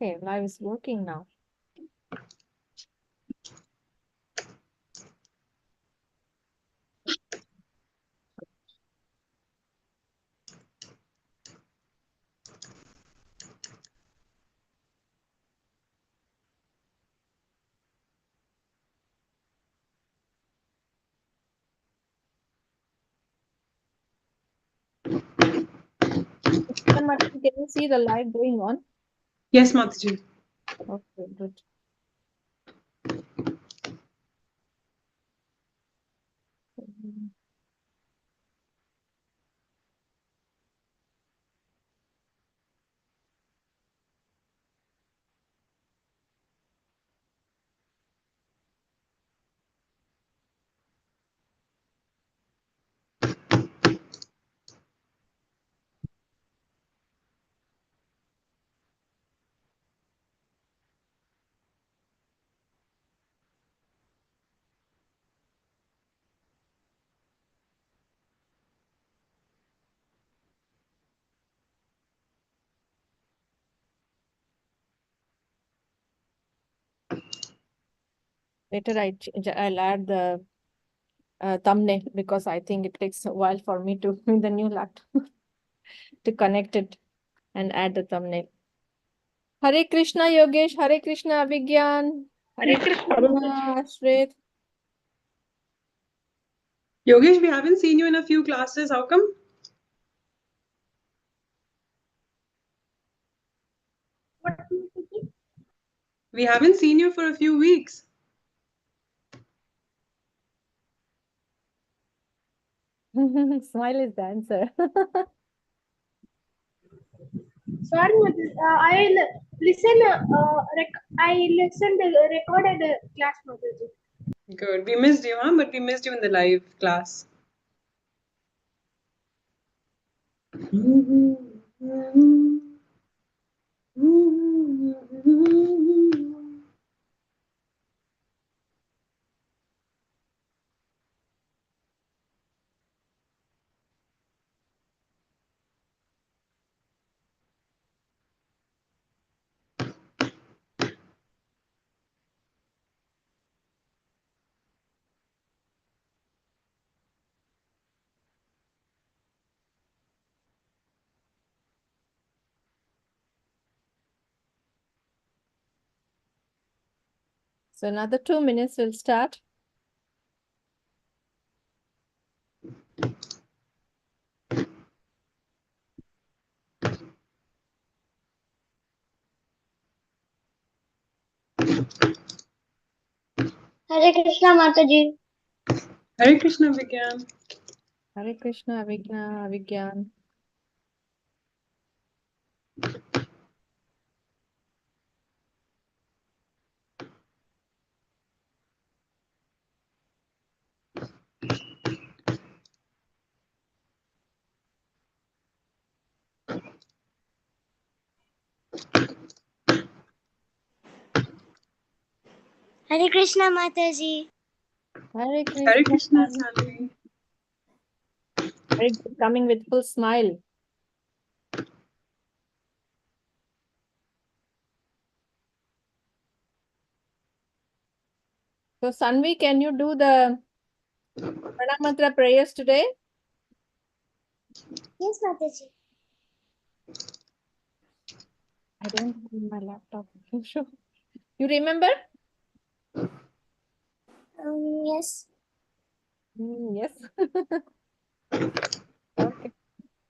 Okay, live is working now. Can you see the live going on? Yes, Mataji. Okay, good. Later I'll add the thumbnail because I think it takes a while for me to in the new laptop to connect it and add the thumbnail. Hare Krishna Yogesh, Hare Krishna Vigyan, Hare Krishna Ashrit. Yogesh, we haven't seen you in a few classes. How come? We haven't seen you for a few weeks. Smile is the answer. Sorry, I listened the recorded class, Mataji. Good. We missed you, huh? But we missed you in the live class. So another 2 minutes will start. Hare Krishna, Mataji. Hare Krishna, Vigyan. Hare Krishna Vigyan. Hare Krishna, Mataji. Hare Hare Krishna, Krishna. Sanvi. Very good, coming with full smile. So Sanvi, can you do the Pranamantra prayers today? Yes, Mataji. I don't have my laptop. Sure. You remember? Yes. Yes. Okay.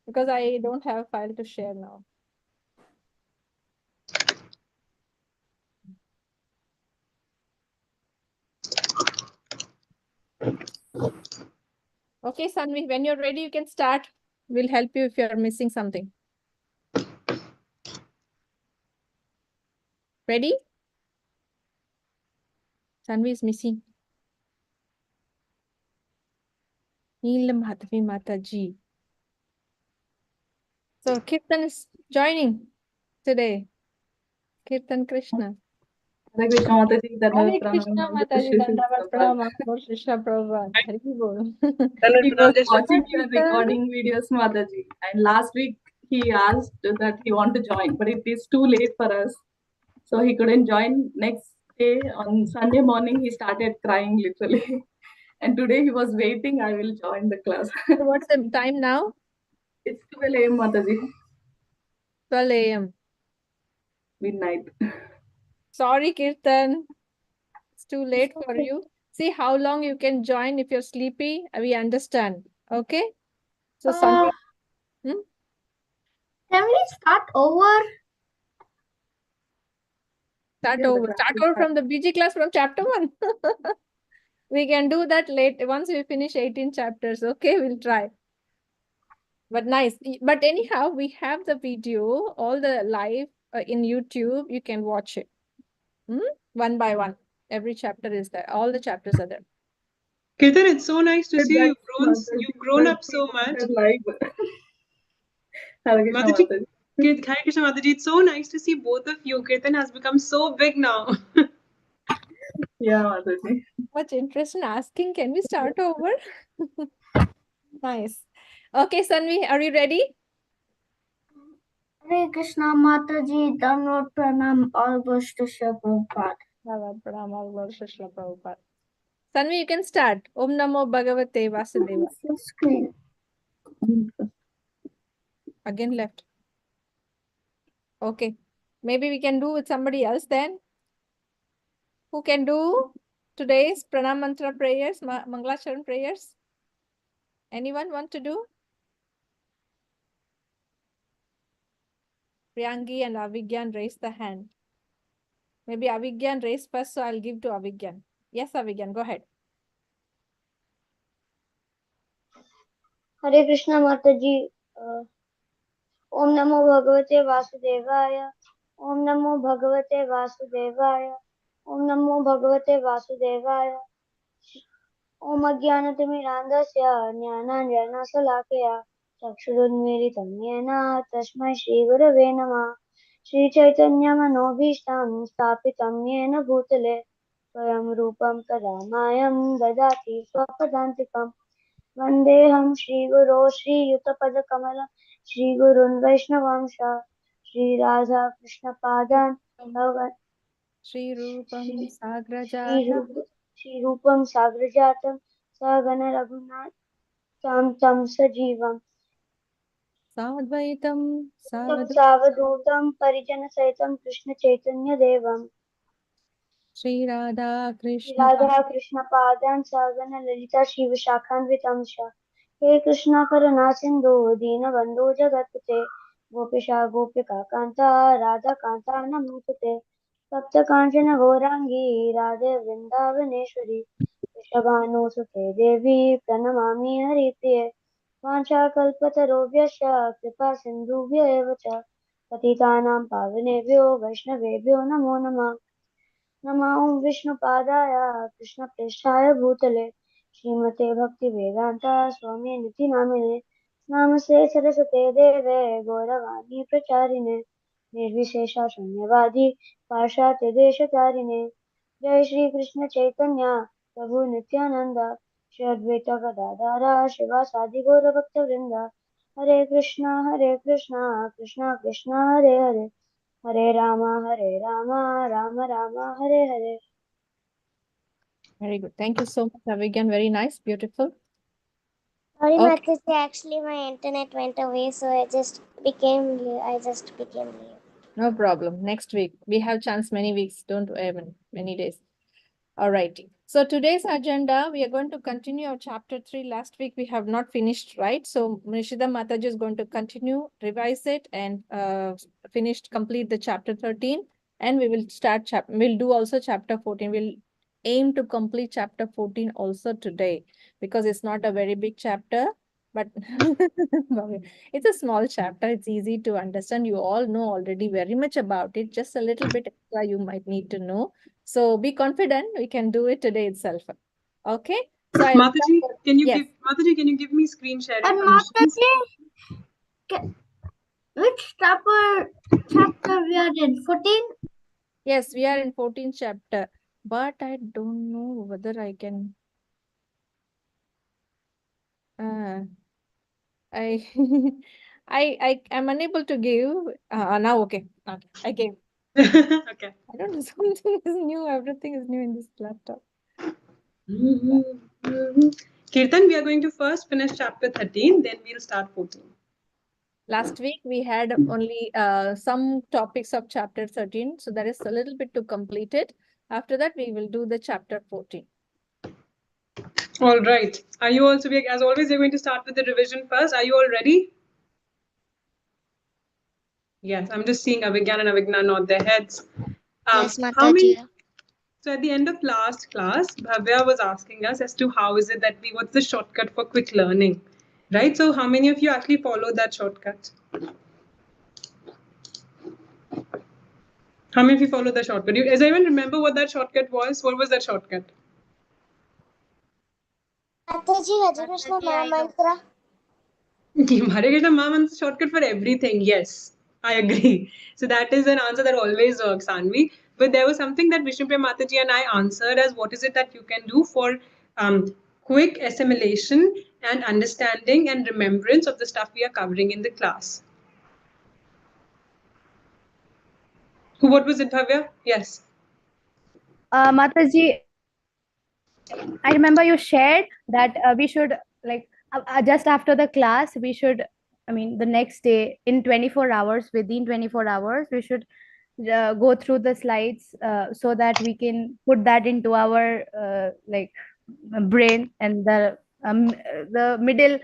Because I don't have a file to share now. Okay, Sanvi, when you're ready, you can start. We'll help you if you're missing something. Ready? Sanvi is missing. Neelam Madhavi Mataji. So Kirtan is joining today. Kirtan Krishna. Hare Krishna Mataji, Hare Krishna Mataji, Dandavat Pranam, Krishna Prabhupada. Hari Bol. He was watching your recording videos, Mataji. And last week he asked that he want to join, but it is too late for us. So he couldn't join. Next day on Sunday morning, he started crying literally. And today he was waiting, I will join the class. So what's the time now? It's 12 a.m. Mataji, 12 a.m. midnight. Sorry, Kirtan. It's too late for you. See how long you can join if you're sleepy. We understand. Okay? So Sunday. Hmm? Can we start over? Start Yeah, the over. class Start will over start. from the BG class from chapter 1. We can do that late once we finish 18 chapters. Okay, we'll try. But nice. But anyhow, we have the video, all the live in YouTube. You can watch it. One by one. Every chapter is there. All the chapters are there. Kirtan, it's so nice to see That's you've Mataji, grown but up he so much. wanted live. Hare Krishna Mataji, Mataji. Hare Krishna Mataji, it's so nice to see both of you. Kirtan has become so big now. Yeah, Mataji. Much interest in asking. Can we start over? Nice. Okay, Sanvi, are you ready? Hare Krishna Mataji, Dhamma Pranam, all goes to Shri Prabhupada. Sanvi, you can start. Om Namo Bhagavate Vasudeva. Full screen. Again left. Okay. Maybe we can do with somebody else then. Who can do today's Pranam Mantra prayers, Mangalacharan prayers? Anyone want to do? Priyangi and Avigyan raise the hand. Maybe Avigyan raised first, so I'll give to Avigyan. Yes, Avigyan, go ahead. Hare Krishna Mataji, Om Namo Bhagavate Vasudevaya, Om Namo Bhagavate Vasudevaya, Om Namo Bhagavate Vasudevaya, Om Ajnanatimirandasya Jnananjanasalakhya Chakshurunmilitam Yena Tasmai Shri Gurave Namah Shri Chaitanya Manobhishtam Sthapitam Yena Bhutale Swayam Rupam Kadamayam Dadati Swapadantikam Vandeham Shri Guru Shri Yutapadakamal Shri Gurun Vaishnavamsha Shri Radha Krishna Padan Shri Rupam Shri Sagrajatam Shri Rupam Sagrajatam Sagana Raghunath Tam Tam Sajivam Sadvaitam Tam Savadutam Savadutam Parijana Saitam Krishna Chaitanya Devam Shri Radha Shri Krishna Radha Krishna Padan Sagana Lalita Shiva Shakhanvitam Shah He Krishna Karuna Sindhu Dina Bandhu Jagatpate Gopisha Gopika Kanta Radha Kanta Namosate Sapta Kanchana Gaurangi Radhe Vrindavaneshwari Vrishabhanusute Devi Pranamami Haripriye वाञ्छाकल्पतरुभ्यश्च कृपा सिन्धुभ्य एव च पतितानां पावनेभ्यो वैष्णवेभ्यो नमो नमः नमः ॐ विष्णुपादाय कृष्णप्रेष्ठाय भूतले श्रीमते भक्तिवेदान्ता स्वामी निधि नामिने नमस्ते सरस्वते देवे गौरवाणी प्रचारिणे निर्विशेषा शून्यवादी पाशाते देशतारिणे जय श्री कृष्ण चैतन्य प्रभु नित्यानंद श्री अद्वैत गदाधर शिवासादि गौर भक्तवृंद हरे Krishna Krishna Krishna Hare Hare Hare Ram Ram Ram Hare Hare. Very good. Thank you so much, Avigyan. Very nice, beautiful. Sorry, Okay, Mataji, actually my internet went away, so I just became late. no problem. Next week. We have chance many weeks. Don't many days. All righty. So today's agenda, we are going to continue our chapter 3. Last week we have not finished, right? So Nishida Mataji is going to continue, revise it, and complete the chapter 13. And we will we'll do also chapter 14. We'll aim to complete chapter 14 also today, because it's not a very big chapter, but it's a small chapter. It's easy to understand. You all know already very much about it. Just a little bit extra you might need to know. So be confident, we can do it today itself. Okay. So I'll Mataji, yes. Can you give me screen sharing And permissions? Mataji, which chapter we are in? 14? Yes, we are in 14th chapter, but I don't know whether I can I I am unable to give now. Okay, I gave. Okay. I don't know, something is new. Everything is new in this laptop. Kirtan, we are going to first finish chapter 13, then we'll start 14. Last week we had only some topics of chapter 13, so there is a little bit to complete it. After that, we will do the chapter 14. All right. Are you also, as always, you're going to start with the revision first. Are you all ready? Yes, I'm just seeing Avigyan and Avigna nod their heads. Yes, How many? Mataji. So at the end of last class, Bhavya was asking us as to how is it that what's the shortcut for quick learning, right? So how many of you actually followed that shortcut? How many of you followed the shortcut? Does anyone remember what that shortcut was? What was that shortcut? Mataji, Hare Krishna Mataji, I know. Mahamantra. Hare Krishna Mom is shortcut for everything. Yes, I agree. So that is an answer that always works, Anvi. But there was something that Vishnupriya Mataji and I answered as what is it that you can do for quick assimilation and understanding and remembrance of the stuff we are covering in the class. What was it, Bhavya? Yes. Mataji, I remember you shared that we should just after the class we should, I mean, the next day in 24 hours, within 24 hours we should go through the slides so that we can put that into our brain and the middle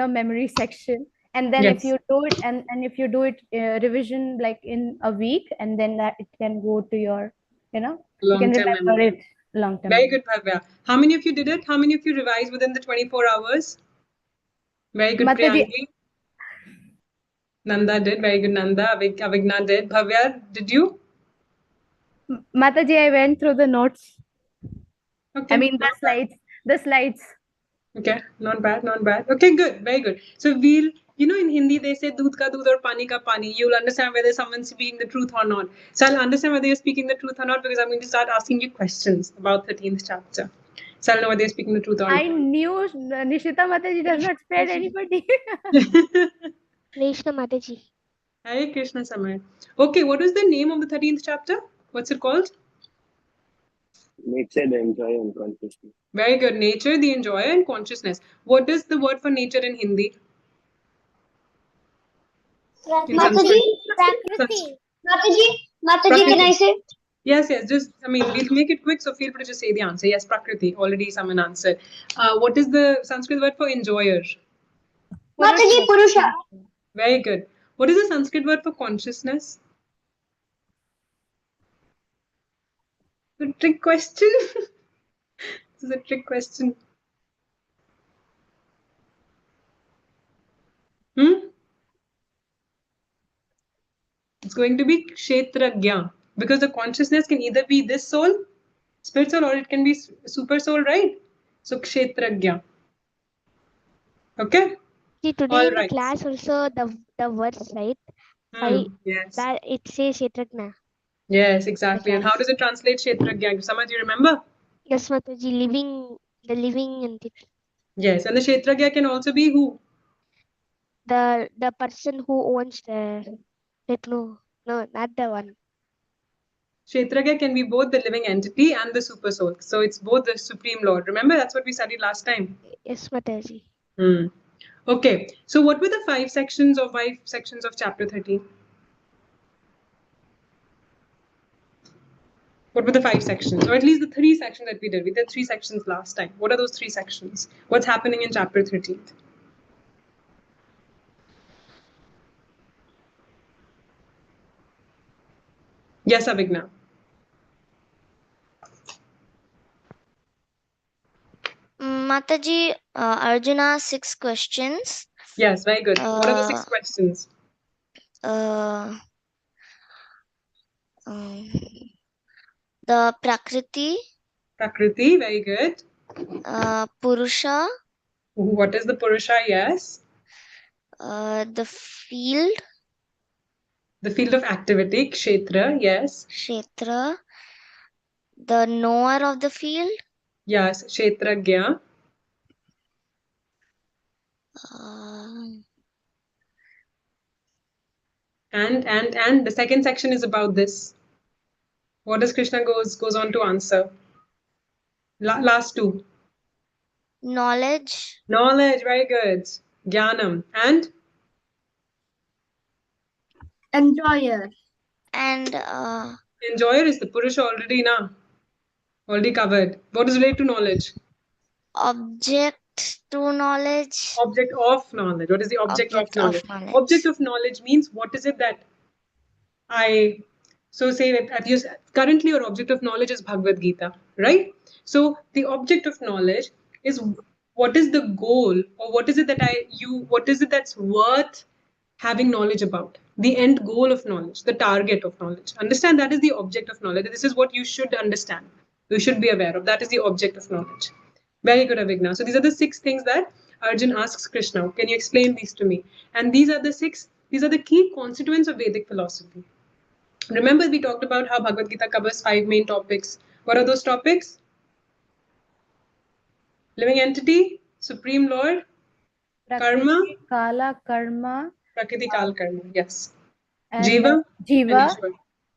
memory section, and then if Yes. you do it and if you do it revision like in a week, and then that it can go to your, you can Long-term remember memory. it long term. Very good, Bhavya. How many of you did it? How many of you revised within the 24 hours? Very good, Mataji, Priyanki. Nanda did. Very good, Nanda. Avigna did. Bhavya, did you? Mataji, I went through the notes. Okay. I mean Not bad. the slides. Okay, not bad, not bad. Okay, good, very good. So we'll, in Hindi they say "doodh ka doodh or pani ka pani." You'll understand whether someone's speaking the truth or not. So I'll understand whether you're speaking the truth or not because I'm going to start asking you questions about 13th chapter. So I'll know whether you're speaking the truth or I not. knew Nishita Mataji does not spare anybody. Krishna Mataji. Hare Krishna Samay. Okay, what was the name of the 13th chapter? What's it called? Nature, the enjoy and consciousness. Very good. Nature, the enjoyer, and consciousness. What is the word for nature in Hindi? In Mataji, Sanskrit. Prakriti. Mataji, can I say? Yes, yes. We'll make it quick, so feel free to just say the answer. Yes, Prakriti. Already someone answered. What is the Sanskrit word for enjoyer? Mataji, Purusha. Very good. What is the Sanskrit word for consciousness? The trick question. This is a trick question. It's going to be kshetragya because the consciousness can either be this soul, spirit soul, or it can be super soul, right? So kshetragya. Okay. See, today All in the right. class also the words, right? Five Yes. that it says Kshetrajna. Yes, exactly. And how class. does it translate kshetragya? Samaj, you remember? Yes, Mataji, the living entity. Yes, and the kshetragya can also be who? The person who owns the no, not the one. Kshetragya can be both the living entity and the super soul. So it's both the supreme lord. Remember, that's what we studied last time. Yes, Mataji. Okay. So what were the five sections of chapter 13? What were the five sections? Or at least the three sections that we did. We did three sections last time. What are those three sections? What's happening in chapter 13? Yes, Abhigna. Mataji, Arjuna 6 questions. Yes, very good. What are the 6 questions? The Prakriti, Prakriti, very good. Purusha, What is the Purusha? Yes. the field, The field of activity, Kshetra, yes. Kshetra, the knower of the field, Yes, Kshetragya. And the second section is about this. What does Krishna goes on to answer? Last two. Knowledge. Knowledge, very good. Jnanam. And Enjoyer. And enjoyer is the Purusha already, na? Already covered. What is related to knowledge? object to knowledge. Object of knowledge. What is the object of knowledge? knowledge. Object of knowledge means what is it that so say that currently your object of knowledge is Bhagavad Gita, right? So the object of knowledge is what is the goal, or what is it that what is it that's worth having knowledge about? The end goal of knowledge, the target of knowledge. Understand that is the object of knowledge. This is what you should understand. You should be aware of. That is the object of knowledge. Very good, Avigna. So these are the 6 things that Arjun asks Krishna. Can you explain these to me? And these are the key constituents of Vedic philosophy. Remember, we talked about how Bhagavad Gita covers 5 main topics. What are those topics? Living entity, Supreme Lord, Karma, Kala, Karma, Prakriti, Kal, Karma. Yes. and Jiva, Jiva, and Ishwar.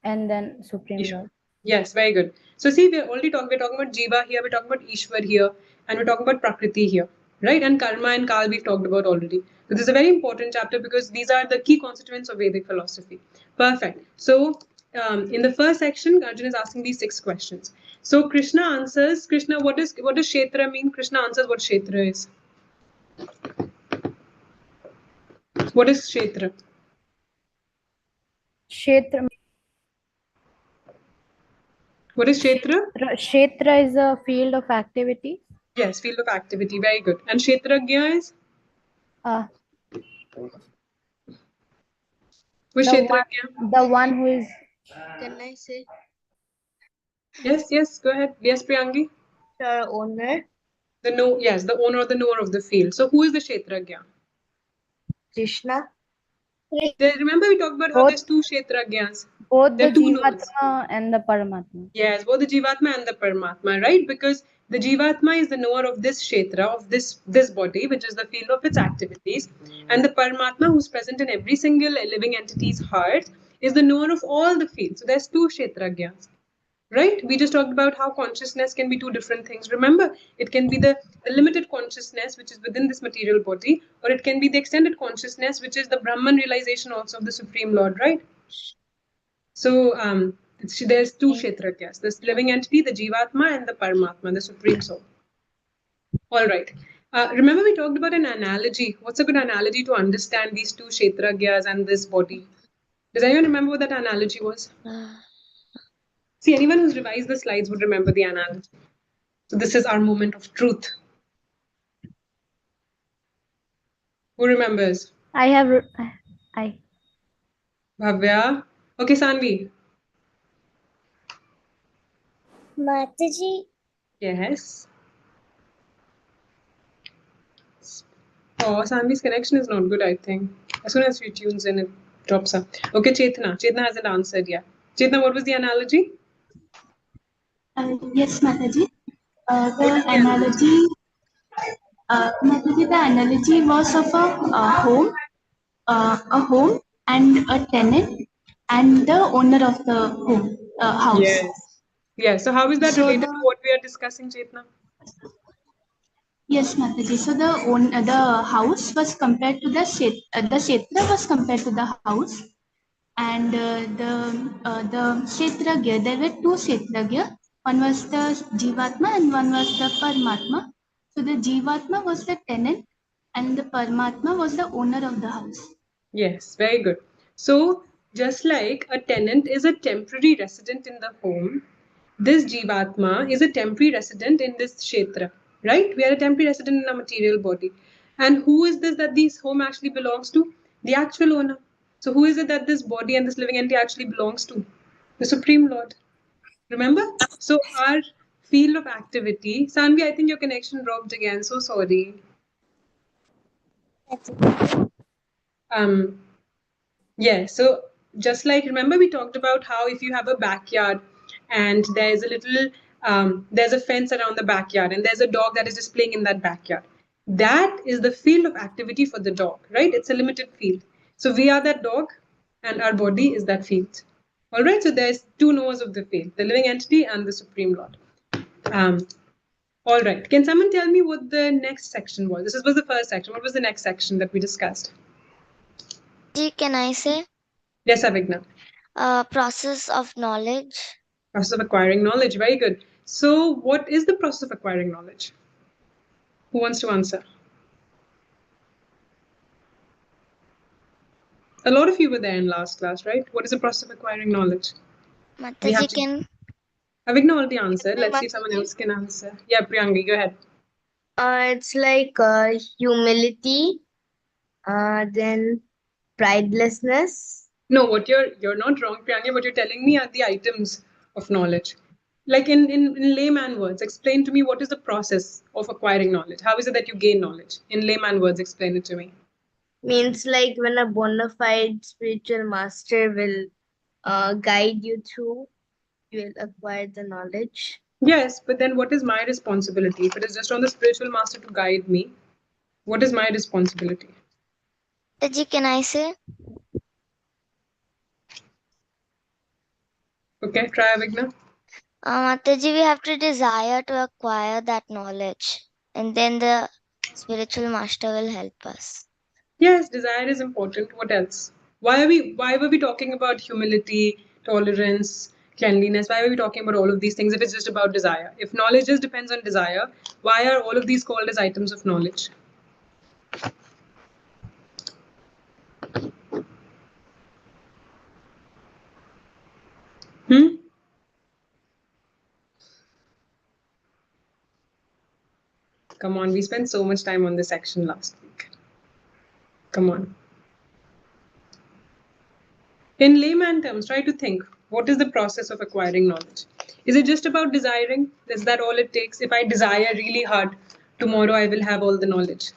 and then Supreme Ishwar. Lord. Yes, very good. So see, we're talking about Jiva here, we're talking about Ishwar here, and we're talking about Prakriti here, right? And Karma and Kal we've talked about already. So this is a very important chapter because these are the key constituents of Vedic philosophy. Perfect. So in the first section, Arjun is asking these 6 questions. So Krishna answers. Krishna, what does Kshetra mean? Krishna answers what Kshetra is. What is Kshetra? Kshetra. What is Kshetra? Kshetra is a field of activity. Yes, field of activity. Very good. And Kshetragya is? Which Kshetragya? The one who is. Can I say? Yes, go ahead. Yes, Priyangi. The owner. The owner or the knower of the field. So who is the Kshetragya? Krishna. Remember we talked about how there's 2 Kshetragyas. Both There the are 2 nodes. Jivatma and the Paramatma. Yes, both the Jivatma and the Paramatma, right? Because the Jivatma is the knower of this Kshetra, of this body, which is the field of its activities. And the Paramatma, who's present in every single living entity's heart, is the knower of all the fields. So there's 2 Kshetragyas. Right? We just talked about how consciousness can be 2 different things. Remember, it can be the limited consciousness, which is within this material body, or it can be the extended consciousness, which is the Brahman realization also of the Supreme Lord, right? So there's 2 Kshetragyas, this living entity, the Jivatma, and the Paramatma, the Supreme Soul. All right. Remember we talked about an analogy. What's a good analogy to understand these 2 Kshetragyas and this body? Does anyone remember what that analogy was? See, anyone who's revised the slides would remember the analogy. So this is our moment of truth. Who remembers? I have. Bhavya. Okay, Sanvi. Mataji. Yes. Oh, Sanvi's connection is not good, I think. As soon as she tunes in, it drops up. Okay, Chetna. Chetna hasn't answered yet. Chetna, what was the analogy? Yes, Mataji. The analogy was of a home and a tenant and the owner of the home house. Yes. So how is that related to what we are discussing, Chetna? Yes, Mataji. So the house was compared to the Kshetra was compared to the house, and the Kshetragya, there were 2 Kshetragya. One was the Jivatma and one was the Paramatma. So the Jivatma was the tenant and the Paramatma was the owner of the house. Yes, very good. So just like a tenant is a temporary resident in the home, this Jivatma is a temporary resident in this Kshetra, right? We are a temporary resident in a material body. And who is this that this home actually belongs to? The actual owner. So who is it that this body and this living entity actually belongs to? The Supreme Lord. Remember? So our field of activity, Sanvi, I think your connection dropped again. So sorry. Yeah, so just like remember we talked about how if you have a backyard and there's a little there's a fence around the backyard and there's a dog that is just playing in that backyard. That is the field of activity for the dog, right? It's a limited field. So we are that dog and our body is that field. All right, so there's two knowers of the faith, the living entity and the Supreme Lord. All right, can someone tell me what the next section was? This was the first section. What was the next section that we discussed? Can I say? Yes, Avigna. Process of knowledge. Process of acquiring knowledge. Very good. So, what is the process of acquiring knowledge? Who wants to answer? A lot of you were there in last class, right? What is the process of acquiring knowledge? Mataji can. Avigna already answered. Let's see if someone else can answer. Yeah, Priyangi, go ahead. It's like humility, then pridelessness. No, what you're not wrong, Priyangi. What you're telling me are the items of knowledge. Like in layman words, explain to me what is the process of acquiring knowledge. How is it that you gain knowledge? In layman words, explain it to me. Means like when a bona fide spiritual master will guide you through, you will acquire the knowledge. Yes, but then what is my responsibility? If it is just on the spiritual master to guide me, what is my responsibility? Mataji, can I say? Okay, try Avigna. Mataji, we have to desire to acquire that knowledge, and then the spiritual master will help us. Yes, desire is important. What else? Why were we talking about humility, tolerance, cleanliness? Why were we talking about all of these things if it's just about desire? If knowledge just depends on desire, why are all of these called as items of knowledge? Come on, we spent so much time on this section last week. Come on. In layman terms, try to think, what is the process of acquiring knowledge? Is it just about desiring? Is that all it takes? If I desire really hard, tomorrow I will have all the knowledge.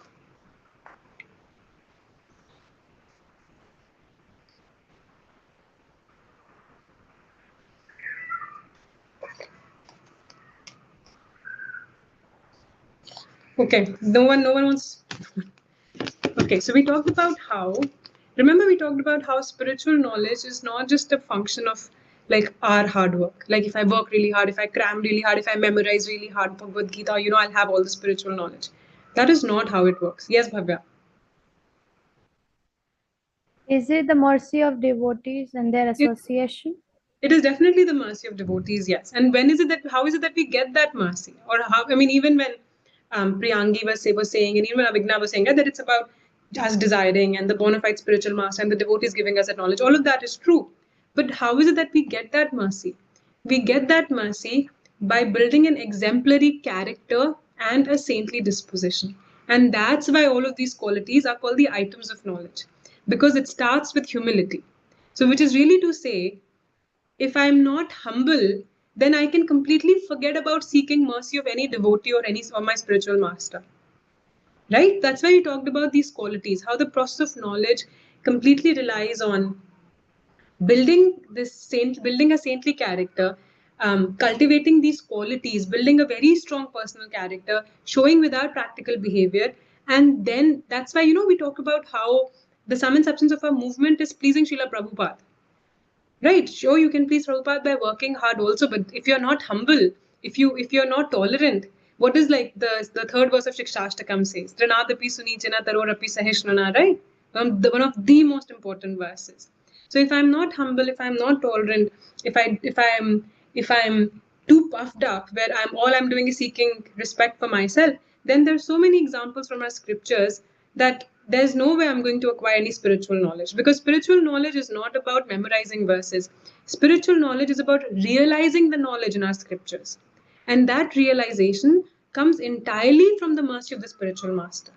Okay, no one wants. Okay, so we talked about how, remember we talked about how spiritual knowledge is not just a function of like our hard work. Like if I work really hard, if I cram really hard, if I memorize really hard Bhagavad Gita, I'll have all the spiritual knowledge. That is not how it works. Yes, Bhavya. Is it the mercy of devotees and their association? It is definitely the mercy of devotees, yes. And how is it that we get that mercy? Or how, I mean, even when Priyangi was saying, and even when Avigna was saying that it's about just desiring and the bona fide spiritual master and the devotees giving us that knowledge, all of that is true. But how is it that we get that mercy? We get that mercy by building an exemplary character and a saintly disposition. And that's why all of these qualities are called the items of knowledge, because it starts with humility. So, which is really to say, if I'm not humble, then I can completely forget about seeking mercy of any devotee or my spiritual master. Right? That's why we talked about these qualities, how the process of knowledge completely relies on building building a saintly character, cultivating these qualities, building a very strong personal character, showing with our practical behavior. And then that's why, we talk about how the sum and substance of our movement is pleasing Srila Prabhupada. Right, sure, you can please Prabhupada by working hard also, but if you're not humble, if you're not tolerant, what is like the third verse of Shikshashtakam says? Trinadapi sunichana tarorapi sahishnana, right? One of the most important verses. So if I'm not humble, if I'm not tolerant, if I'm too puffed up, where I'm doing is seeking respect for myself, then there's so many examples from our scriptures that there's no way I'm going to acquire any spiritual knowledge, because spiritual knowledge is not about memorizing verses. Spiritual knowledge is about realizing the knowledge in our scriptures. And that realization comes entirely from the mercy of the spiritual master.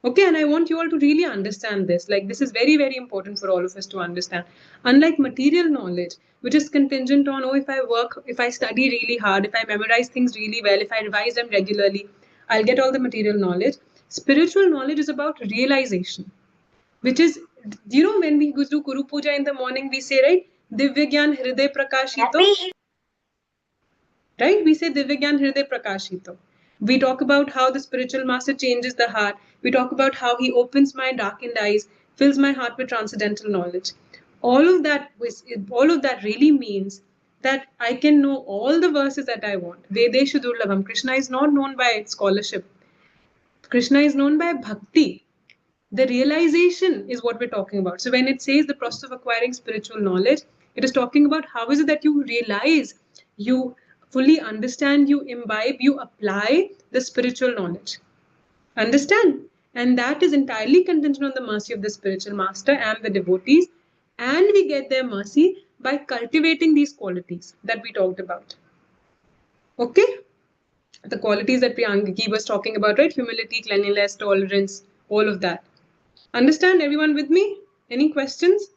Okay, and I want you all to really understand this. Like, this is very, very important for all of us to understand. Unlike material knowledge, which is contingent on, if I work, if I study really hard, if I memorize things really well, if I revise them regularly, I'll get all the material knowledge. Spiritual knowledge is about realization, which is, when we do Guru Puja in the morning, we say, right, Divya Gyan Hriday Prakashito. Right? We say Divya Gyan Hriday Prakashito. We talk about how the spiritual master changes the heart. We talk about how he opens my darkened eyes, fills my heart with transcendental knowledge. all of that really means that I can know all the verses that I want. Vedeshu Durlabham. Krishna is not known by scholarship. Krishna is known by bhakti. The realization is what we're talking about. So when it says the process of acquiring spiritual knowledge, it is talking about how is it that you realize, you fully understand, you imbibe, you apply the spiritual knowledge. Understand? And that is entirely contingent on the mercy of the spiritual master and the devotees. And we get their mercy by cultivating these qualities that we talked about. Okay? The qualities that Priyanki was talking about, right? Humility, cleanliness, tolerance, all of that. Understand everyone with me? Any questions?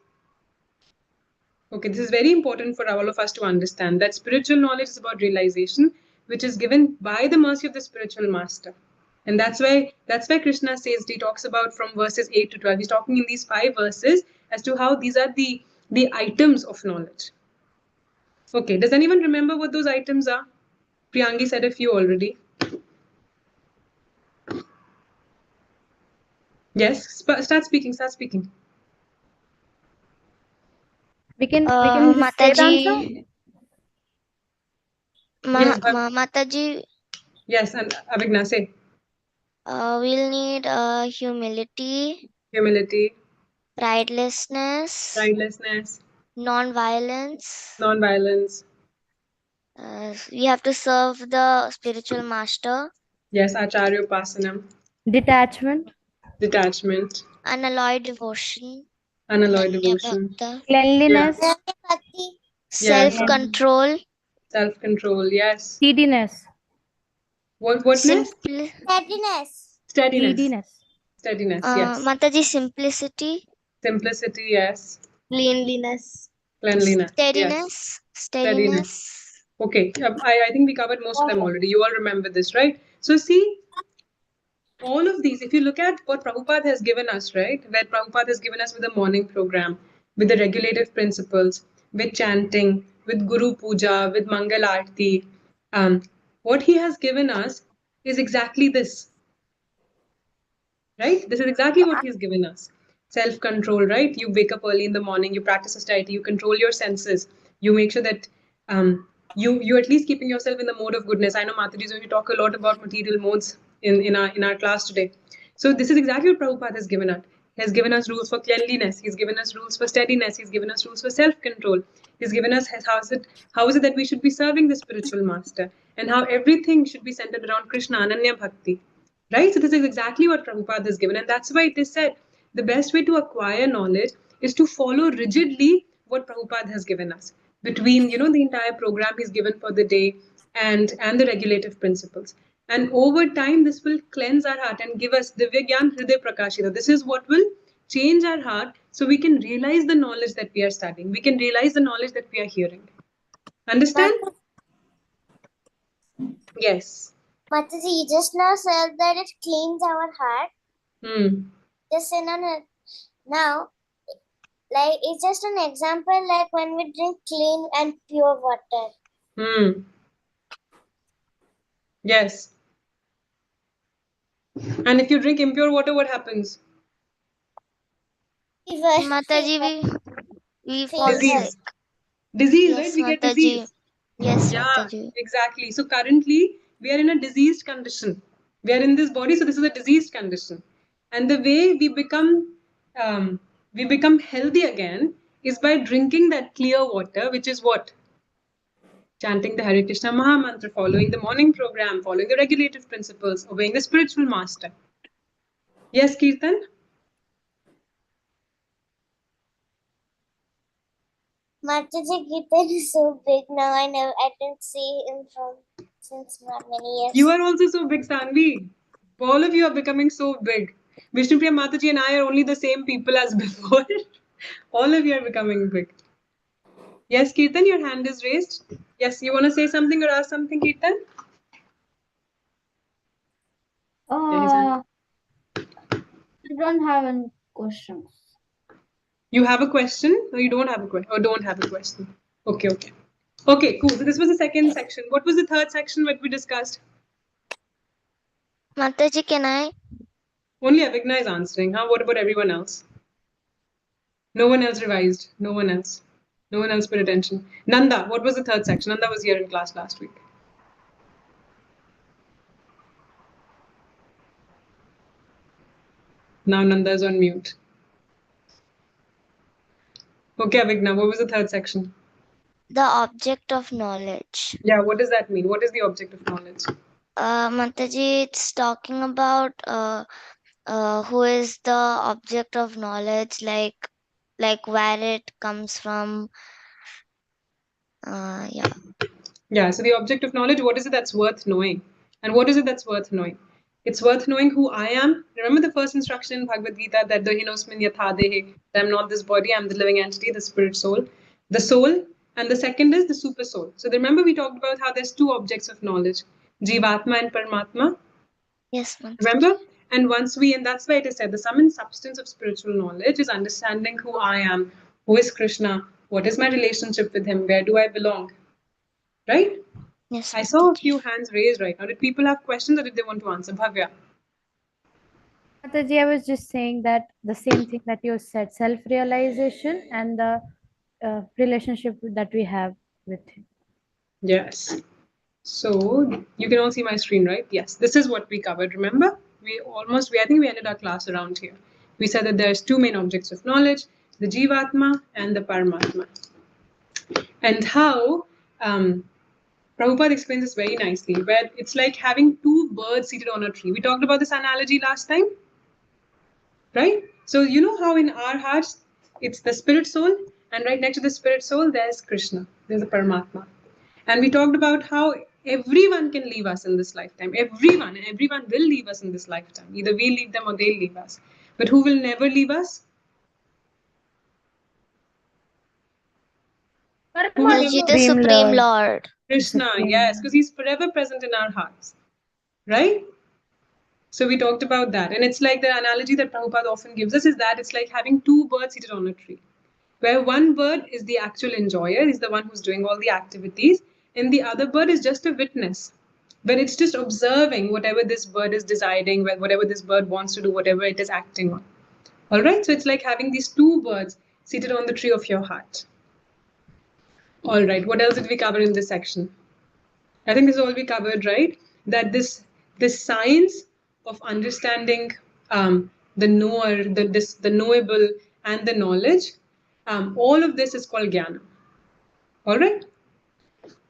Okay, this is very important for all of us to understand that spiritual knowledge is about realization, which is given by the mercy of the spiritual master. And that's why Krishna says, he talks about from verses 8 to 12. He's talking in these 5 verses as to how these are the items of knowledge. Okay, does anyone remember what those items are? Priyangi said a few already. Yes, start speaking. We can just say the answer. Mataji, Yes, Mataji, yes, and Avigna, say. we'll need humility, Humility, pridelessness, non-violence. non-violence. We have to serve the spiritual master. Yes, Acharya Upasanam. Detachment. Unalloyed devotion. Unalloyed devotion. Cleanliness. Self-control. Self-control, yes. Steadiness. Whatness? Steadiness. Yes. Mataji, simplicity. Simplicity, yes. Cleanliness. Steadiness. Steadiness. Okay, I think we covered most of them already. You all remember this, right? So see, all of these, if you look at what Prabhupada has given us, right? Where Prabhupada has given us with the morning program, with the regulative principles, with chanting, with Guru Puja, with Mangal Aarti, what he has given us is exactly this, right? This is exactly what he's given us. Self-control, right? You wake up early in the morning, you practice austerity, you control your senses, you make sure that you at least keeping yourself in the mode of goodness. I know Mataji is going to talk a lot about material modes in our class today. So this is exactly what Prabhupada has given us. He has given us rules for cleanliness. He's given us rules for steadiness. He's given us rules for self-control. He's given us how is it that we should be serving the spiritual master, and how everything should be centered around Krishna, Ananya Bhakti. Right? So this is exactly what Prabhupada has given. And that's why it is said the best way to acquire knowledge is to follow rigidly what Prabhupada has given us. Between, the entire program he's given for the day and the regulative principles. And over time, this will cleanse our heart and give us Divya Gyan Hriday Prakashita. This is what will change our heart so we can realize the knowledge that we are studying. We can realize the knowledge that we are hearing. Understand? Yes. Mataji, you just now said that it cleans our heart. Just now, like it's just an example, like when we drink clean and pure water. Yes. And if you drink impure water, what happens? Mataji, we fall sick. Disease, Yes, right? We get Mataji. disease. Yes, Yeah, Mataji. exactly. So currently, we are in a diseased condition. We are in this body, so this is a diseased condition. And the way we become healthy again is by drinking that clear water, which is what? Chanting the Hare Krishna Maha Mantra, following the morning program, following the regulative principles, obeying the spiritual master. Yes, Kirtan? Mataji, Gita is so big now. I didn't see him from since many years. You are also so big, Sanvi. All of you are becoming so big. Vishnupriya Mataji and I are only the same people as before. All of you are becoming big. Yes, Kirtan, your hand is raised. Yes, you want to say something or ask something, Kirtan? I don't have any questions. You have a question or you don't have a question? Or don't have a question? Okay. Okay, cool. So this was the second section. What was the third section that we discussed? Mataji, can I? Only Avigna is answering. Huh? What about everyone else? No one else revised. No one else. No one else paid attention. Nanda, what was the third section? Nanda was here in class last week. Now Nanda is on mute. Okay, Avigna, what was the third section? The object of knowledge. Yeah, what does that mean? What is the object of knowledge? Mataji, it's talking about who is the object of knowledge, like where it comes from. Yeah. Yeah, so the object of knowledge, what is it that's worth knowing? And what is it that's worth knowing? It's worth knowing who I am. Remember the first instruction in Bhagavad Gita that the hinosmin yathadehe, that I'm not this body, I'm the living entity, the spirit soul. The soul, and the second is the super soul. So remember we talked about how there's two objects of knowledge, Jivatma and Paramatma. Yes, Mataji. Remember? And and that's why it is said, the sum and substance of spiritual knowledge is understanding who I am, who is Krishna, what is my relationship with him, where do I belong? Right? Yes, I saw a Mataji. few hands raised right now. Did people have questions or did they want to answer? Bhavya. Mataji, I was just saying that the same thing that you said, self-realization and the relationship that we have with him. Yes. So you can all see my screen, right? Yes. This is what we covered. Remember? I think we ended our class around here. We said that there's two main objects of knowledge, the Jivatma and the Paramatma. And how Prabhupada explains this very nicely, where it's like having two birds seated on a tree. We talked about this analogy last time, right? So you know how in our hearts it's the spirit soul, and right next to the spirit soul there's Krishna, there's the Paramatma. And we talked about how everyone can leave us in this lifetime. Everyone will leave us in this lifetime. Either we leave them or they'll leave us. But who will never leave us? Who will Mataji, the Supreme Lord. Krishna, yes, because he's forever present in our hearts, right? So we talked about that. And it's like the analogy that Prabhupada often gives us is that it's like having two birds seated on a tree, where one bird is the actual enjoyer, is the one who's doing all the activities, and the other bird is just a witness. But it's just observing whatever this bird is deciding, whatever this bird wants to do, whatever it is acting on. All right, so it's like having these two birds seated on the tree of your heart. All right, what else did we cover in this section? I think this is all we covered, right? That this science of understanding the knower, the knowable, and the knowledge, all of this is called jnana. All right.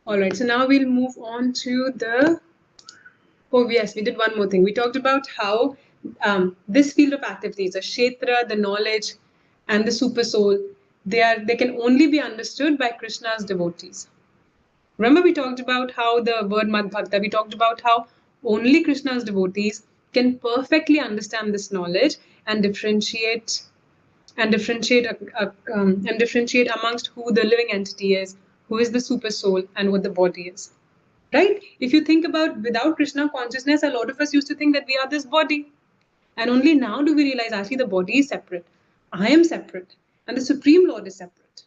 All right. So now we'll move on to the. Oh yes, we did one more thing. We talked about how this field of activities, the kshetra, the knowledge, and the super soul, they can only be understood by Krishna's devotees. Remember, we talked about how the word Madhbhakta, we talked about how only Krishna's devotees can perfectly understand this knowledge and differentiate amongst who the living entity is, who is the super soul, and what the body is. Right? If you think about without Krishna consciousness, a lot of us used to think that we are this body. And only now do we realize actually the body is separate. I am separate. And the Supreme Lord is separate.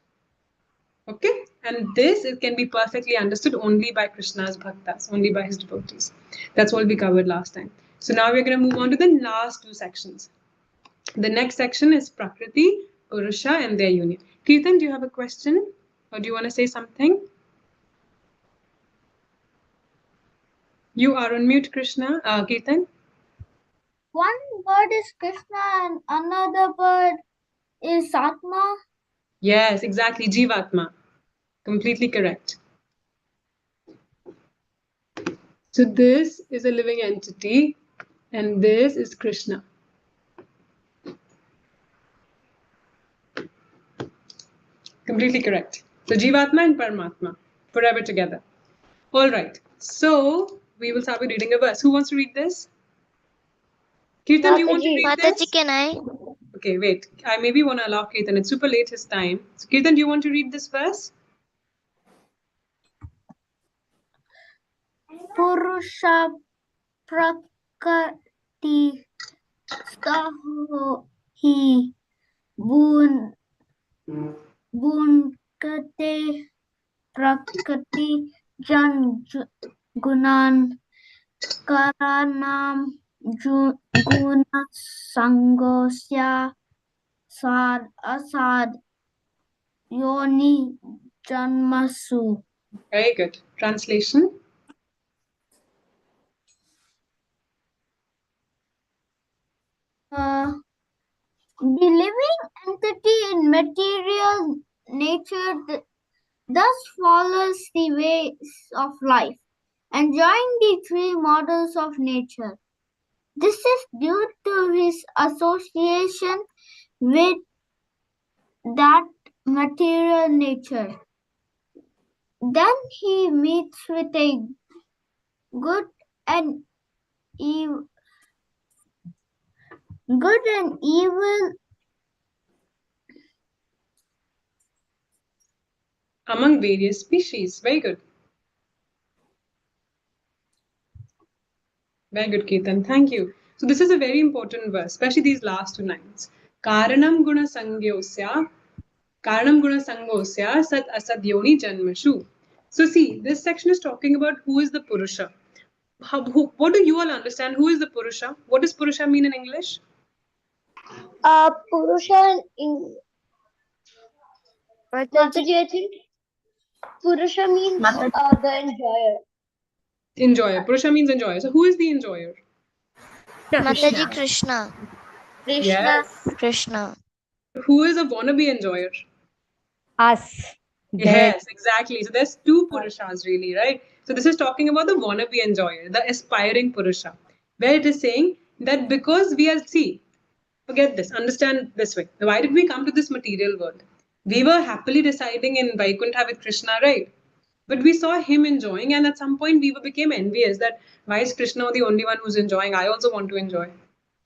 Okay? And this it can be perfectly understood only by Krishna's bhaktas, only by his devotees. That's what we covered last time. So now we're going to move on to the last two sections. The next section is Prakriti, Purusha, and their union. Kirtan, do you have a question? Or do you want to say something? You are on mute, Krishna. Kirtan? One bird is Krishna and another bird is Atma. Yes, exactly. Jivatma. Completely correct. So this is a living entity and this is Krishna. Completely correct. So Jivatma and Paramatma, forever together. All right. So we will start with reading a verse. Who wants to read this? Kirtan, do you want to read Mataji, this? can I? Okay, wait. I maybe want to allow Kirtan. It's super late his time. So Kirtan, do you want to read this verse? Purusha Prakriti Staho Hi Bunkate Prakriti Jan Gunan Karanam Guna Sangosya sad, asad, yoni, janmasu. Very good. Translation? The living entity in material nature thus follows the ways of life, enjoying the three models of nature. This is due to his association with that material nature. Then he meets with a good and evil, good and evil Among various species. Very good. Very good, Ketan. Thank you. So this is a very important verse, especially these last two lines. Karanam guna sangyosya, Karanam guna sangosya sat asadyoni janmashu. So see, this section is talking about who is the Purusha. What do you all understand? Who is the Purusha? What does Purusha mean in English? Purusha in Mataji, I think Purusha means the enjoyer. Enjoyer. Purusha means enjoyer. So who is the enjoyer? Mataji Krishna. Yes. Krishna. Who is a wannabe enjoyer? Us. Yes, exactly. So there's two Purushas really, right? So this is talking about the wannabe enjoyer, the aspiring Purusha, where it is saying that because we are, see, forget this, understand this way. Why did we come to this material world? We were happily residing in Vaikuntha with Krishna, right? But we saw him enjoying, and at some point we became envious that why is Krishna the only one who's enjoying? I also want to enjoy.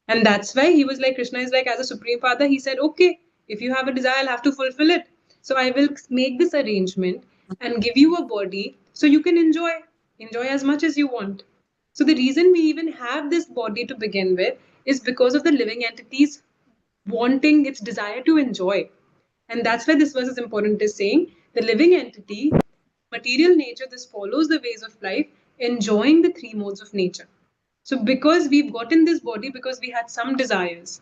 And that's why he was like, Krishna is like, as a Supreme Father, he said, okay, if you have a desire, I'll have to fulfill it. So I will make this arrangement and give you a body so you can enjoy as much as you want. So the reason we even have this body to begin with is because of the living entities wanting its desire to enjoy. And that's why this verse is important, is saying the living entity, material nature, this follows the ways of life, enjoying the three modes of nature. So because we've gotten this body because we had some desires,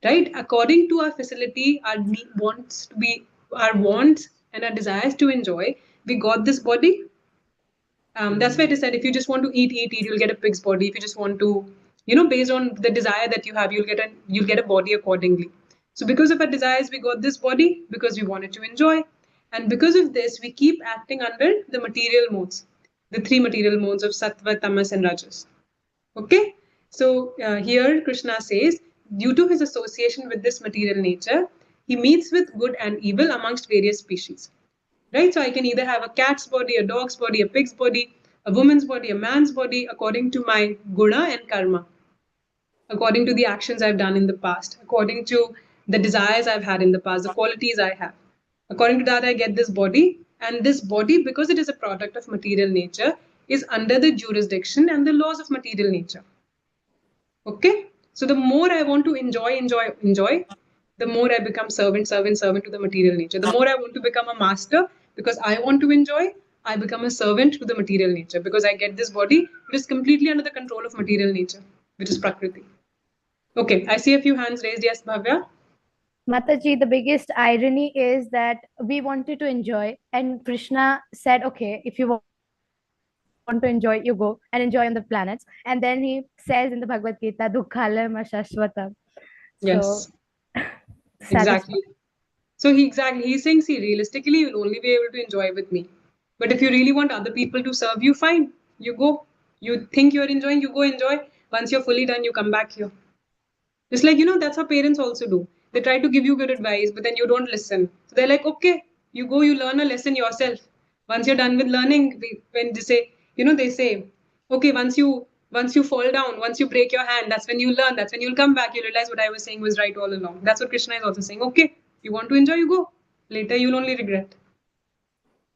right? According to our facility, our wants and our desires to enjoy, we got this body. That's why it is said if you just want to eat, you'll get a pig's body. If you just want to, based on the desire that you have, you'll get a body accordingly. So because of our desires, we got this body because we wanted to enjoy, and because of this, we keep acting under the material modes, the three material modes of sattva, tamas, and rajas. Okay, so here Krishna says, due to his association with this material nature, he meets with good and evil amongst various species. Right? So I can either have a cat's body, a dog's body, a pig's body, a woman's body, a man's body, according to my guna and karma, according to the actions I've done in the past, according to the desires I've had in the past, the qualities I have. According to that, I get this body, and this body, because it is a product of material nature, is under the jurisdiction and the laws of material nature. Okay? So the more I want to enjoy, the more I become servant to the material nature. The more I want to become a master because I want to enjoy, I become a servant to the material nature because I get this body which is completely under the control of material nature, which is Prakriti. Okay, I see a few hands raised. Yes, Bhavya? Mataji, the biggest irony is that we wanted to enjoy, and Krishna said, okay, if you want to enjoy, you go and enjoy on the planets. And then he says in the Bhagavad Gita, Dukhalam Ashashvatam. So, Yes, satisfied. exactly. So he's saying, see, realistically, you'll only be able to enjoy with me. But if you really want other people to serve you, fine, you go. You think you're enjoying, you go enjoy. Once you're fully done, you come back here. Just like, that's how parents also do. They try to give you good advice, but then you don't listen. So they're like, okay, you go, you learn a lesson yourself. Once you're done with learning, when they say, they say, okay, once you fall down, once you break your hand, that's when you learn. That's when you'll come back. You realize what I was saying was right all along. That's what Krishna is also saying. Okay, you want to enjoy, you go. Later, you'll only regret.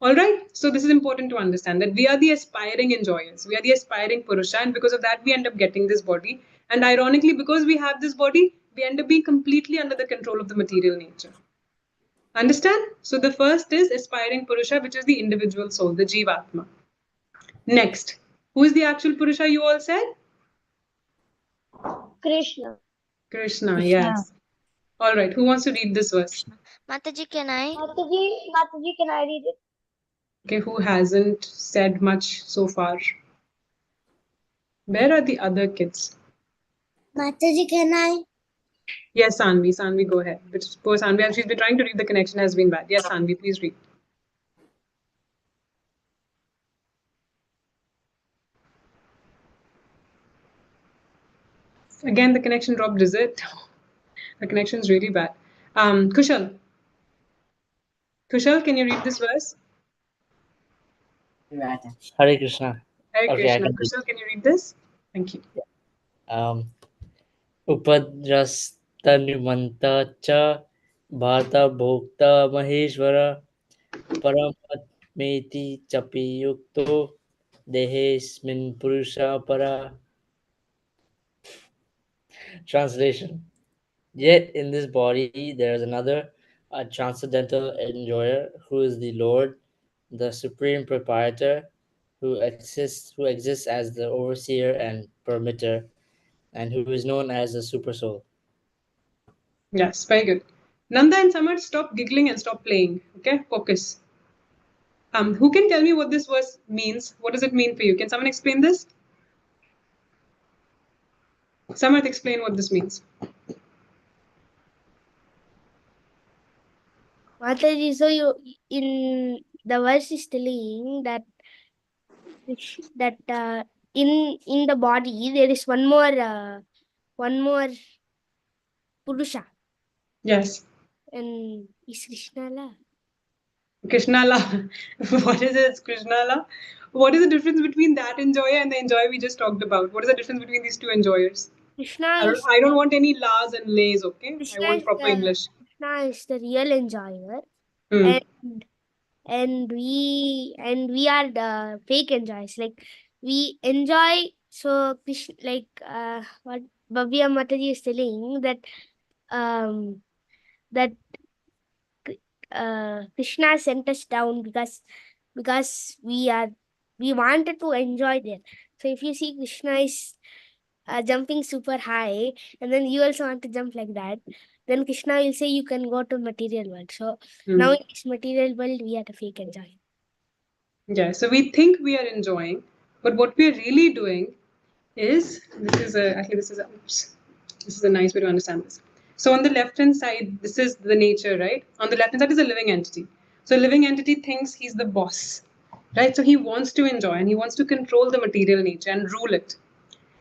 All right. So this is important to understand that we are the aspiring enjoyers. We are the aspiring Purusha, and because of that, we end up getting this body. And ironically, because we have this body, we end up being completely under the control of the material nature. Understand? So the first is aspiring Purusha, which is the individual soul, the Jivatma. Next, who is the actual Purusha? You all said Krishna. Krishna. Yes. All right. Who wants to read this verse? Mataji, can I? Mataji, can I read it? Okay. Who hasn't said much so far? Where are the other kids? Mataji, can I? Yes, Sanvi. Sanvi, go ahead. But poor Sanvi, she's been trying to read. The connection has been bad. Yes, Sanvi, please read. Again, the connection dropped. Is it? The connection is really bad. Kushal. Kushal, can you read this verse? Hare Krishna. Hare Okay, I Krishna. can read. Kushal, can you read this? Thank you. उपद्रष्टनिमन्ता च भाता भोक्ता महेश्वर परमात्मेति चपि युक्तो देहेऽस्मिन् पुरुषः para. Translation. Yet in this body there is another, a transcendental enjoyer, who is the Lord, the supreme proprietor, who exists as the overseer and permitter, and who is known as the super soul. Yes, very good. Nanda and Samar, stop giggling and stop playing. Okay, focus. Who can tell me what this verse means? What does it mean for you? Can someone explain this? Samar, explain what this means. Mataji, so you in the verse is telling that in the body there is one more Purusha. Yes. And is Krishna la? Krishnala. What is it? Krishnala. What is the difference between that enjoyer and the enjoyer we just talked about? What is the difference between these two enjoyers? Krishna is I don't want any laws and lays, okay? Krishna I want is proper English. Krishna is the real enjoyer, Hmm. and we are the fake enjoyers. Like we enjoy. So Krishna, like what Bhavya Mataji is telling that Krishna sent us down because we wanted to enjoy there. So if you see Krishna is jumping super high, and then you also want to jump like that, then Krishna will say you can go to material world. So now in this material world, we are the fake enjoy. Yeah, so we think we are enjoying, but what we are really doing is this is a nice way to understand this. So on the left hand side, this is the nature, right? On the left hand side is a living entity. So a living entity thinks he's the boss, right? So he wants to enjoy and he wants to control the material nature and rule it.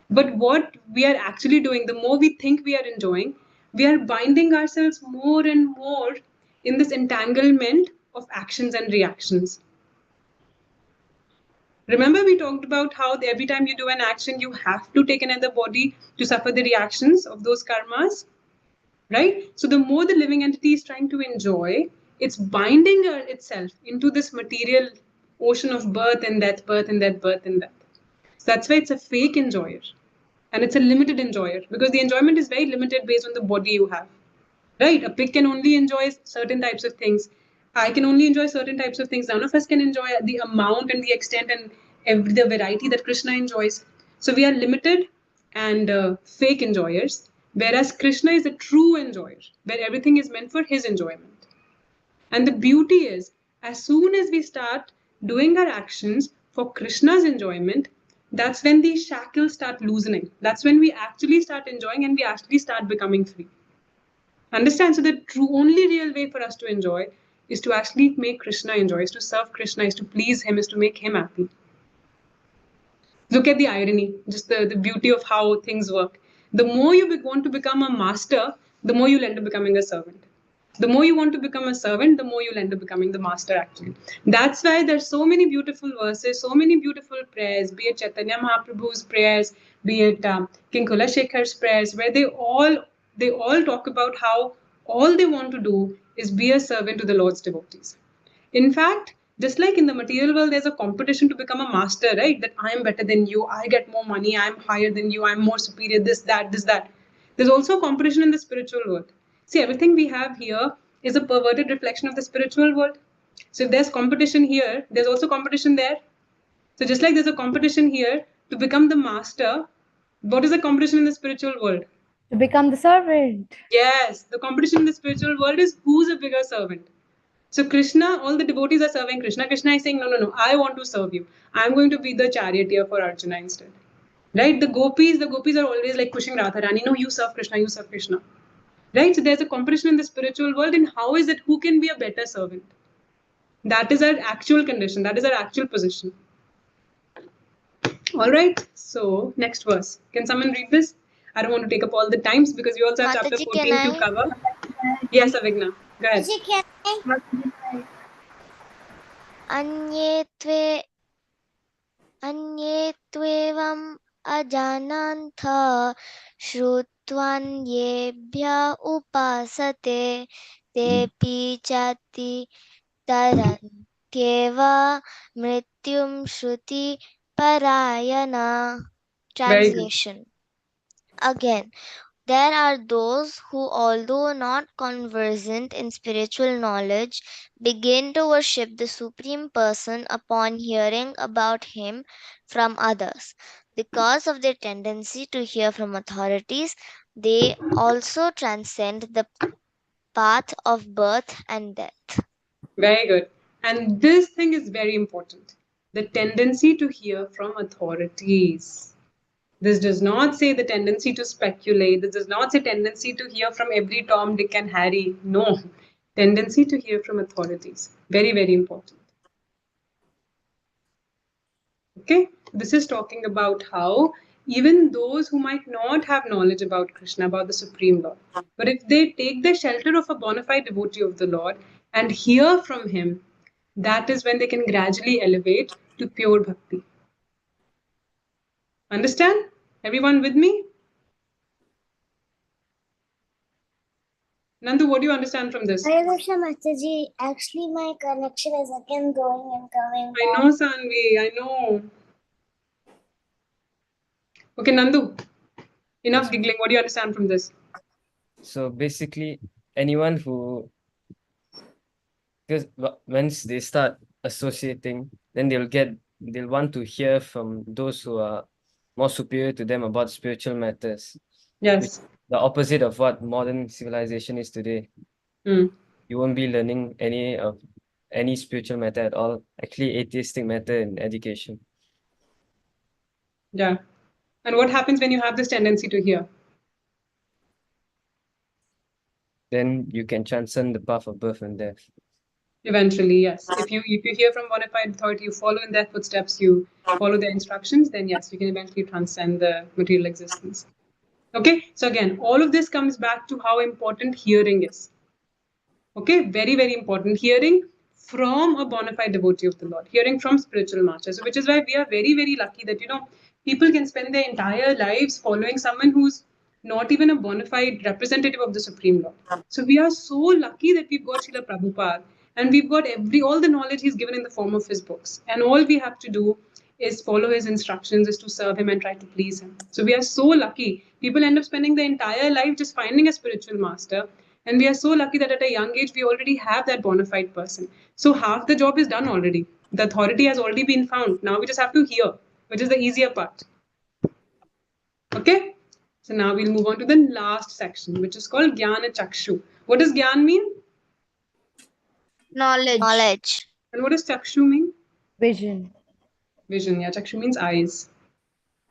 But what we are actually doing, the more we think we are enjoying, we are binding ourselves more and more in this entanglement of actions and reactions. Remember, we talked about how every time you do an action, you have to take another body to suffer the reactions of those karmas, right? So, the more the living entity is trying to enjoy, it's binding itself into this material ocean of birth and death, birth and death, birth and death. So, that's why it's a fake enjoyer and it's a limited enjoyer because the enjoyment is very limited based on the body you have, right? A pig can only enjoy certain types of things. I can only enjoy certain types of things. None of us can enjoy the amount and the extent and the variety that Krishna enjoys. So we are limited and fake enjoyers, whereas Krishna is a true enjoyer, where everything is meant for his enjoyment. And the beauty is, as soon as we start doing our actions for Krishna's enjoyment, that's when these shackles start loosening. That's when we actually start enjoying and we actually start becoming free. Understand? So the true only real way for us to enjoy is to actually make Krishna enjoy, is to serve Krishna, is to please him, is to make him happy. Look at the irony, just the beauty of how things work. The more you want to become a master, the more you'll end up becoming a servant. The more you want to become a servant, the more you'll end up becoming the master, actually. That's why there's so many beautiful verses, so many beautiful prayers, be it Chaitanya Mahaprabhu's prayers, be it King Kula Shekhar's prayers, where they all talk about how all they want to do is be a servant to the Lord's devotees. In fact, just like in the material world, there's a competition to become a master, right? That I am better than you, I get more money, I'm higher than you, I'm more superior, this, that, this, that. There's also competition in the spiritual world. See, everything we have here is a perverted reflection of the spiritual world. So if there's competition here, there's also competition there. So just like there's a competition here to become the master, what is the competition in the spiritual world? To become the servant. Yes, the competition in the spiritual world is who's a bigger servant. So Krishna, all the devotees are serving Krishna. Krishna is saying, no, no, no, I want to serve you. I'm going to be the charioteer for Arjuna instead. Right? The gopis are always like pushing Radharani, no, you serve Krishna, you serve Krishna. Right? So there's a competition in the spiritual world, and how is it who can be a better servant? That is our actual condition. That is our actual position. All right. So next verse. Can someone read this? I don't want to take up all the times because we also have chapter Mataji, can 14 to I? cover. Yes, Avigna. Go ahead. अन्ये त्वे अन्ये त्वेवम् अजानन्थ श्रुत्वान्येभ्य उपासते तेऽपि चाति तरन्त्येव मृत्युं श्रुतिपरायणा. Very good. Translation. Again, there are those who, although not conversant in spiritual knowledge, begin to worship the Supreme Person upon hearing about Him from others. Because of their tendency to hear from authorities, they also transcend the path of birth and death. Very good. And this thing is very important. The tendency to hear from authorities. This does not say the tendency to speculate. This does not say tendency to hear from every Tom, Dick, and Harry. No. Tendency to hear from authorities. Very, very important. Okay? This is talking about how even those who might not have knowledge about Krishna, about the Supreme Lord, but if they take the shelter of a bona fide devotee of the Lord and hear from him, that is when they can gradually elevate to pure bhakti. Understand? Everyone with me? Nandu, what do you understand from this? Hare Krishna Mataji, actually my connection is again going and coming I back. know, Sanvi, I know. Okay, Nandu, enough giggling. What do you understand from this? So basically, anyone who, because once they start associating, then they'll want to hear from those who are more superior to them about spiritual matters. Yes. The opposite of what modern civilization is today. Mm. You won't be learning any spiritual matter at all. Actually, atheistic matter in education. Yeah. And what happens when you have this tendency to hear? Then you can transcend the path of birth and death. Eventually, yes. If you hear from bona fide authority, you follow in their footsteps, you follow their instructions, then yes, you can eventually transcend the material existence. Okay, so again, all of this comes back to how important hearing is. Okay, very, very important. Hearing from a bona fide devotee of the Lord, hearing from spiritual masters. So, which is why we are very, very lucky that, people can spend their entire lives following someone who's not even a bona fide representative of the Supreme Lord. So, we are so lucky that we've got Srila Prabhupada and we've got all the knowledge he's given in the form of his books. And all we have to do is follow his instructions, is to serve him and try to please him. So, we are so lucky. People end up spending their entire life just finding a spiritual master. And we are so lucky that at a young age, we already have that bona fide person. So half the job is done already. The authority has already been found. Now we just have to hear, which is the easier part. Okay? So now we'll move on to the last section, which is called Jnana Chakshu. What does Gyan mean? Knowledge. And what does Chakshu mean? Vision. Vision. Yeah, Chakshu means eyes.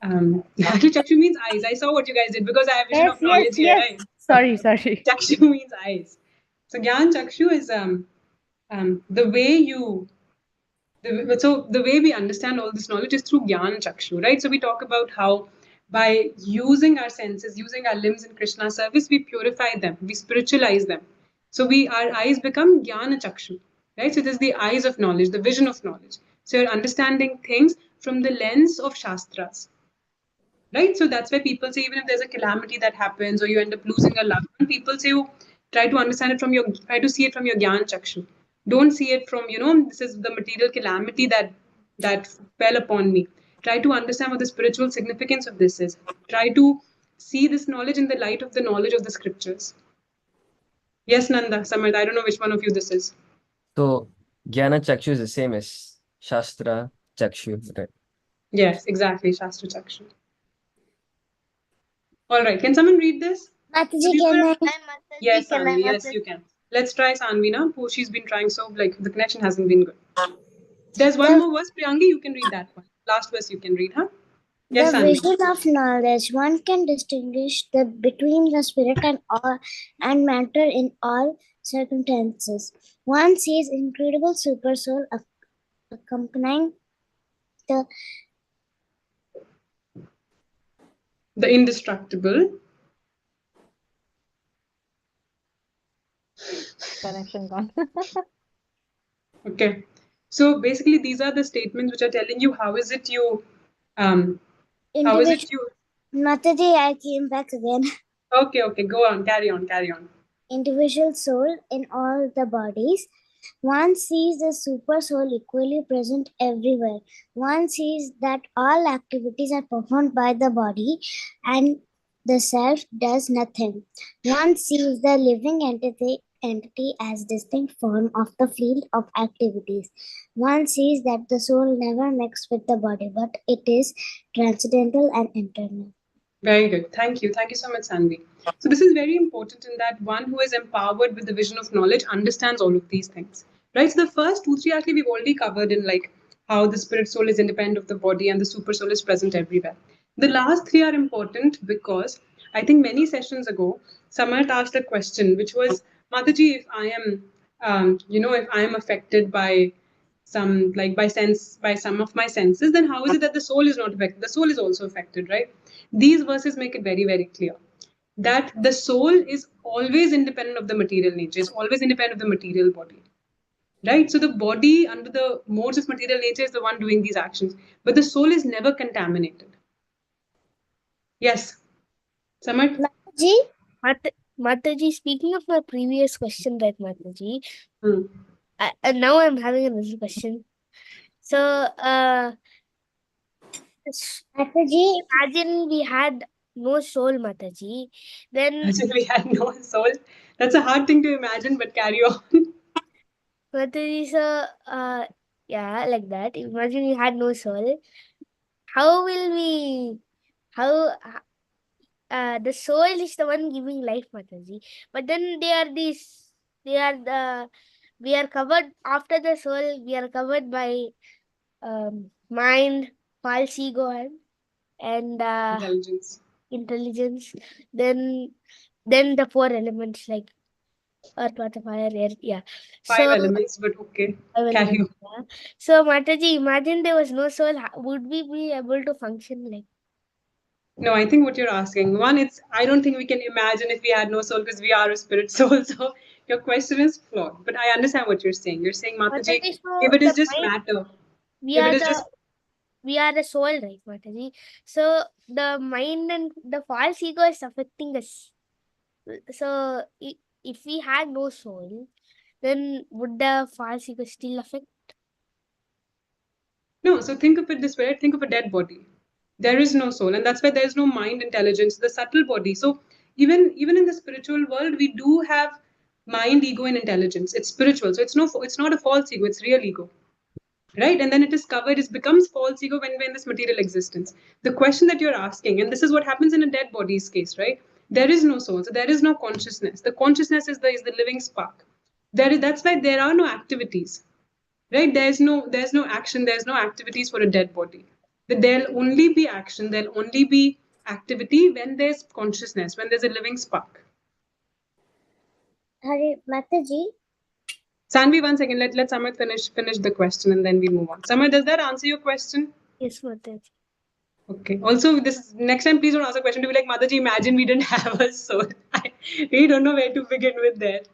Actually, Chakshu means eyes. I saw what you guys did because I have vision of knowledge here, right? Sorry. Chakshu means eyes. So Gyan Chakshu is the way the way we understand all this knowledge is through Gyan Chakshu, right? So we talk about how by using our senses, using our limbs in Krishna's service, we purify them, we spiritualize them. So our eyes become Jnana Chakshu, right? So it is the eyes of knowledge, the vision of knowledge. So you're understanding things from the lens of Shastras. Right? So that's why people say even if there's a calamity that happens or you end up losing a loved one, people say, oh, try to understand it try to see it from your Gyan Chakshu. Don't see it from, this is the material calamity that fell upon me. Try to understand what the spiritual significance of this is. Try to see this knowledge in the light of the knowledge of the scriptures. Yes, Nanda, Samad, I don't know which one of you this is. So Jnana Chakshu is the same as Shastra Chakshu, right? Yes, exactly, Shastra Chakshu. All right. Can someone read this? Mataji, can I? Yes, Sanvi. Yes, you can. Let's try Sanvi now. Oh, she's been trying so the connection hasn't been good. There's one more verse, Priyangi. You can read that one. Last verse you can read, huh? Yes, The Sanvi. vision of knowledge, one can distinguish between the spirit and matter in all circumstances. One sees incredible supersoul accompanying the indestructible. Connection gone. Okay. So basically, these are the statements which are telling you how is it you Mataji, I came back again. Okay, go on, carry on. Individual soul in all the bodies. One sees the super soul equally present everywhere. One sees that all activities are performed by the body and the self does nothing. One sees the living entity as distinct form of the field of activities. One sees that the soul never mixes with the body, but it is transcendental and internal. Very good. Thank you. Thank you so much, Sanvi. So this is very important in that one who is empowered with the vision of knowledge understands all of these things. Right? So the first two, three actually we've already covered in like how the spirit soul is independent of the body and the super soul is present everywhere. The last three are important because I think many sessions ago, Samarth asked a question which was, Mataji, if I am if I am affected by some of my senses, then how is it that the soul is not affected? The soul is also affected, right? These verses make it very, very clear that the soul is always independent of the material nature, is always independent of the material body. Right? So the body under the modes of material nature is the one doing these actions, but the soul is never contaminated. Yes. Samarth? Mataji, speaking of my previous question, right, Mataji? And now I'm having another question. So, Mataji, imagine we had no soul, Mataji. Then Imagine we had no soul. That's a hard thing to imagine, but carry on. Mataji, so yeah, like that. Imagine we had no soul. How will we? How? The soul is the one giving life, Mataji. But then they are these. They are the. We are covered after the soul. We are covered by mind, false ego, and intelligence. Then the four elements like earth, water, fire, air. Yeah. Five elements, but okay. Carry on. Yeah. So Mataji, imagine there was no soul. Would we be able to function like? No, I think what you're asking, one, I don't think we can imagine if we had no soul because we are a spirit soul. So your question is flawed. But I understand what you're saying. You're saying, Mataji, if it is just matter, We are the soul, right, Mataji? So the mind and the false ego is affecting us. So if we had no soul, then would the false ego still affect? No, so think of it this way, think of a dead body. There is no soul, and that's why there is no mind intelligence, the subtle body. So even in the spiritual world, we do have mind, ego, and intelligence. It's spiritual. So it's not a false ego, it's real ego. Right? And then it is covered, it becomes false ego when we're in this material existence. The question that you're asking, and this is what happens in a dead body's case, right? There is no soul, so there is no consciousness. The consciousness is the living spark. That's why there are no activities, right? There's no action, there's no activities for a dead body. There'll only be action, there'll only be activity when there's consciousness, when there's a living spark. Hari Mataji. Sanvi, one second, let Samarth finish the question and then we move on. Samarth, does that answer your question? Yes, Mataji. Okay. Also, this next time, please don't ask a question to be like, Mataji, imagine we didn't have a soul. We don't know where to begin with that.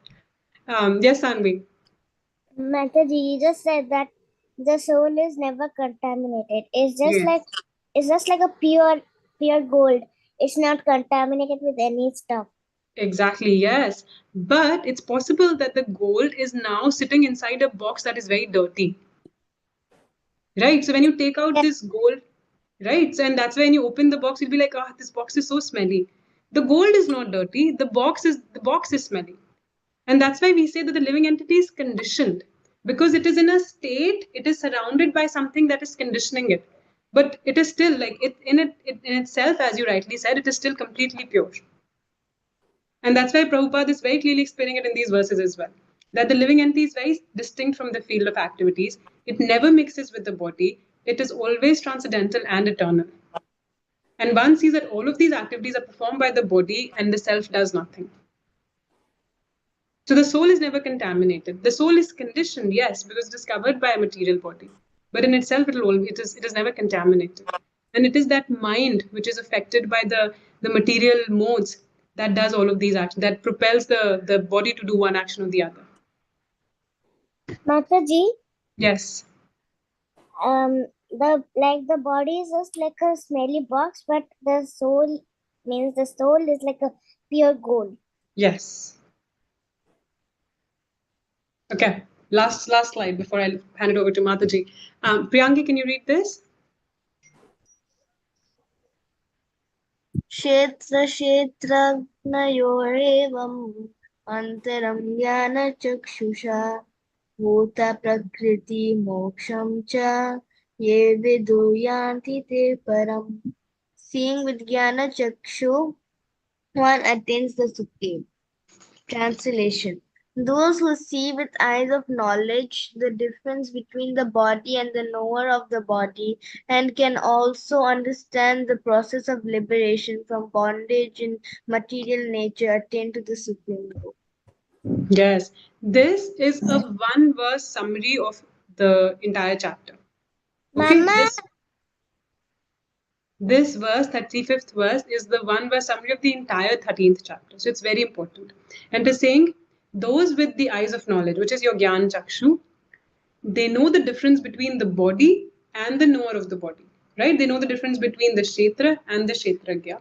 Yes, Sanvi. Mataji, you just said that the soul is never contaminated. It's just like a pure gold. It's not contaminated with any stuff. Exactly, yes. But it's possible that the gold is now sitting inside a box that is very dirty. Right? So when you take out this gold, right? So, and that's when you open the box, you'll be like, ah, this box is so smelly. The gold is not dirty, the box is smelly. And that's why we say that the living entity is conditioned because it is in a state, it is surrounded by something that is conditioning it. But it is still like it in itself, as you rightly said, it is still completely pure. And that's why Prabhupada is very clearly explaining it in these verses as well. That the living entity is very distinct from the field of activities. It never mixes with the body. It is always transcendental and eternal. And one sees that all of these activities are performed by the body and the self does nothing. So the soul is never contaminated. The soul is conditioned, yes, because it is covered by a material body. But in itself, it is never contaminated. And it is that mind which is affected by the material modes that does all of these actions, that propels the body to do one action or the other. Mataji, Yes. The body is just like a smelly box, but the soul is like a pure gold. Yes. Okay. Last slide before I hand it over to Mataji. Priyanki, can you read this? क्षेत्रक्षेत्रज्ञयोरेवम् अन्तरं ज्ञानचक्षुषा भूतप्रकृतिमोक्षं च ये विदुर्यान्ति ते परम्. Seeing with jnana chakshu, one attains the supreme. Translation: those who see with eyes of knowledge the difference between the body and the knower of the body, and can also understand the process of liberation from bondage in material nature, attain to the supreme goal. Yes. This is a one verse summary of the entire chapter. Okay. Mama. This verse, 35th verse, is the one verse summary of the entire 13th chapter. So it's very important. And it is saying, those with the eyes of knowledge, which is your Gyan Chakshu, they know the difference between the body and the knower of the body. Right? They know the difference between the Kshetra and the Kshetragya.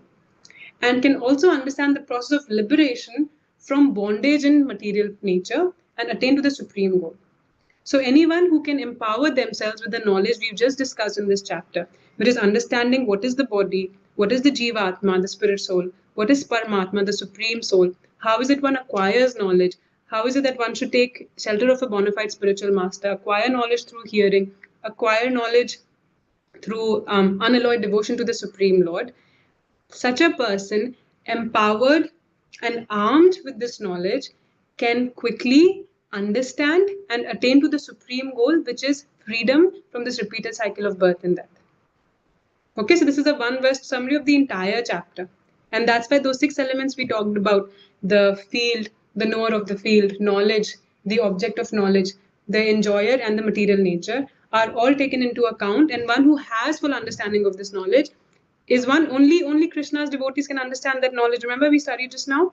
And can also understand the process of liberation from bondage in material nature and attain to the supreme goal. So anyone who can empower themselves with the knowledge we've just discussed in this chapter, which is understanding what is the body, what is the Jivatma, the spirit soul, what is Paramatma, the supreme soul, how is it one acquires knowledge, how is it that one should take shelter of a bona fide spiritual master, acquire knowledge through hearing, acquire knowledge through unalloyed devotion to the Supreme Lord. Such a person, empowered and armed with this knowledge, can quickly understand and attain to the supreme goal, which is freedom from this repeated cycle of birth and death. Okay, so this is a one verse summary of the entire chapter. And that's why those 6 elements we talked about, the field, the knower of the field, knowledge, the object of knowledge, the enjoyer, and the material nature, are all taken into account. And one who has full understanding of this knowledge is one only Krishna's devotees can understand that knowledge. Remember, we studied just now?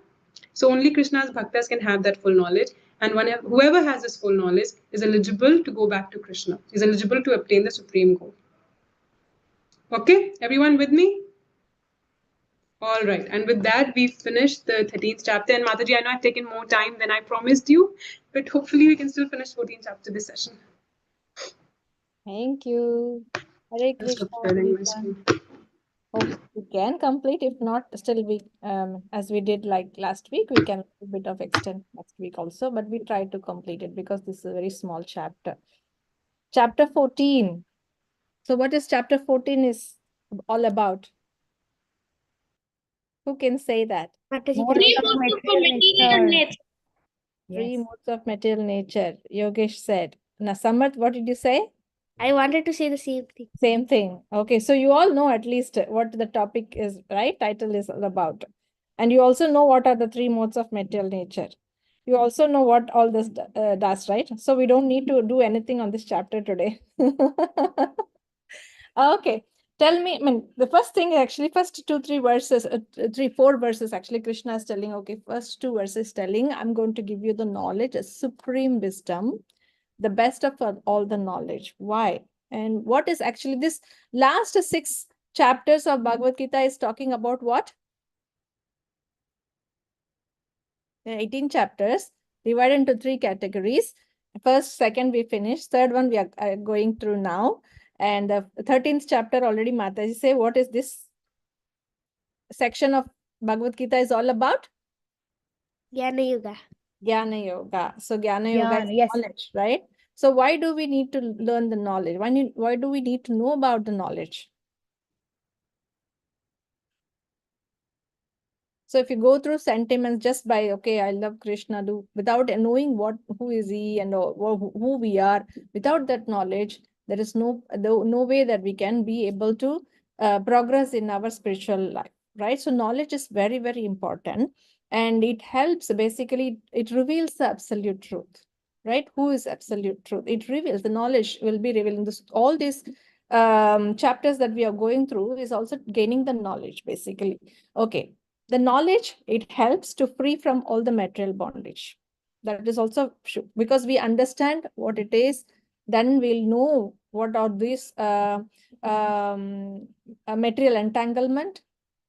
So only Krishna's bhaktas can have that full knowledge. And whoever has this full knowledge is eligible to go back to Krishna, is eligible to obtain the supreme goal. Okay, everyone with me? All right, and with that, we've finished the 13th chapter. And Mataji, I know I've taken more time than I promised you, but hopefully we can still finish 14th chapter this session. Thank you. Hare Krishna. Hope we can complete. If not, still we, as we did like last week, we can a bit of extend next week also, but we try to complete it because this is a very small chapter. Chapter 14. So what is chapter 14 is all about? Who can say that? Three modes of material nature. Three modes of material nature, Yogesh said. Now, Samarth, what did you say? I wanted to say the same thing. Same thing. Okay, so you all know at least what the topic is, right? Title is all about. And you also know what are the 3 modes of material nature. You also know what all this does, right? So we don't need to do anything on this chapter today. Okay. Tell me, I mean, the first thing actually, first 2-3 verses, 3-4 verses, actually, Krishna is telling, okay, first 2 verses telling, I'm going to give you the knowledge, a supreme wisdom, the best of all the knowledge. Why? And what is actually this last 6 chapters of Bhagavad Gita is talking about what? 18 chapters divided into 3 categories. First, second, we finished. Third one, we are going through now. And the 13th chapter already Mataji say, what is this section of Bhagavad Gita is all about? Jnana Yoga. Jnana Yoga. So Jnana Yoga is knowledge, right? So why do we need to learn the knowledge? Why do we need to know about the knowledge? So if you go through sentiments just by, okay, I love Krishna, without knowing who is he and who we are, without that knowledge, there is no way that we can be able to progress in our spiritual life, right? So knowledge is very, very important, and it helps. Basically, it reveals the absolute truth, right? Who is absolute truth? It reveals, the knowledge will be revealing this. All these chapters that we are going through is also gaining the knowledge, basically. Okay. The knowledge, it helps to free from all the material bondage. That is also because we understand what it is, then we'll know what are these material entanglement,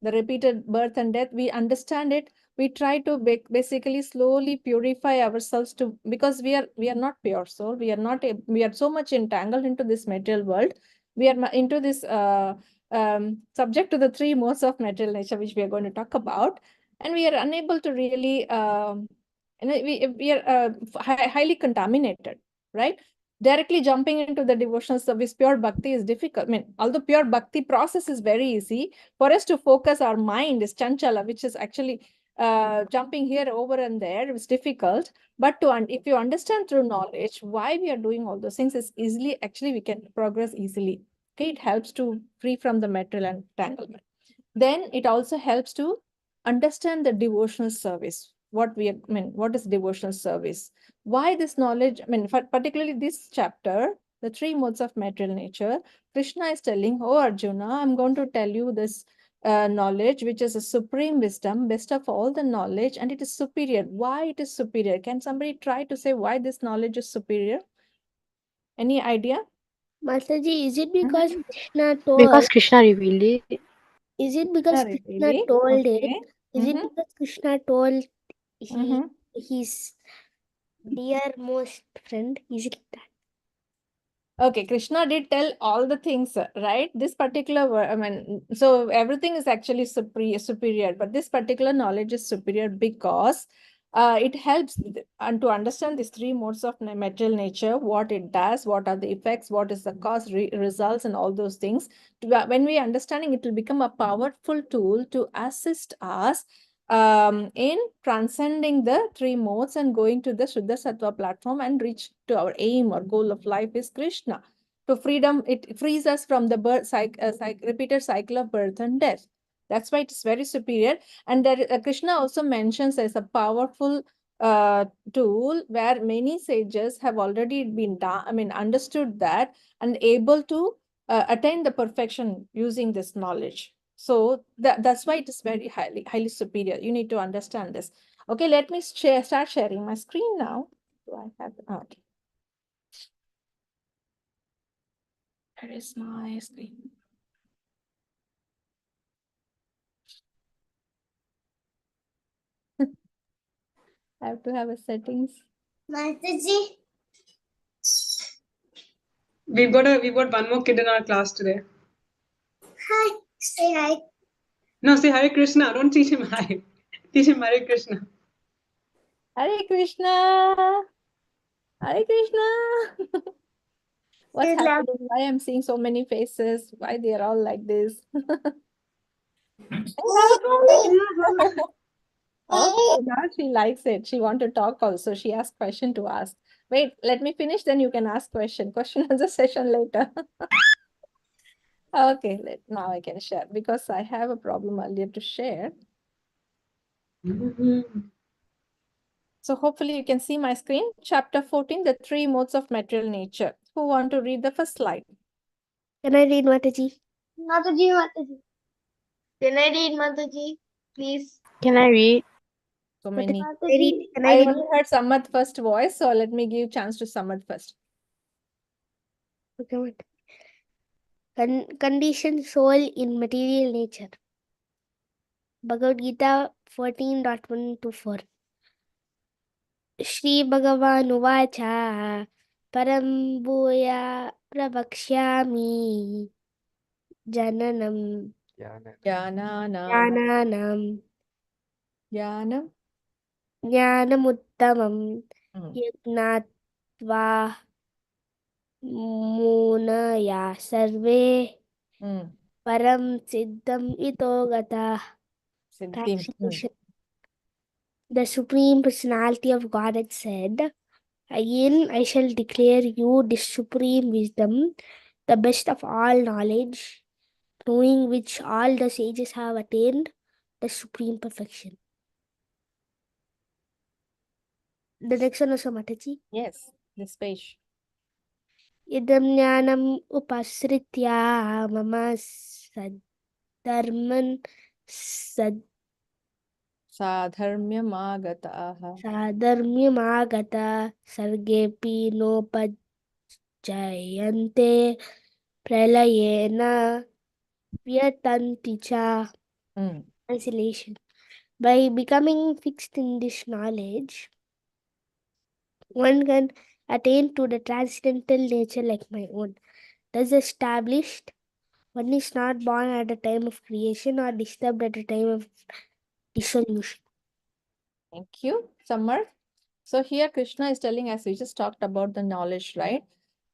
the repeated birth and death. We understand it. We try to basically slowly purify ourselves because we are not pure soul. We are so much entangled into this material world. We are into this subject to the three modes of material nature, which we are going to talk about, and we are unable to really, we are highly contaminated, right? Directly jumping into the devotional service, pure bhakti is difficult. I mean, although pure bhakti process is very easy, for us to focus our mind is chanchala, which is actually jumping here, over and there. It's difficult. But if you understand through knowledge why we are doing all those things, is easily, actually, we can progress easily. Okay, it helps to free from the material entanglement. Then it also helps to understand the devotional service. What is devotional service? Why this knowledge? Particularly this chapter, the three modes of material nature, Krishna is telling, oh Arjuna, I'm going to tell you this knowledge, which is a supreme wisdom, best of all the knowledge, and it is superior. Why it is superior? Can somebody try to say why this knowledge is superior? Any idea? Mataji, is it because Krishna Because told? Krishna revealed it. Is it because Krishna Really? told it? Okay. Is it because Krishna told Mm-hmm. his dearmost friend? Is it that? Okay, Krishna did tell all the things, right? This particular, so everything is actually superior, but this particular knowledge is superior because it helps and to understand these three modes of material nature, what it does, what are the effects, what is the cause, results, and all those things. When we understanding, it will become a powerful tool to assist us in transcending the three modes and going to the Shuddha Sattva platform and reach to our aim or goal of life is Krishna. To freedom, it frees us from the repeated cycle of birth and death. That's why it's very superior. And there, Krishna also mentions as a powerful tool where many sages have already been understood that and able to attain the perfection using this knowledge. So that's why it is very highly superior. You need to understand this. Okay, let me start sharing my screen now. Do I have okay. Where is my screen? I have to have a settings. Mataji. We've got one more kid in our class today. Hi. Say hi. No, say Hare Krishna. Don't teach him hi. Teach him Hare Krishna. Hare Krishna. Hare Krishna. What's happening? Why I'm seeing so many faces? Why they are all like this? Oh, now she likes it. She want to talk also. She asked question to ask. Wait, let me finish, then you can ask question. Question answer session later. Okay, now I can share because I have a problem earlier to share. So hopefully you can see my screen. Chapter 14, the three modes of material nature. Who want to read the first slide? Can I read, Mataji? Mataji, Mataji. Can I read, Mataji? Please. Can I read? So many. Mataji. I only heard Samat first voice, so let me give chance to Samat first. Okay, what? Conditioned soul in material nature. Bhagavad Gita 14.1-4. Shri Bhagavan Uvacha Param Bhuya Pravakshami Jananam Jnanam Jnanamuttamam Yajnatva munaya sarve Mm. param siddham ito gata. Siddhim. Translation. The Supreme Personality of Godhead said, "Again I shall declare you this supreme wisdom, the best of all knowledge, knowing which all the sages have attained the supreme perfection." The next one also Mataji. Yes, this page. Idam jnanam upasritya mama sadharman sad Sadharmyamagataha. sadharmyamagata sargepi nopajayante pralayena vyatanti cha. Translation. By becoming fixed in this knowledge, one can attain to the transcendental nature like my own. Thus established, one is not born at the time of creation or disturbed at the time of dissolution. Thank you, Samar. So here Krishna is telling us, we just talked about the knowledge, right?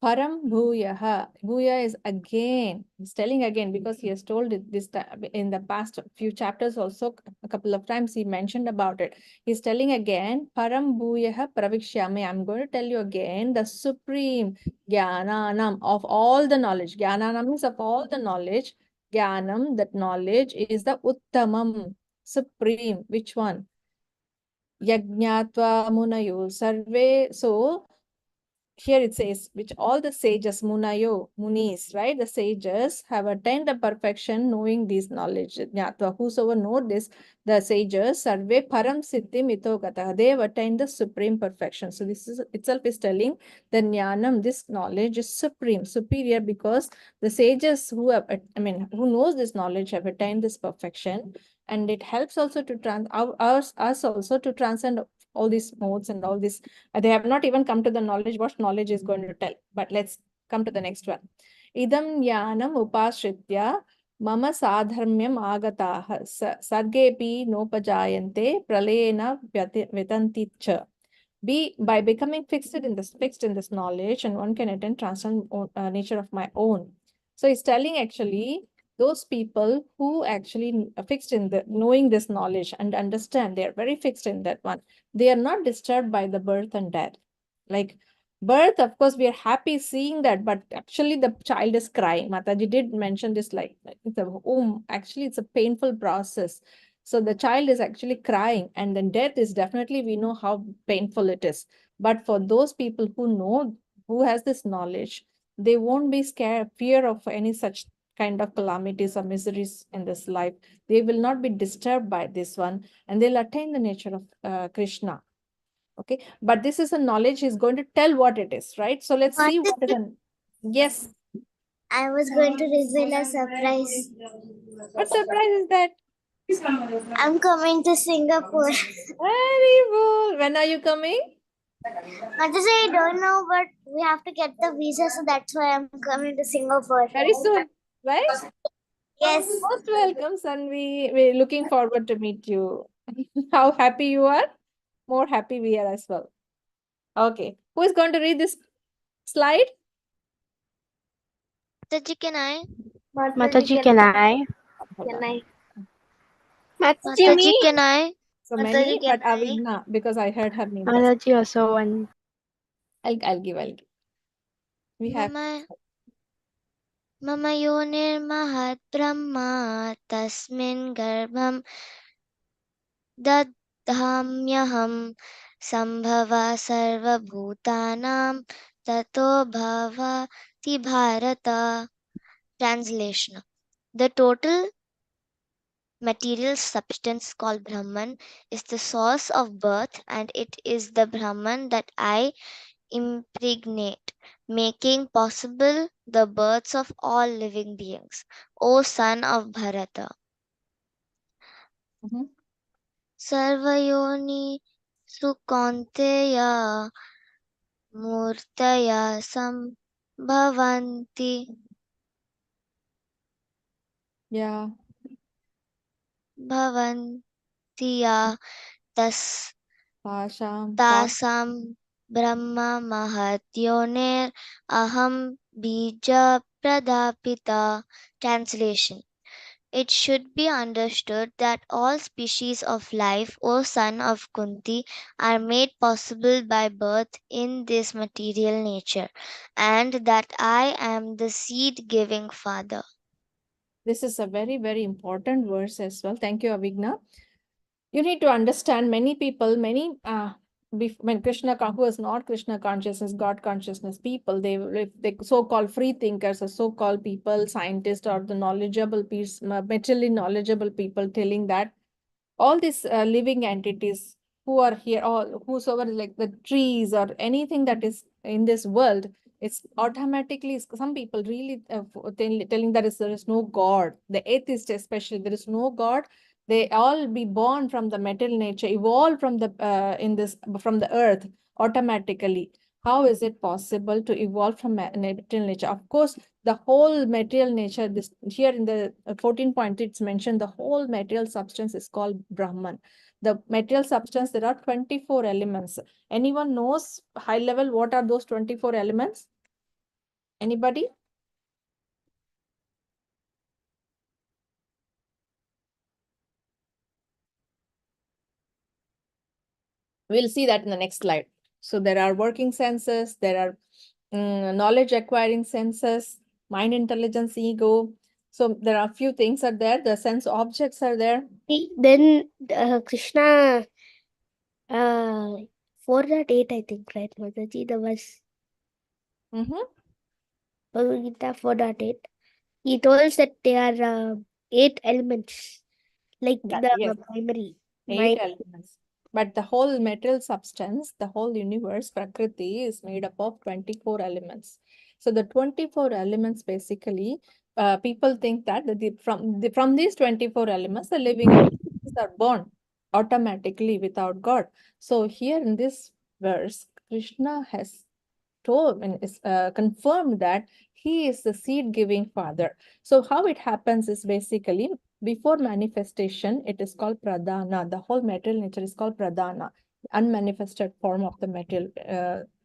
Param Bhuyaha. Bhuya is again. He's telling again because he has told it this time in the past few chapters also a couple of times he mentioned about it. He's telling again, Param Bhuyaha Pravikshyami. I'm going to tell you again the supreme Jnananam of all the knowledge. Jnananam means of all the knowledge. Jnanam, that knowledge is the Uttamam, supreme. Which one? Yajnatva munayo sarve. So here it says, which all the sages, munayo, munis, right? The sages have attained the perfection knowing this knowledge. Jnatva, whosoever know this, the sages, sarve param siddhi mitogata. They have attained the supreme perfection. So this is itself is telling the jnanam, this knowledge is supreme, superior, because the sages who have, who knows this knowledge have attained this perfection. And it helps also to us also to transcend all these modes and all this. They have not even come to the knowledge what knowledge is going to tell. But let's come to the next one. Idam jnanam upashritya mama sadharmyam agataha sargepi nopajayante pralayena vitanti cha. By becoming fixed in this knowledge, and one can attain transcend nature of my own. So it's telling actually those people who actually fixed in the knowing this knowledge and understand, they are very fixed in that one. They are not disturbed by the birth and death. Like birth, of course, we are happy seeing that, but actually the child is crying. Mataji did mention this, like the actually it's a painful process. So the child is actually crying, and then death is definitely, we know how painful it is. But for those people who know, who has this knowledge, they won't be scared, fear of any such kind of calamities or miseries in this life. They will not be disturbed by this one, and they'll attain the nature of Krishna. Okay, but this is a knowledge he's going to tell what it is, right? So let's see what is an. Yes. I was going to reveal a surprise. What surprise is that? I'm coming to Singapore. Very cool. When are you coming? I don't know, but we have to get the visa, so that's why I'm coming to Singapore. Very soon, right? Yes. Most welcome, Sanvi. We're looking forward to meet you. How happy you are? More happy we are as well. Okay. Who is going to read this slide? Mataji, can I? Mataji, can I? Hold on. Mataji, can I? So Mataji, many, can but I? Avigna, because I heard her name. Mataji also one. I'll give. We have. मम योनिर्महद् ब्रह्मा तस्मिन् गर्भं दधाम्यहं सम्भवा सर्वभूतानां ततो भवति Bharat. Translation. The total material substance called Brahman is the source of birth, and it is the Brahman that I impregnate, making possible the births of all living beings. O son of Bharata. Sarvayoni Sukanteya Murtaya Sambhavanti. Yeah. Bhavantiya tasam Brahma Mahatyonir Aham Bija Pradapita. Translation. It should be understood that all species of life, O son of Kunti, are made possible by birth in this material nature, and that I am the seed giving father. This is a very, very important verse as well. Thank you, Avigna. You need to understand many people, when who is not Krishna consciousness, God consciousness people, they so-called free thinkers or so-called people, scientists or the knowledgeable people, materially knowledgeable people telling that all these living entities who are here, all whosoever like the trees or anything that is in this world, it's automatically some people really telling that there is no God. The atheist especially, there is no God. They all be born from the material nature, evolve from the from the earth automatically. How is it possible to evolve from material nature? Of course, the whole material nature, this here in the 14 point, it's mentioned the whole material substance is called Brahman. The material substance, there are 24 elements. Anyone knows high level what are those 24 elements? Anybody? We'll see that in the next slide. So there are working senses, there are knowledge acquiring senses, mind, intelligence, ego. So there are a few things are there. The sense objects are there. Then Krishna 4.8, I think, right, Mataji? There was Bhagavad Gita 4.8. He told us that there are 8 elements, like the primary. 8 elements. But the whole material substance, the whole universe, Prakriti, is made up of 24 elements. So the 24 elements, basically, people think that from these 24 elements, the living entities are born automatically without God. So here in this verse, Krishna has told and is confirmed that he is the seed giving father. So how it happens is basically before manifestation, it is called pradhana. The whole material nature is called pradhana, unmanifested form of the material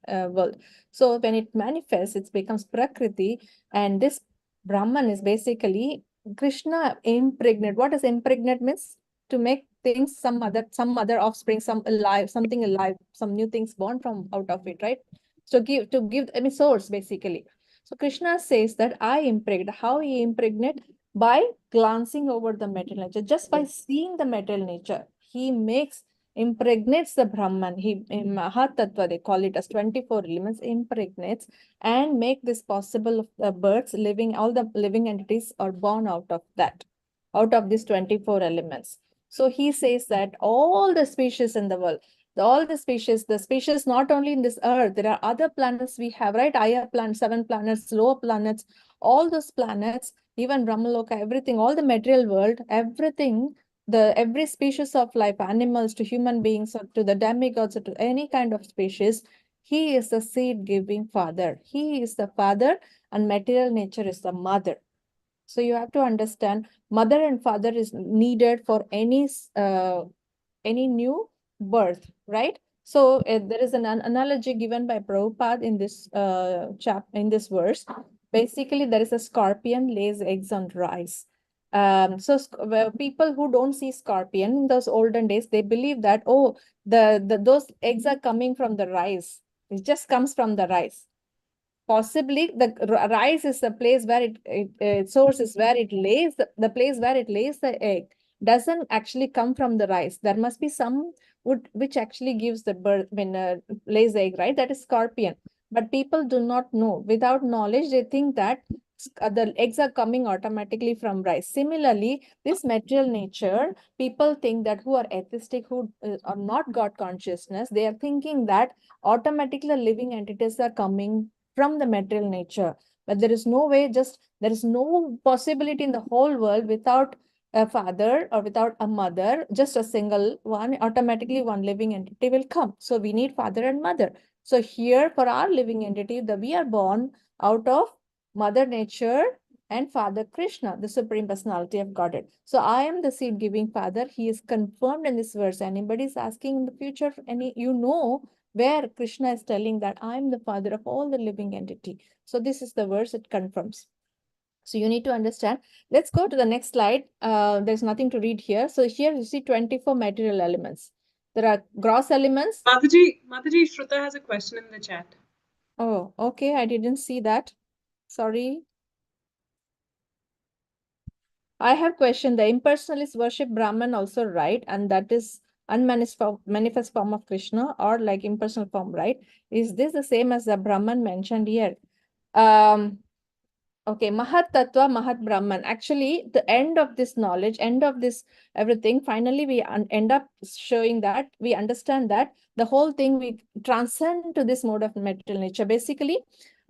world. So when it manifests, it becomes prakriti, and this Brahman is basically Krishna impregnate. What does impregnate means? To make things some other offspring, something alive, some new things born from out of it, right? So I mean, source basically. So Krishna says that I impregnate. How he impregnate? By glancing over the material nature, just by seeing the material nature, he impregnates the Brahman. He in Mahatattva, they call it as 24 elements, impregnates and make this possible of birds living, all the living entities are born out of that, out of these 24 elements. So he says that all the species in the world, all the species not only in this earth, there are other planets we have, right? Higher planets, 7 planets, lower planets, all those planets, even Brahmaloka, everything, all the material world, everything, every species of life, animals to human beings or to the demigods or to any kind of species, he is the seed giving father. He is the father and material nature is the mother. So you have to understand mother and father is needed for any new birth, right? So there is an analogy given by Prabhupada in this in this verse. Basically, there is a scorpion lays eggs on rice. So people who don't see scorpion in those olden days, they believe that, oh, those eggs are coming from the rice. It just comes from the rice. Possibly the rice is the place where source is where it lays, the place where it lays the egg doesn't actually come from the rice. There must be some wood which actually gives the bird when lays the egg, right? That is scorpion. But people do not know. Without knowledge, they think that the eggs are coming automatically from rice. Similarly, this material nature, people think that who are atheistic, who are not God consciousness, they are thinking that automatically living entities are coming from the material nature. But there is no way, there is no possibility in the whole world without a father or without a mother, just a single one, automatically one living entity will come. So we need father and mother. So here for our living entity, we are born out of Mother Nature and Father Krishna, the Supreme Personality of Godhead. So I am the seed giving father. He is confirmed in this verse. Anybody is asking in the future, where Krishna is telling that I am the father of all the living entity. So this is the verse it confirms. So you need to understand. Let's go to the next slide. There's nothing to read here. So here you see 24 material elements. There are gross elements. Mataji, Shruta has a question in the chat. Oh, okay. I didn't see that. Sorry. I have question. The impersonalists worship Brahman also, right? And that is manifest form of Krishna, or like impersonal form, right? Is this the same as the Brahman mentioned here? Okay, Mahat Tattva, Mahat Brahman. Actually, the end of this knowledge, end of this everything, finally we end up showing that we understand that the whole thing we transcend to this mode of material nature. Basically,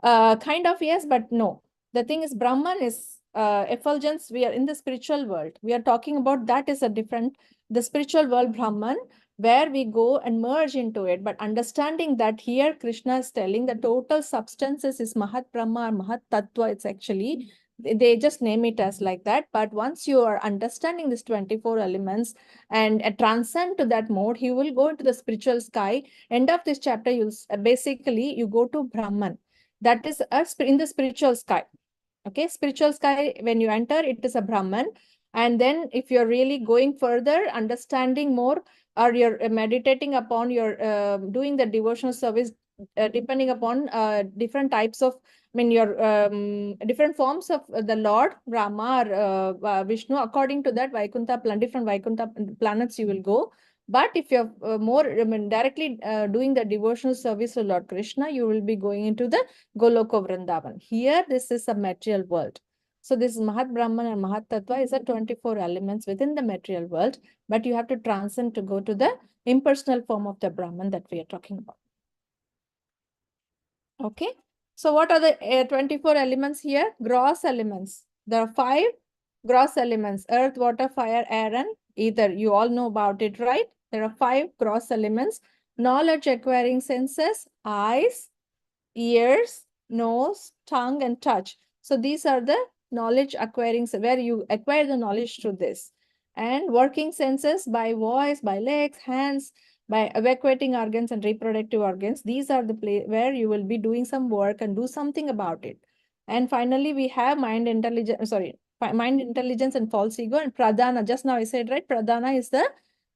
kind of yes, but no. The thing is, Brahman is effulgence. We are in the spiritual world. We are talking about that is a different, the spiritual world Brahman, where we go and merge into it. But understanding that here Krishna is telling the total substances is Mahat Brahma or Mahat Tattva. It's actually, they just name it as like that. But once you are understanding these 24 elements and transcend to that mode, you will go into the spiritual sky. End of this chapter, you'll basically, you go to Brahman. That is in the spiritual sky. Okay, spiritual sky, when you enter, it is a Brahman. And then if you're really going further, understanding more, or you're meditating upon your doing the devotional service, depending upon different types of, I mean, your different forms of the Lord, Rama or Vishnu, according to that Vaikuntha, different Vaikuntha planets you will go. But if you're more, I mean, directly doing the devotional service to Lord Krishna, you will be going into the Goloka Vrindavan. Here, this is a material world. So this Mahat Brahman and Mahat Tattva is a 24 elements within the material world, but you have to transcend to go to the impersonal form of the Brahman that we are talking about. Okay. So what are the 24 elements here? Gross elements. There are 5 gross elements: earth, water, fire, air, and ether. You all know about it, right? There are 5 gross elements. Knowledge acquiring senses: eyes, ears, nose, tongue, and touch. So these are the knowledge acquiring, where you acquire the knowledge through this. And working senses by voice, by legs, hands, by evacuating organs and reproductive organs. These are the place where you will be doing some work and do something about it. And finally, we have mind intelligence, mind intelligence and false ego, and pradhana. Just now I said, right? Pradhana is the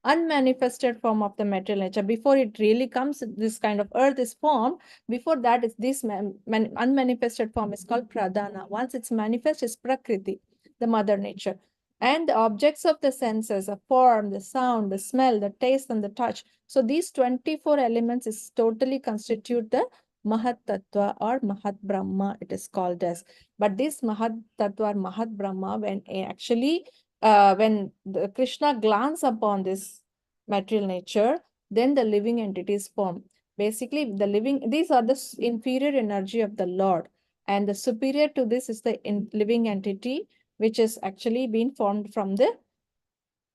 unmanifested form of the material nature. Before it really comes, this kind of earth is formed. Before that, is this unmanifested form is called pradhana. Once it's manifest, it's prakriti, the mother nature. And the objects of the senses, the form, the sound, the smell, the taste, and the touch. So these 24 elements is totally constitute the Mahat Tattva or Mahat Brahma, it is called as. But this Mahat Tattva or Mahat Brahma, when actually when the Krishna glance upon this material nature, then the living entities form. Basically, the living, these are the inferior energy of the Lord. And the superior to this is the living entity, which is actually being formed from the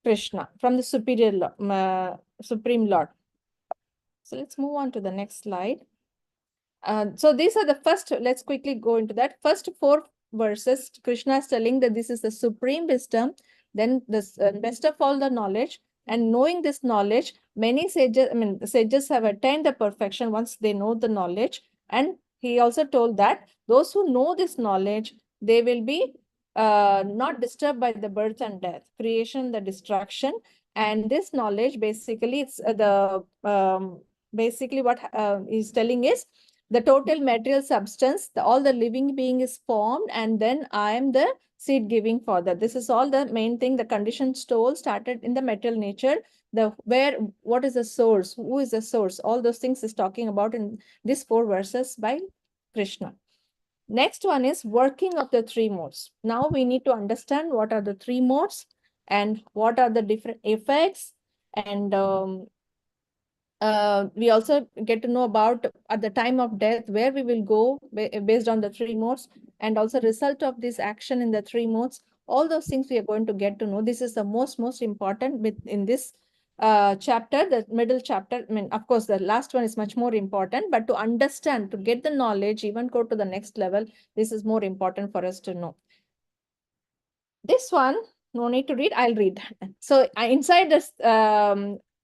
Krishna, from the superior Supreme Lord. So let's move on to the next slide. So these are the first, let's quickly go into that. First 4 verses, Krishna is telling that this is the supreme wisdom, then this best of all the knowledge, and knowing this knowledge, many sages, the sages have attained the perfection once they know the knowledge. And he also told that those who know this knowledge, they will be not disturbed by the birth and death, creation, the destruction. And this knowledge, basically, it's basically what he's telling is, the total material substance, all the living being is formed, and then I am the seed giving father. This is all the main thing. The conditioned soul started in the material nature. What is the source? Who is the source? All those things is talking about in these 4 verses by Krishna. Next one is working of the 3 modes. Now we need to understand what are the 3 modes and what are the different effects, and we also get to know about at the time of death where we will go based on the 3 modes, and also result of this action in the 3 modes. All those things we are going to get to know. This is the most important in this chapter, the middle chapter. I mean, of course, the last one is much more important, but to understand, to get the knowledge, even go to the next level, this is more important for us to know. This one, no need to read, I'll read. So inside this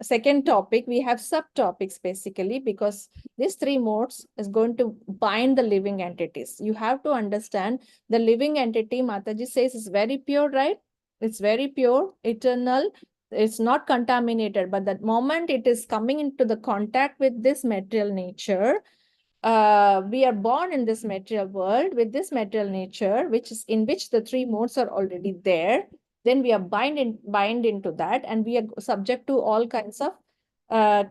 second topic, we have subtopics basically, because these three modes is going to bind the living entities. You have to understand the living entity, Mataji says, is very pure, right? It's very pure, eternal, it's not contaminated. But that moment it is coming into the contact with this material nature, we are born in this material world with this material nature, which is in which the three modes are already there. Then we are bind into that, and we are subject to all kinds of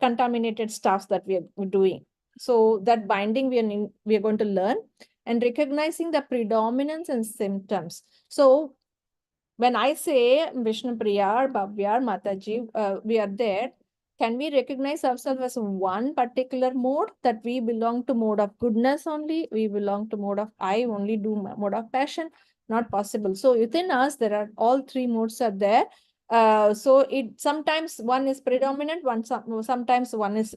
contaminated stuffs that we are doing. So that binding we are going to learn, and recognizing the predominance and symptoms. So when I say Vishnu Priya, Bhavya, Mataji, we are there, can we recognize ourselves as one particular mode, that we belong to mode of goodness only, we belong to mode of I only do mode of passion? Not possible. So within us, there are all three modes are there. So it sometimes one is predominant, sometimes one is,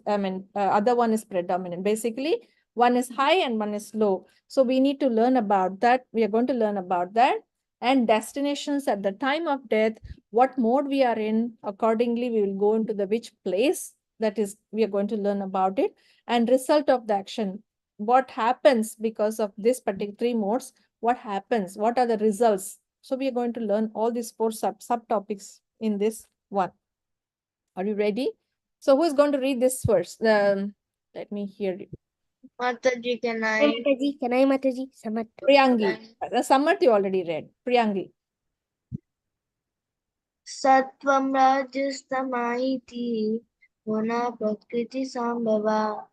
other one is predominant. Basically, one is high and one is low. So we need to learn about that. We are going to learn about that. And destinations at the time of death, what mode we are in, accordingly we will go into the which place, that is we are going to learn about it. And result of the action, what happens because of this particular three modes, what happens, what are the results. So we are going to learn all these four subtopics in this one. Are you ready? So who is going to read this first? Let me hear you. Mataji, can Hi, I? Mataji. Can I, Mataji? Samat. Priyangi. Samat you already read. Priyangi. Sattvam Rajasthamahiti Guna Prakriti Sambhava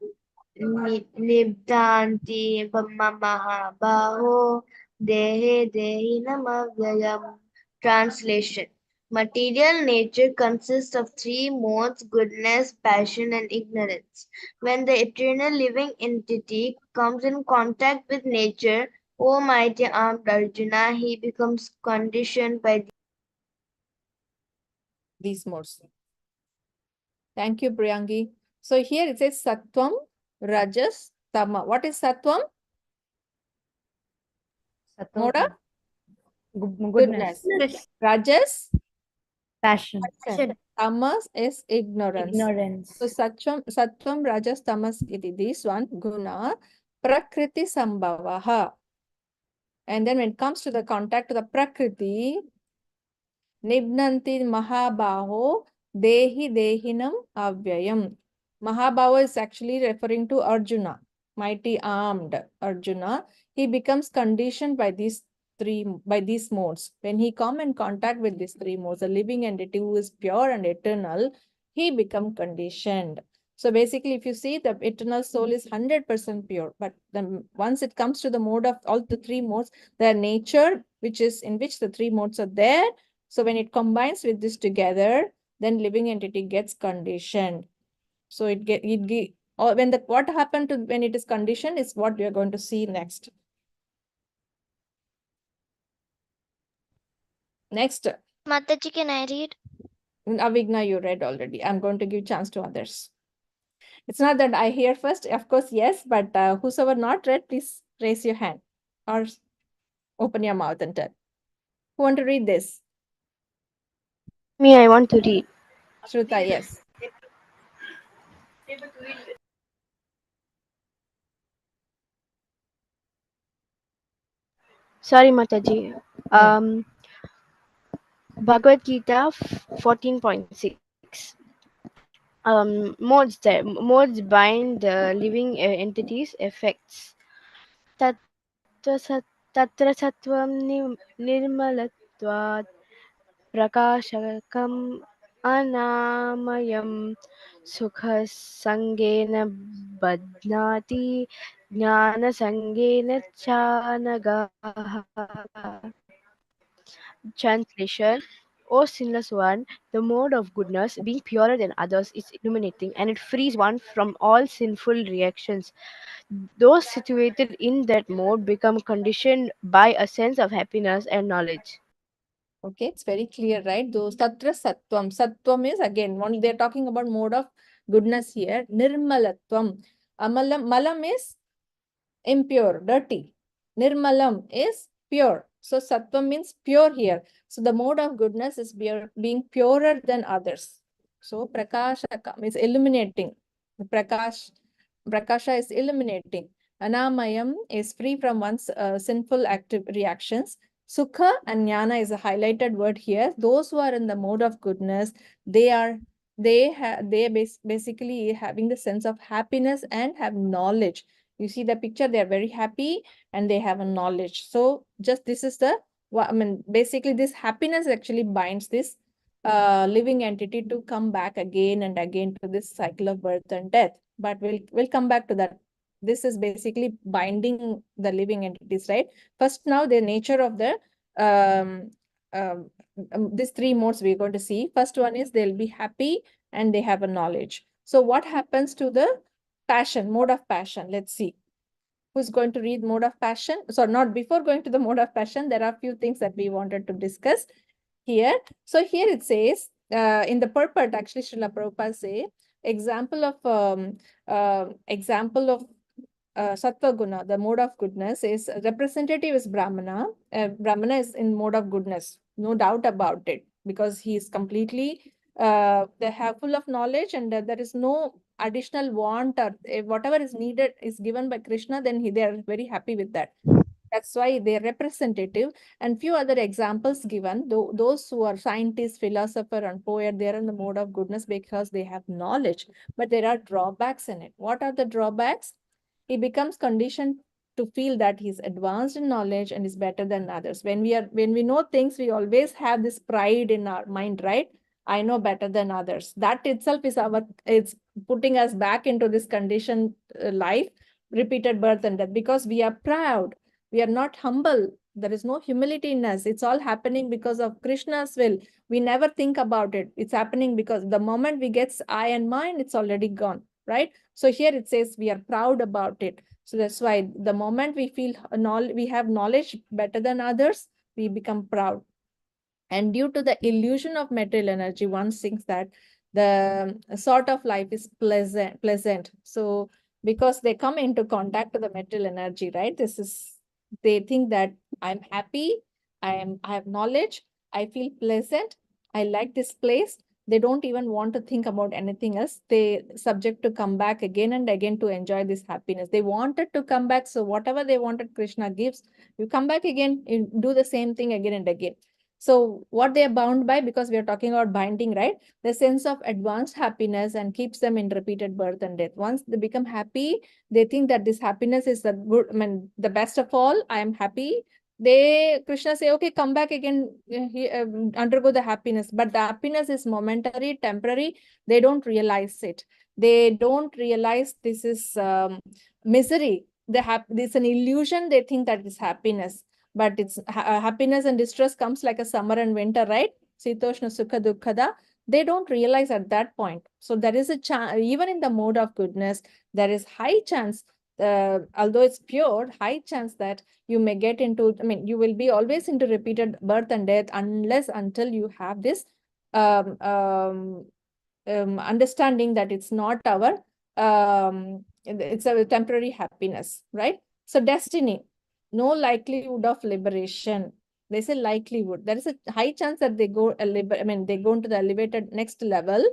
Nibdanti Mahabaho Dehe Dehi Namavyayam. Translation. Material nature consists of three modes: goodness, passion, and ignorance. When the eternal living entity comes in contact with nature, O mighty armed Arjuna, he becomes conditioned by These modes. Thank you, Priyangi. So here it says Sattvam, Rajas, Tama. What is Sattvam? Moda? Goodness. Rajas? Passion. Tamas is ignorance. Ignorance. So Sattvam, Rajas, Tamas, this one, Guna, Prakriti Sambhavaha. And then when it comes to the contact to the Prakriti, Nibnanti Mahabaho Dehi Dehinam Avyayam. Mahabaho is actually referring to Arjuna, mighty armed Arjuna. He becomes conditioned by these modes. When he come in contact with these three modes, a living entity who is pure and eternal, he become conditioned. So basically, if you see, the eternal soul is 100% pure. But then once it comes to the mode of all the three modes, the nature which is in which the three modes are there. So when it combines with this together, then living entity gets conditioned. So what happened to when it is conditioned is what we are going to see next. Next. Mataji, can I read? Avigna, you read already. I'm going to give chance to others. It's not that I hear first, of course, yes, but whosoever not read, please raise your hand or open your mouth and tell. Who want to read this? Me, I want to read. Shruta, yes. Sorry, Mataji. Bhagavad Gita 14.6. Modes bind living entities effects. Tatra sattvam nirmalatvat prakashakam anamayam sukha sangena badnati jnana sangena chanagaha. Translation: O sinless one, the mode of goodness, being purer than others, is illuminating and it frees one from all sinful reactions. Those situated in that mode become conditioned by a sense of happiness and knowledge. Okay, it's very clear, right? Those tatra sattvam. Sattvam is again, they're talking about mode of goodness here. Nirmalatvam. Malam is impure, dirty. Nirmalam is pure. So sattvam means pure here. So the mode of goodness is being purer than others. So prakashaka means illuminating. Prakasha is illuminating. Anamayam is free from one's sinful active reactions. Sukha and jnana is a highlighted word here. Those who are in the mode of goodness, they basically having the sense of happiness and have knowledge. You see the picture, they are very happy and they have a knowledge. So just this is the, I mean, basically this happiness actually binds this living entity to come back again and again to this cycle of birth and death. But we'll come back to that. This is basically binding the living entities, right? First, now the nature of the um, these three modes we're going to see. First one is they'll be happy and they have a knowledge. So what happens to the passion, mode of passion? Let's see. Who's going to read mode of passion? So not before going to the mode of passion, there are a few things that we wanted to discuss here. So here it says, in the purport, actually, Srila Prabhupada say, example of Sattva Guna, the mode of goodness is representative is Brahmana. Brahmana is in mode of goodness, no doubt about it, because he is completely they have full of knowledge and there is no additional want or whatever is needed is given by Krishna, then they are very happy with that. That's why they're representative. And few other examples given, those who are scientists, philosopher, and poet, they're in the mode of goodness because they have knowledge. But there are drawbacks in it. What are the drawbacks? He becomes conditioned to feel that he's advanced in knowledge and is better than others. When we know things, we always have this pride in our mind, right? I know better than others. That itself is it's putting us back into this conditioned life, repeated birth and death, because we are proud. We are not humble. There is no humility in us. It's all happening because of Krishna's will. We never think about it. It's happening because the moment we get I and mine, it's already gone, right? So here it says we are proud about it. So that's why the moment we feel we have knowledge better than others, we become proud. And due to the illusion of material energy, one thinks that the sort of life is pleasant. So because they come into contact with the material energy, right? They think that I'm happy, I have knowledge, I feel pleasant, I like this place. They don't even want to think about anything else. They subject to come back again and again to enjoy this happiness. They wanted to come back. So whatever they wanted, Krishna gives. You come back again, you do the same thing again and again. So what they are bound by, because we are talking about binding, right? The sense of advanced happiness and keeps them in repeated birth and death. Once they become happy, they think that this happiness is the good, I mean, the best of all. I am happy. Krishna say, okay, come back again, undergo the happiness. But the happiness is momentary, temporary. They don't realize it. They don't realize this is misery. It's an illusion. They think that is happiness. But it's happiness and distress comes like a summer and winter, right? Sitoshna Sukha Dukkada. They don't realize at that point. So there is a chance, even in the mode of goodness, there is high chance, although it's pure, high chance that you may get into, I mean, you will be always into repeated birth and death until you have this understanding that it's not our, it's a temporary happiness, right? So destiny, no likelihood of liberation. They say likelihood. There is a high chance that they go, they go into the elevated next level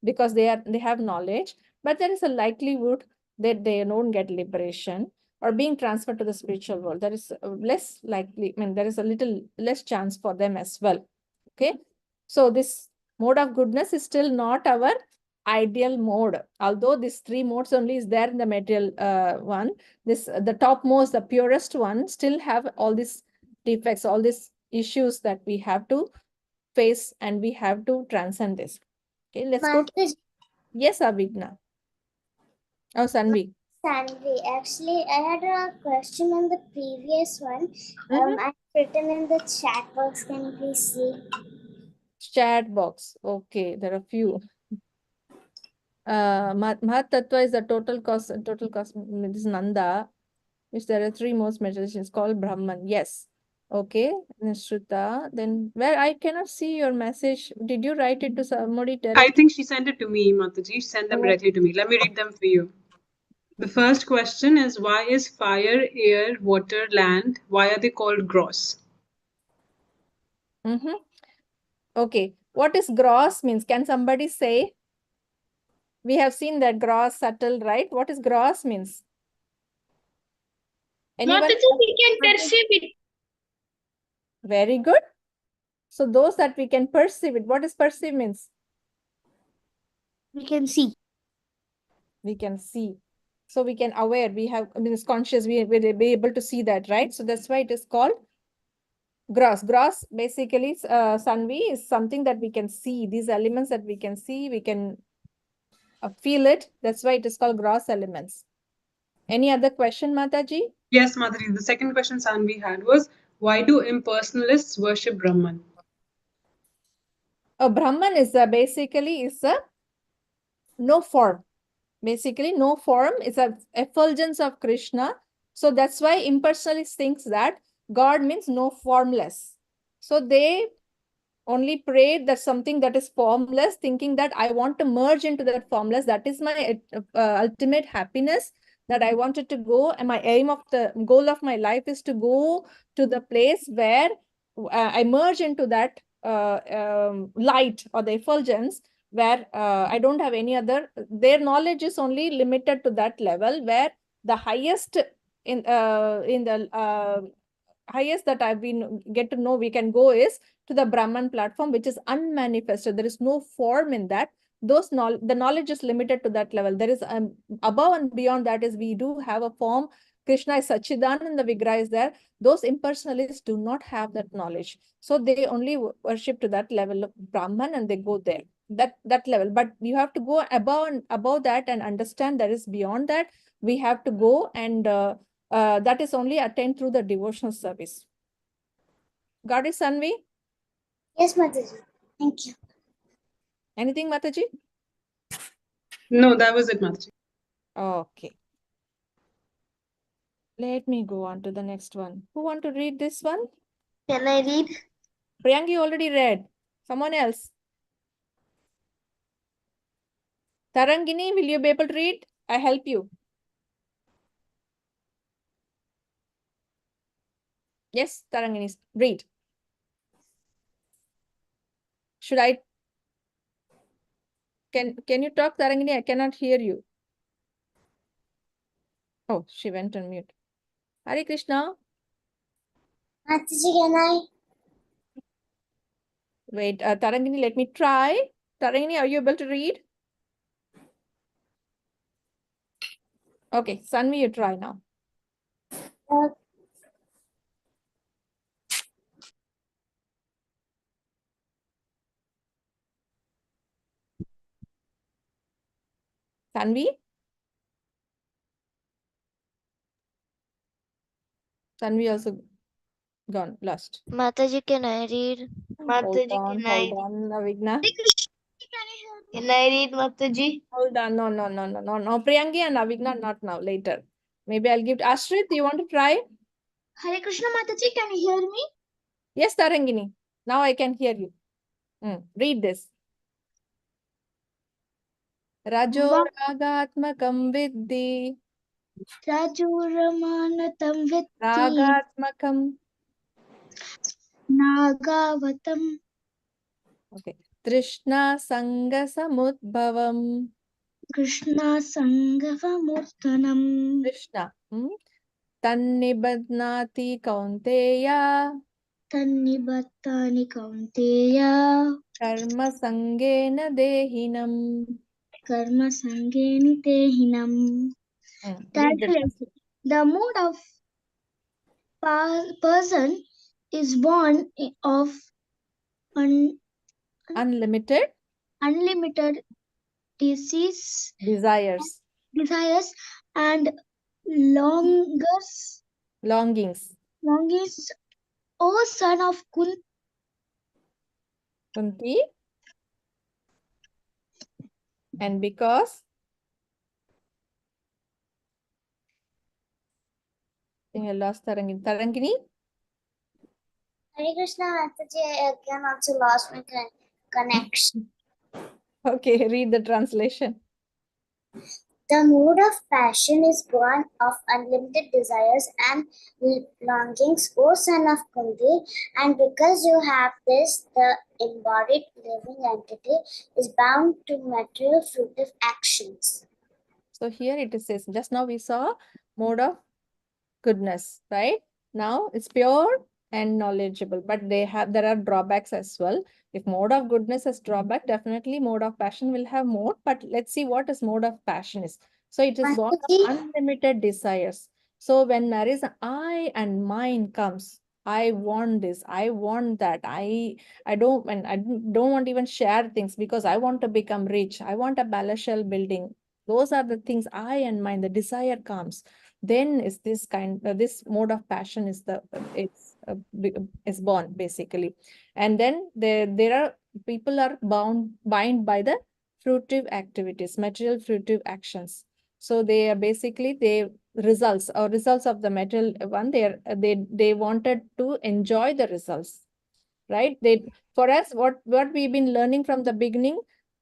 because they have knowledge, but there is a likelihood that they don't get liberation or being transferred to the spiritual world. There is less likely, there is a little less chance for them as well. Okay. So this mode of goodness is still not our ideal mode. Although these three modes only is there in the material one, the topmost, the purest one still have all these defects, all these issues that we have to face and we have to transcend this. Okay, let's go. Yes, Avigna. Oh, Sanvi. Sanvi, actually, I had a question on the previous one. I've written in the chat box. Can you please see? Chat box. Okay, there are few. Mahat Tattva is the total cost. This is Nanda, which there are three most measures. It's called Brahman. Yes. Okay. Shruta. Then where I cannot see your message. Did you write it to somebody directly? I think she sent it to me, Mataji. She sent them directly to me. Let me read them for you. The first question is, why is fire, air, water, land, why are they called gross? Okay. What is gross means? Can somebody say? We have seen that gross, subtle, right? What is gross means? Anyone? Mataji, we can perceive it. Very good. So those that we can perceive it. What is perceive means? We can see. We can see. So we can aware. We have, I mean, it's conscious. We will be able to see that, right? So that's why it is called gross. Gross basically, Sanvi, is something that we can see. These elements that we can see, we can feel it. That's why it is called gross elements. Any other question, Mataji? Yes, Mataji. The second question Sanvi had was, why do impersonalists worship Brahman? Brahman is basically is a no form. Basically, no form is a effulgence of Krishna. So that's why impersonalists thinks that God means no formless. So they only pray that something that is formless, thinking that I want to merge into that formless. That is my ultimate happiness, that I wanted to go. And my aim of the goal of my life is to go to the place where I merge into that light or the effulgence, where I don't have any other, their knowledge is only limited to that level, where the highest in the highest that I've been get to know we can go is to the Brahman platform, which is unmanifested. There is no form in that. The knowledge is limited to that level. There is above and beyond that is we do have a form. Krishna is Sachidan and the Vigraha is there. Those impersonalists do not have that knowledge. So they only worship to that level of Brahman and they go there. That level. But you have to go above that and understand that is beyond that. We have to go and that is only attained through the devotional service. Got it, Sanvi? Yes, Mataji. Thank you. Anything, Mataji? No, that was it, Mataji. Okay. Let me go on to the next one. Who want to read this one? Can I read? Priyangi already read. Someone else? Tarangini, will you be able to read? I help you. Yes, Tarangini, read. Should I? Can you talk, Tarangini? I cannot hear you. Oh, she went on mute. Hare Krishna. Mataji, can I? Wait, Tarangini, let me try. Tarangini, are you able to read? Okay, Sanvi, you try now. Sanvi? Sanvi also gone, lost. Mataji, can I read? Mataji, Hold on, Avigna. Can I read, Mataji? Hold on, no. Priyangi and Avigna, not now, later. Maybe I'll give Ashrit, you want to try? Hare Krishna Mataji, can you hear me? Yes, Tarangini. Now I can hear you. Read this. Rajo ragatmakam viddhi. Rajuramaanatam vitti Ragatmakam. Nagavatam Okay. Trishna sanga samudbhavam. Krishna Sangavamurtanam Krishna. Tannibadnati kaunteya. Tannibattani Kaunteya Karma sangena dehinam. Karma Sangeni Tehinam. Translation. The mode of person is born of unlimited desires and longings. O son of Kunti. And because I think I lost Tarangini. Tarangini? Hare Krishna Mataji, I again also lost my connection. Okay, read the translation. The mood of passion is born of unlimited desires and longings, O son of Kunti, and because you have this, the embodied living entity is bound to material fruitive actions. So here it says, just now we saw mode of goodness, right? Now it's pure and knowledgeable, but there are drawbacks as well. If mode of goodness has drawback, definitely mode of passion will have more. But let's see what is mode of passion is. So it is born of unlimited desires. So when there is an I and mine comes, I want this, I want that, I don't want to even share things because I want to become rich. I want a palatial building. Those are the things I and mine, the desire comes. Then is this mode of passion is born basically. And then there are people are bind by the fruitive activities, material fruitive actions. So they are basically the results of the material one. They wanted to enjoy the results, right? For us, what we've been learning from the beginning,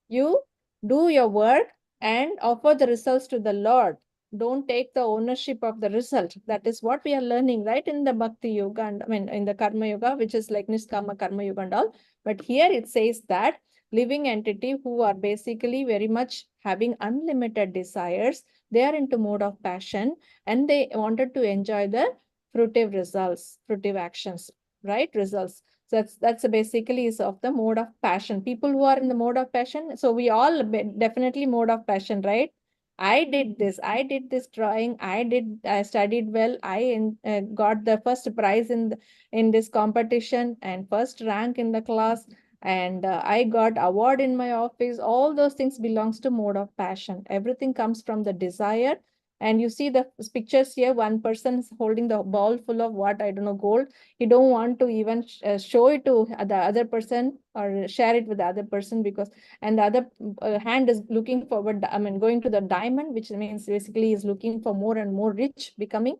you do your work and offer the results to the Lord. Don't take the ownership of the result. That is what we are learning, right, in the Bhakti Yoga, and I mean in the Karma Yoga, which is like Niskama Karma Yoga and all. But here it says that living entity who are basically very much having unlimited desires, they are into mode of passion and they wanted to enjoy the fruitive results, fruitive actions, right? Results. So that's basically is of the mode of passion. People who are in the mode of passion. So we all definitely mode of passion, right? I did this drawing. I studied well. I got the first prize in this competition and first rank in the class. And I got award in my office. All those things belongs to mode of passion. Everything comes from the desire. And you see the pictures here. One person is holding the ball full of what, I don't know, gold. He don't want to even show it to the other person or share it with the other person because, and the other hand is looking forward, I mean going to the diamond, which means basically is looking for more and more rich becoming.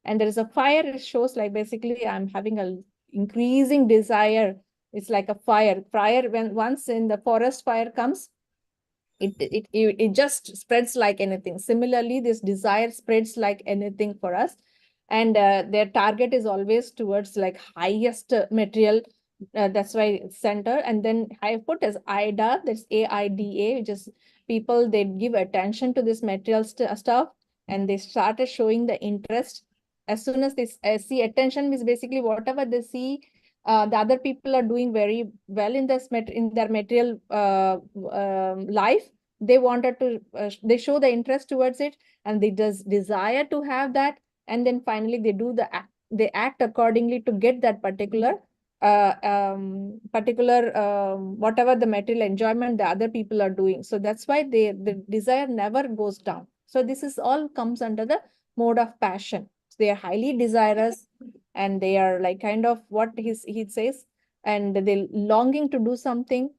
And there is a fire. It shows like basically I'm having a increasing desire. It's like a fire when once in the forest fire comes, it just spreads like anything. Similarly, this desire spreads like anything for us. And their target is always towards like highest material. That's why it's center. And then I put as AIDA, that's AIDA, which is people, they give attention to this material stuff and they started showing the interest. As soon as they see, attention means basically whatever they see, the other people are doing very well in in their material life. They wanted to they show the interest towards it and they just desire to have that. And then finally they act accordingly to get that particular whatever the material enjoyment the other people are doing. So that's why the desire never goes down. So this is all comes under the mode of passion. So they are highly desirous and they are like kind of what he says, and they longing to do something,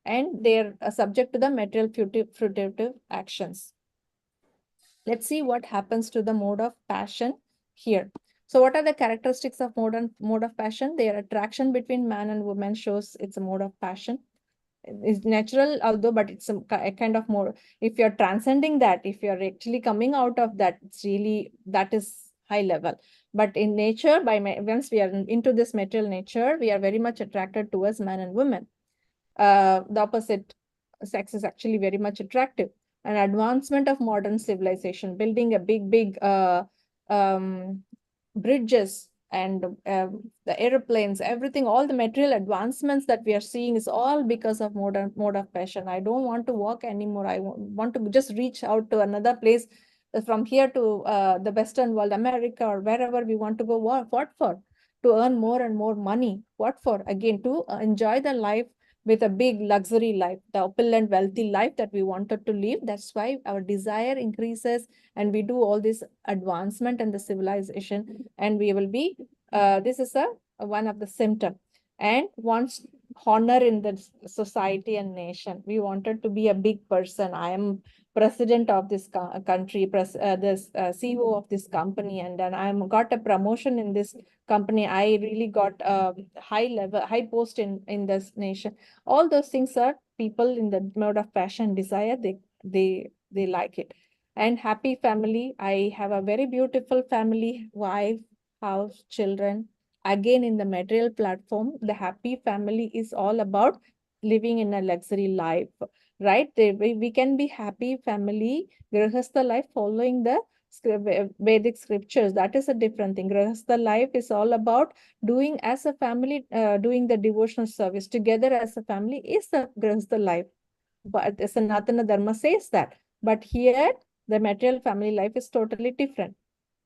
and they're subject to the material fruitive actions. Let's see what happens to the mode of passion here. So what are the characteristics of mode of passion? Their attraction between man and woman shows it's a mode of passion. It's natural, although, but it's a kind of more, if you're transcending that, if you're actually coming out of that, it's really, that is high level. But in nature, once we are into this material nature, we are very much attracted towards man and woman. The opposite sex is actually very much attractive. An advancement of modern civilization, building a big bridges and the airplanes, everything, all the material advancements that we are seeing is all because of mode of passion. I don't want to walk anymore. I want to just reach out to another place, from here to the Western world, America, or wherever we want to go. What for? To earn more and more money. What for? Again, to enjoy the life with a big luxury life, the opulent, wealthy life that we wanted to live. That's why our desire increases and we do all this advancement and the civilization, and we will be, this is one of the symptom. And wants honor in the society and nation. We wanted to be a big person. I am president of this country, this CEO of this company, and then I got a promotion in this company. I really got a high post in this nation. All those things are people in the mode of passion, desire, they like it. and happy family. I have a very beautiful family, wife, house, children. Again, in the material platform, the happy family is all about living in a luxury life, right? We can be happy family, grihastha life, following the Vedic scriptures. That is a different thing. Grihastha life is all about doing as a family, doing the devotional service together as a family is the grihastha life. But the Sanatana Dharma says that. But here, the material family life is totally different.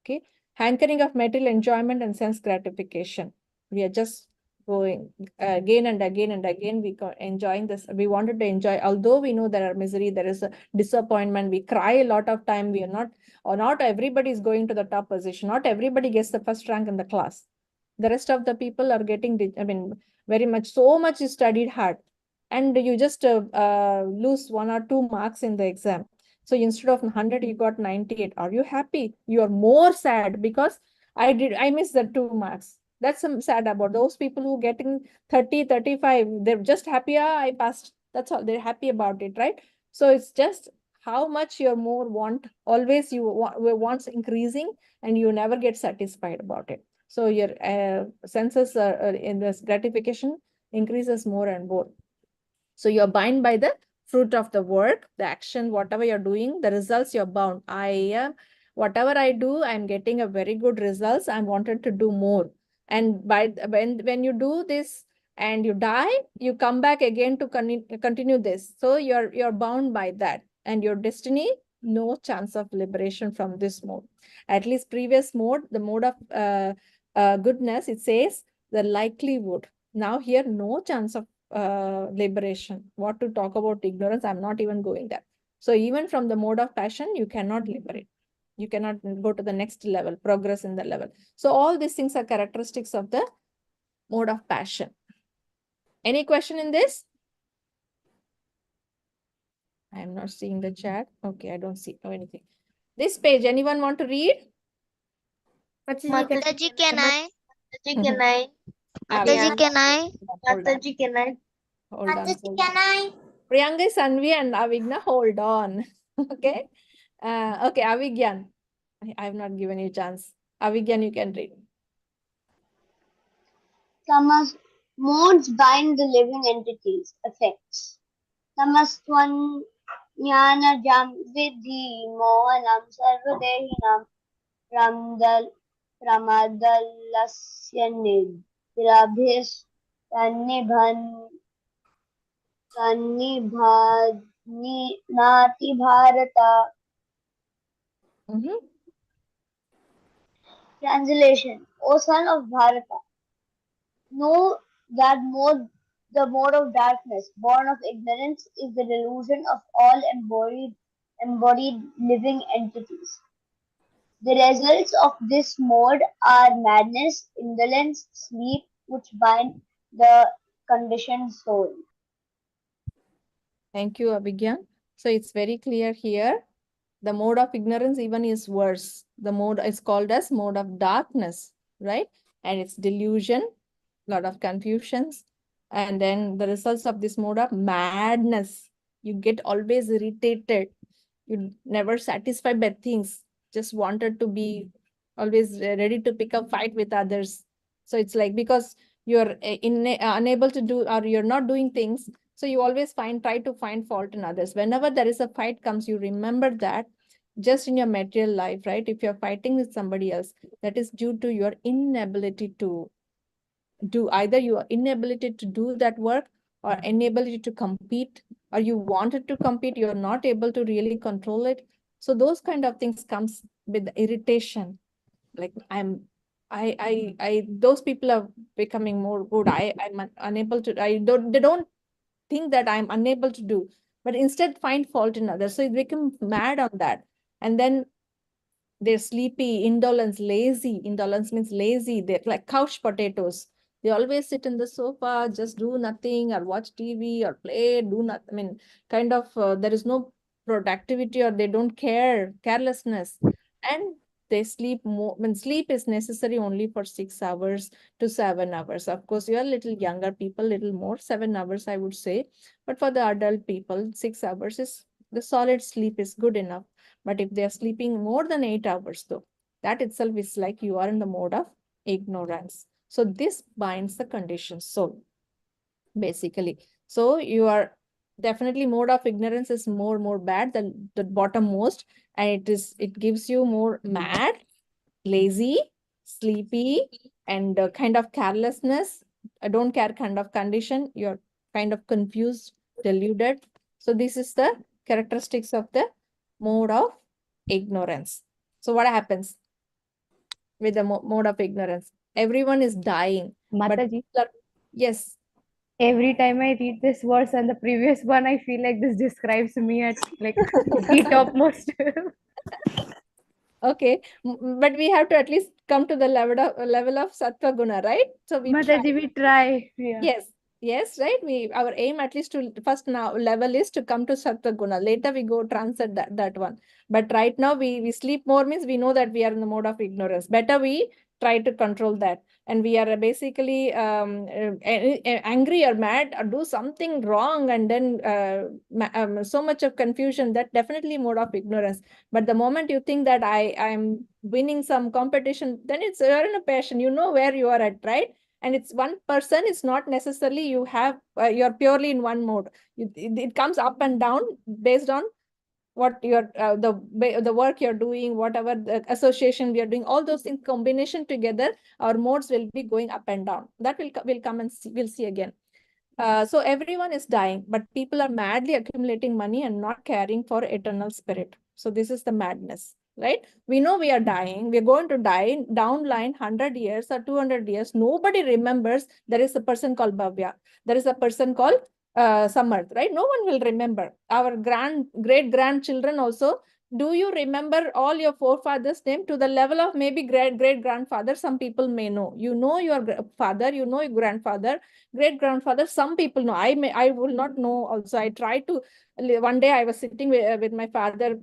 Okay, hankering of material enjoyment and sense gratification. We are just going again and again and again. We enjoying this. We wanted to enjoy, although we know there are misery, there is a disappointment. We cry a lot of time. We are not, or not everybody is going to the top position. Not everybody gets the first rank in the class. The rest of the people are getting, I mean, very much, so much is studied hard. And you just lose 1 or 2 marks in the exam. So instead of 100, you got 98. Are you happy? You are more sad because I missed the 2 marks. That's sad about those people who getting 30, 35. They're just happy. I passed. That's all. They're happy about it, right? So it's just how much you more want. Always you wants increasing, and you never get satisfied about it. So your senses in this gratification increases more and more. So you're bound by the fruit of the work, the action, whatever you're doing, the results you're bound. Whatever I do, I'm getting a very good results. I wanted to do more. And when you do this and you die, you come back again to continue this. So you're bound by that. And your destiny, no chance of liberation from this mode. At least previous mode, the mode of goodness, it says the likelihood. Now here, no chance of liberation. What to talk about ignorance? I'm not even going there. So even from the mode of passion, you cannot liberate. You cannot go to the next level, progress in the level. So all these things are characteristics of the mode of passion. Any question in this? I'm not seeing the chat. Okay, I don't see anything. This page, anyone want to read? Mataji, can I? Mataji, can I? Mataji, can I? Mataji, can I? Hold on. Priyanka, Sanvi, and Avigna, hold on. Okay. Okay, Avigyan. I have not given you a chance. Avigyan, you can read. Tamas modes bind the living entities, effects. Tamastwan jnanajam vidhi mohanam sarvadehinam pramadallasya nidrabhis Nati Bharata. Translation: O son of Bharata, know that the mode of darkness, born of ignorance, is the delusion of all embodied living entities. The results of this mode are madness, indolence, sleep, which bind the conditioned soul. Thank you, Abhigyan. So it's very clear here. The mode of ignorance even is worse. The mode is called as mode of darkness, right? And it's delusion, lot of confusions. And then the results of this mode of madness. You get always irritated. You never satisfied by things. Just wanted to be always ready to pick up fight with others. So it's like because you're unable to do, or you're not doing things, so you always try to find fault in others. Whenever there is a fight comes, you remember that just in your material life, right? If you're fighting with somebody else, that is due to your inability to do, either your inability to do that work or inability to compete, or you wanted to compete, you're not able to really control it. So those kind of things comes with irritation. Like those people are becoming more good. I'm unable to, they don't think that I'm unable to do, but instead find fault in others. So it becomes mad on that. And then they're sleepy, indolence, lazy. Indolence means lazy. They're like couch potatoes. They always sit in the sofa, just do nothing, or watch TV or play, do nothing. I mean, kind of, there is no productivity, or they don't care, carelessness. And they sleep more. When sleep is necessary only for 6 hours to 7 hours. Of course, you are little younger people, little more, 7 hours, I would say. But for the adult people, 6 hours is the solid sleep is good enough. But if they are sleeping more than 8 hours, though, that itself is like you are in the mode of ignorance. So this binds the conditioned soul, basically. So you are definitely mode of ignorance is more bad than the bottommost, and it gives you more mad, lazy, sleepy, and kind of carelessness, I don't care kind of condition. You're kind of confused, deluded. So this is the characteristics of the mode of ignorance. So what happens with the mode of ignorance? Everyone is dying. Mataji, yes. Every time I read this verse and the previous one, I feel like this describes me at like the topmost. Okay, but we have to at least come to the level of sattva guna, right? So we Mataji, we try. Yeah. Yes, right. Our aim at least to first now level is to come to sattva guna. Later we go transcend that one. But right now we sleep more means we know that we are in the mode of ignorance. Better we try to control that, and we are basically angry or mad or do something wrong, and then so much of confusion. That definitely mode of ignorance. But the moment you think that I'm winning some competition, then you're in a passion. You know where you are at, right? And it's one person. It's not necessarily you have you're purely in one mode. It comes up and down based on what you're the work you're doing, whatever the association we are doing, all those things combination together, our modes will be going up and down. That will come and see, we'll see again. So everyone is dying, but people are madly accumulating money and not caring for eternal spirit. So this is the madness, right? We know we are dying. We are going to die down line 100 years or 200 years. Nobody remembers there is a person called Bhavya. There is a person called Samarth, right? No one will remember. Our great grandchildren also. Do you remember all your forefathers' name to the level of maybe great grandfather? Some people may know. You know your father, you know your grandfather, great grandfather. Some people know. I will not know also. I tried to. One day I was sitting with my father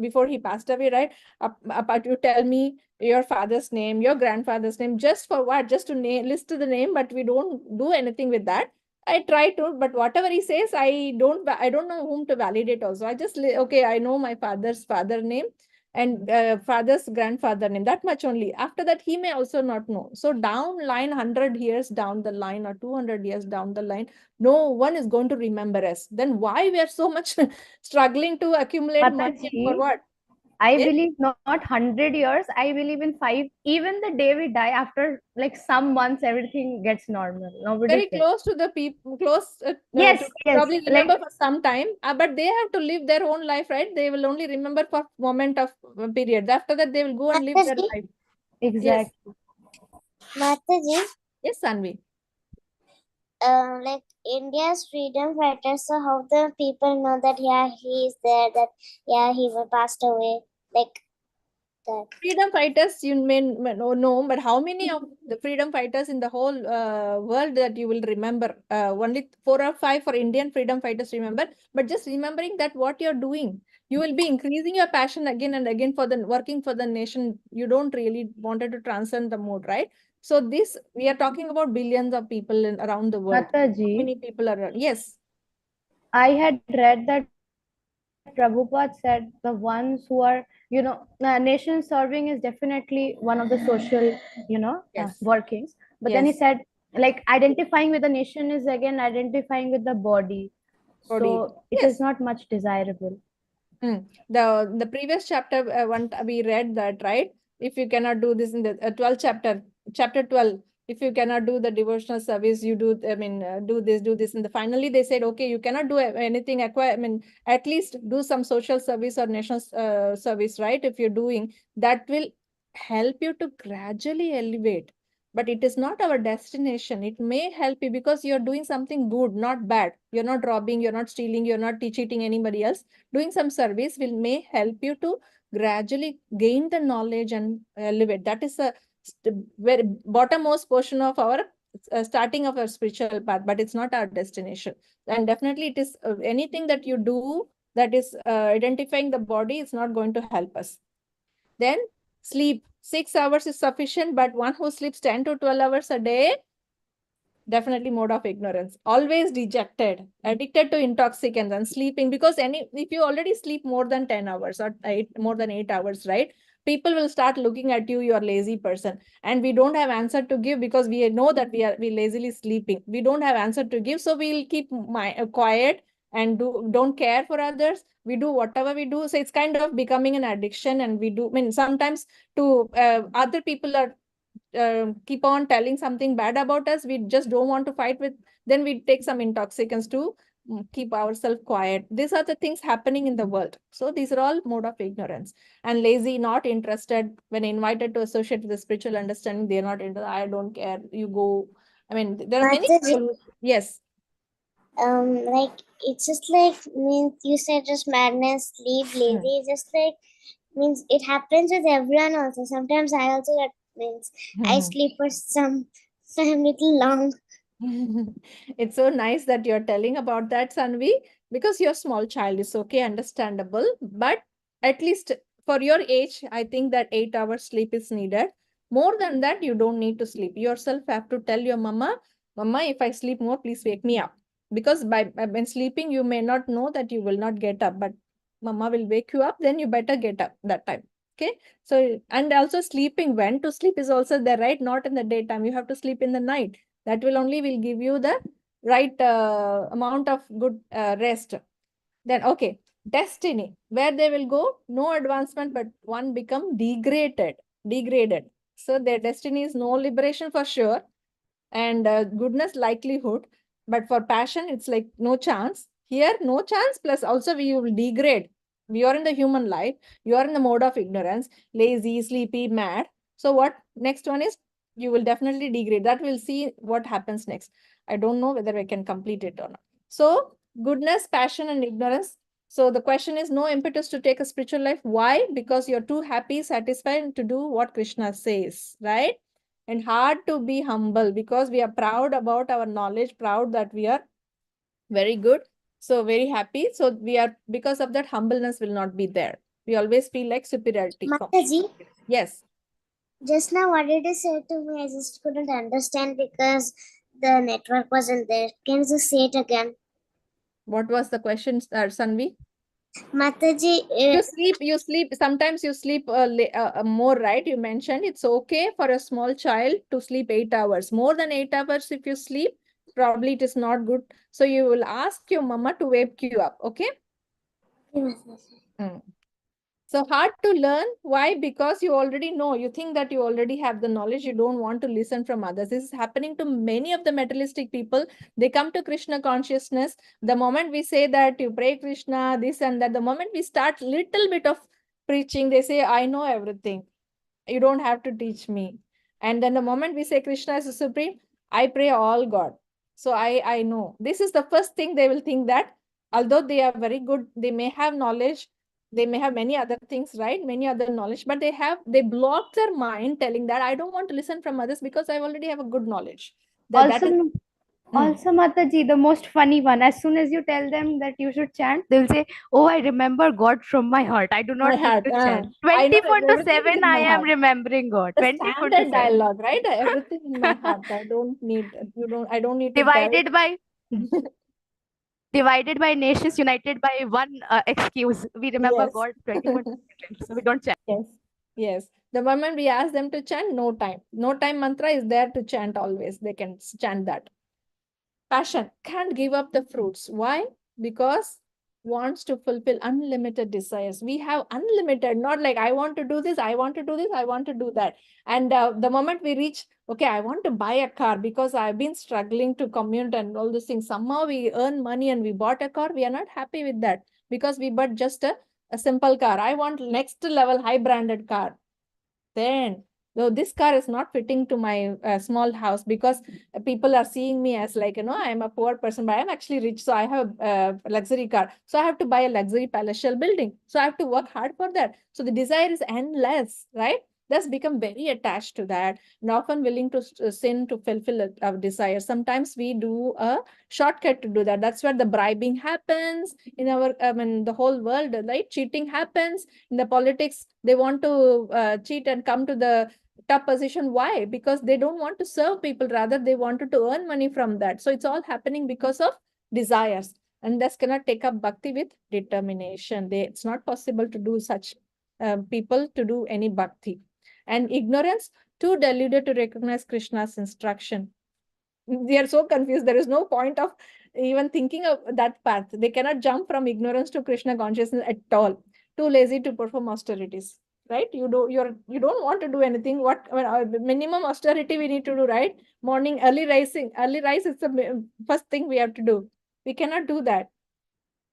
before he passed away, right? But you tell me your father's name, your grandfather's name, just for what? Just to list the name, but we don't do anything with that. I try to, but whatever he says, I don't know whom to validate also. I just, okay, I know my father's father name and father's grandfather name, that much only. After that, he may also not know. So down line 100 years down the line or 200 years down the line, no one is going to remember us. Then why we are so much struggling to accumulate money and for what? I believe not 100 years. I believe in 5. Even the day we die, after like some months, everything gets normal. Nobody Very cares. close to the people, close Yes, to yes. probably remember for some time, but they have to live their own life, right? They will only remember for moment of period. After that, they will go and live their Mataji, life. Exactly. Mataji, Yes, Sanvi. like India's freedom fighters, so how the people know that yeah he is there, that yeah he passed away, like that. Freedom fighters, you may know, but how many of the freedom fighters in the whole world that you will remember? Only 4 or 5 for Indian freedom fighters remember, but just remembering that what you're doing, you will be increasing your passion again and again for the working for the nation. You don't really wanted to transcend the mode, right? So this, we are talking about billions of people around the world. Mataji, How many people are around? Yes. I had read that Prabhupada said the ones who are, nation serving is definitely one of the social, Yes. workings. But then he Yes. said, like, identifying with the nation is again identifying with the body. Body. So it Yes. is not much desirable. The previous chapter we read that, right? If you cannot do this in the 12th chapter 12, if you cannot do the devotional service, you do, do this. And finally they said, okay, you cannot do anything, at least do some social service or national service, right? If you're doing, that will help you to gradually elevate. But it is not our destination. It may help you because you're doing something good, not bad. You're not robbing, you're not stealing, you're not cheating anybody else. Doing some service may help you to gradually gain the knowledge and elevate. That is a very bottommost portion of our starting of our spiritual path, but it's not our destination. And definitely it is anything that you do that is identifying the body is not going to help us. Then sleep. 6 hours is sufficient, but one who sleeps 10 to 12 hours a day, Definitely mode of ignorance. Always dejected, addicted to intoxicants and sleeping, because if you already sleep more than 10 hours or more than 8 hours, right? People will start looking at you, you're a lazy person. And we don't have answer to give because we know that we lazily sleeping. We don't have answer to give. So we'll keep quiet and don't care for others. We do whatever we do. So it's kind of becoming an addiction. And we do, I mean, sometimes to other people are keep on telling something bad about us, we just don't want to fight with, then we take some intoxicants to keep ourselves quiet. These are the things happening in the world. So these are all mode of ignorance. And lazy, not interested. When invited to associate with the spiritual understanding, they're not interested. I don't care, you go. I mean, there are many Mataji, people. Yes. Like it's just like, means you said just madness, sleep, lazy. It's just like, means it happens with everyone also. Sometimes I also get, means I sleep for some little long. It's so nice that you're telling about that, Sanvi, because you're a small child. It's okay, understandable. But at least for your age, I think that 8 hours sleep is needed. More than that, you don't need to sleep. Yourself have to tell your mama, Mama, if I sleep more, please wake me up. Because when sleeping, you may not know that you will not get up, but mama will wake you up, then you better get up that time. Okay. So, and also sleeping, when to sleep is also there, right? Not in the daytime. You have to sleep in the night. That will give you the right amount of good rest. Then, okay, destiny, where they will go, no advancement, but one become degraded. So their destiny is no liberation for sure, and goodness likelihood. But for passion, it's like no chance. Here, no chance, plus also we will degrade. We are in the human life. You are in the mode of ignorance, lazy, sleepy, mad. So what next one is, you will definitely degrade. That we'll see what happens next. I don't know whether I can complete it or not. So goodness, passion, and ignorance. So the question is, no impetus to take a spiritual life. Why? Because you're too happy, satisfied to do what Krishna says, right? And hard to be humble because we are proud about our knowledge, proud that we are very good. So very happy. So we are, because of that, humbleness will not be there. We always feel like superiority. Mataji, Yes. just now what did you say to me? I just couldn't understand because the network wasn't there. Can you just say it again? What was the question, Sanvi? Mataji, You sleep, sometimes you sleep more, right? You mentioned it's okay for a small child to sleep 8 hours. More than 8 hours, if you sleep, probably it is not good. So you will ask your mama to wake you up, okay? Mm. So hard to learn. Why? Because you already know. You think that you already have the knowledge. You don't want to listen from others. This is happening to many of the materialistic people. They come to Krishna consciousness. The moment we say that you pray Krishna, this and that, the moment we start little bit of preaching, they say, I know everything. You don't have to teach me. And then the moment we say Krishna is the supreme, I pray all God. So I know. This is the first thing they will think, that although they are very good, they may have knowledge, they may have many other things, right? Many other knowledge, but they block their mind telling that I don't want to listen from others because I already have a good knowledge. That is Also, Mataji, the most funny one. As soon as you tell them that you should chant, they'll say, "Oh, I remember God from my heart. I do my not need heart. to chant." I know 24 that to everything is 7, in I my am heart. remembering God. The 24 to standard 7. dialogue, right? Everything in my heart. I don't need to tell. Divided by nations, united by one excuse. We remember Yes. God 24 seconds, so we don't chant. Yes. Yes. The moment we ask them to chant, no time. No time mantra is there to chant always. They can chant that. Passion can't give up the fruits. Why? Because wants to fulfill unlimited desires. We have unlimited, not like I want to do this, I want to do this, I want to do that. And the moment we reach, okay, I want to buy a car because I've been struggling to commute and all these things. Somehow we earn money and we bought a car. We are not happy with that because we bought just a simple car. I want next level high branded car. Then, though this car is not fitting to my small house because people are seeing me as like, I'm a poor person, but I'm actually rich. So I have a luxury car. So I have to buy a luxury palatial building. So I have to work hard for that. So the desire is endless, right? Thus become very attached to that and often willing to sin to fulfill our desire. Sometimes we do a shortcut to do that. That's where the bribing happens in our, the whole world, right? Cheating happens in the politics. They want to cheat and come to the top position. Why? Because they don't want to serve people, rather they wanted to earn money from that. So it's all happening because of desires, and thus cannot take up bhakti with determination. It's not possible to do such people to do any bhakti. And ignorance, too deluded to recognize Krishna's instruction. They are so confused. There is no point of even thinking of that path. They cannot jump from ignorance to Krishna consciousness at all. Too lazy to perform austerities, right? You don't want to do anything. What minimum austerity we need to do, right? Morning early rising, early rise is the first thing we have to do. We cannot do that.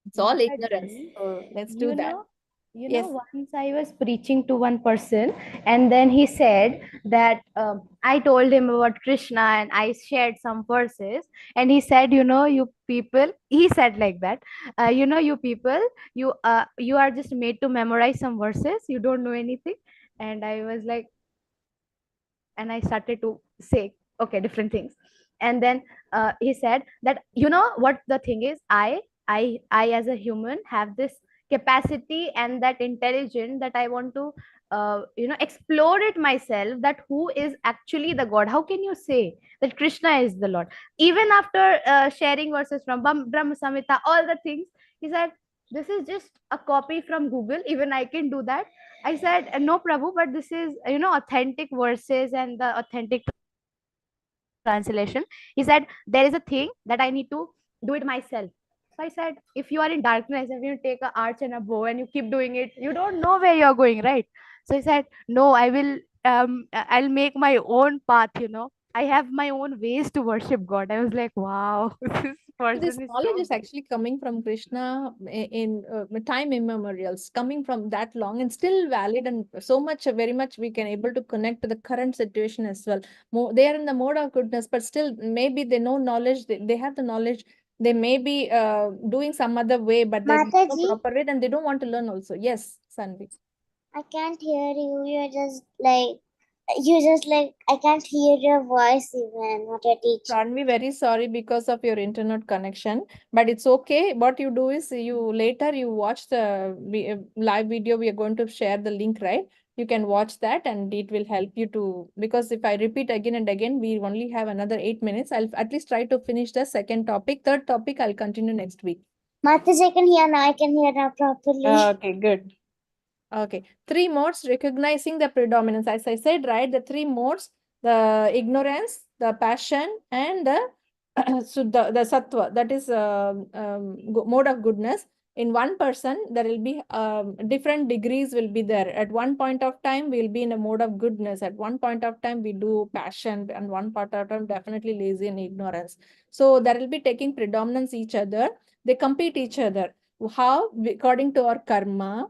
It's all ignorance. Mataji, So let's do you that. know, Yes. once I was preaching to one person, and then he said that I told him about Krishna and I shared some verses, and he said, you people, he said like that, you people, you are just made to memorize some verses, you don't know anything. And I was like, and I started to say, okay, different things. And then he said that, what the thing is, I as a human have this capacity and that intelligence that I want to explore it myself, that who is actually the God. How can you say that Krishna is the Lord? Even after sharing verses from Brahma Samhita, all the things, he said, this is just a copy from Google, even I can do that. I said, no, Prabhu, but this is, authentic verses and the authentic translation. He said, there is a thing that I need to do it myself. So I said, if you are in darkness, if you take a arch and a bow and you keep doing it, you don't know where you're going, right? So he said, no, I'll make my own path, I have my own ways to worship God. I was like, wow, this This person is knowledge so is actually coming from Krishna in time immemorials, coming from that long and still valid, and so much, very much we can able to connect to the current situation as well. They are in the mode of goodness, but still maybe they know knowledge, they have the knowledge, they may be doing some other way, but they know Mataji, proper way and they don't want to learn also. Yes, Sanvi. I can't hear you. I can't hear your voice even, what you're teaching. Ranvi, very sorry because of your internet connection, but it's okay. What you do is you watch the live video. We are going to share the link, right? You can watch that and it will help you to, because if I repeat again and again, we only have another 8 minutes. I'll at least try to finish the second topic. Third topic, I'll continue next week. Mataji, I can hear now. I can hear now properly. Okay, good. Okay, three modes recognizing the predominance. As I said, right, the three modes, the ignorance, the passion, and the the sattva, that is mode of goodness. In one person, there will be different degrees will be there. At one point of time, we'll be in a mode of goodness. At one point of time, we do passion, and one part of time, definitely lazy and ignorance. So there will be taking predominance each other. They compete each other. How? According to our karma,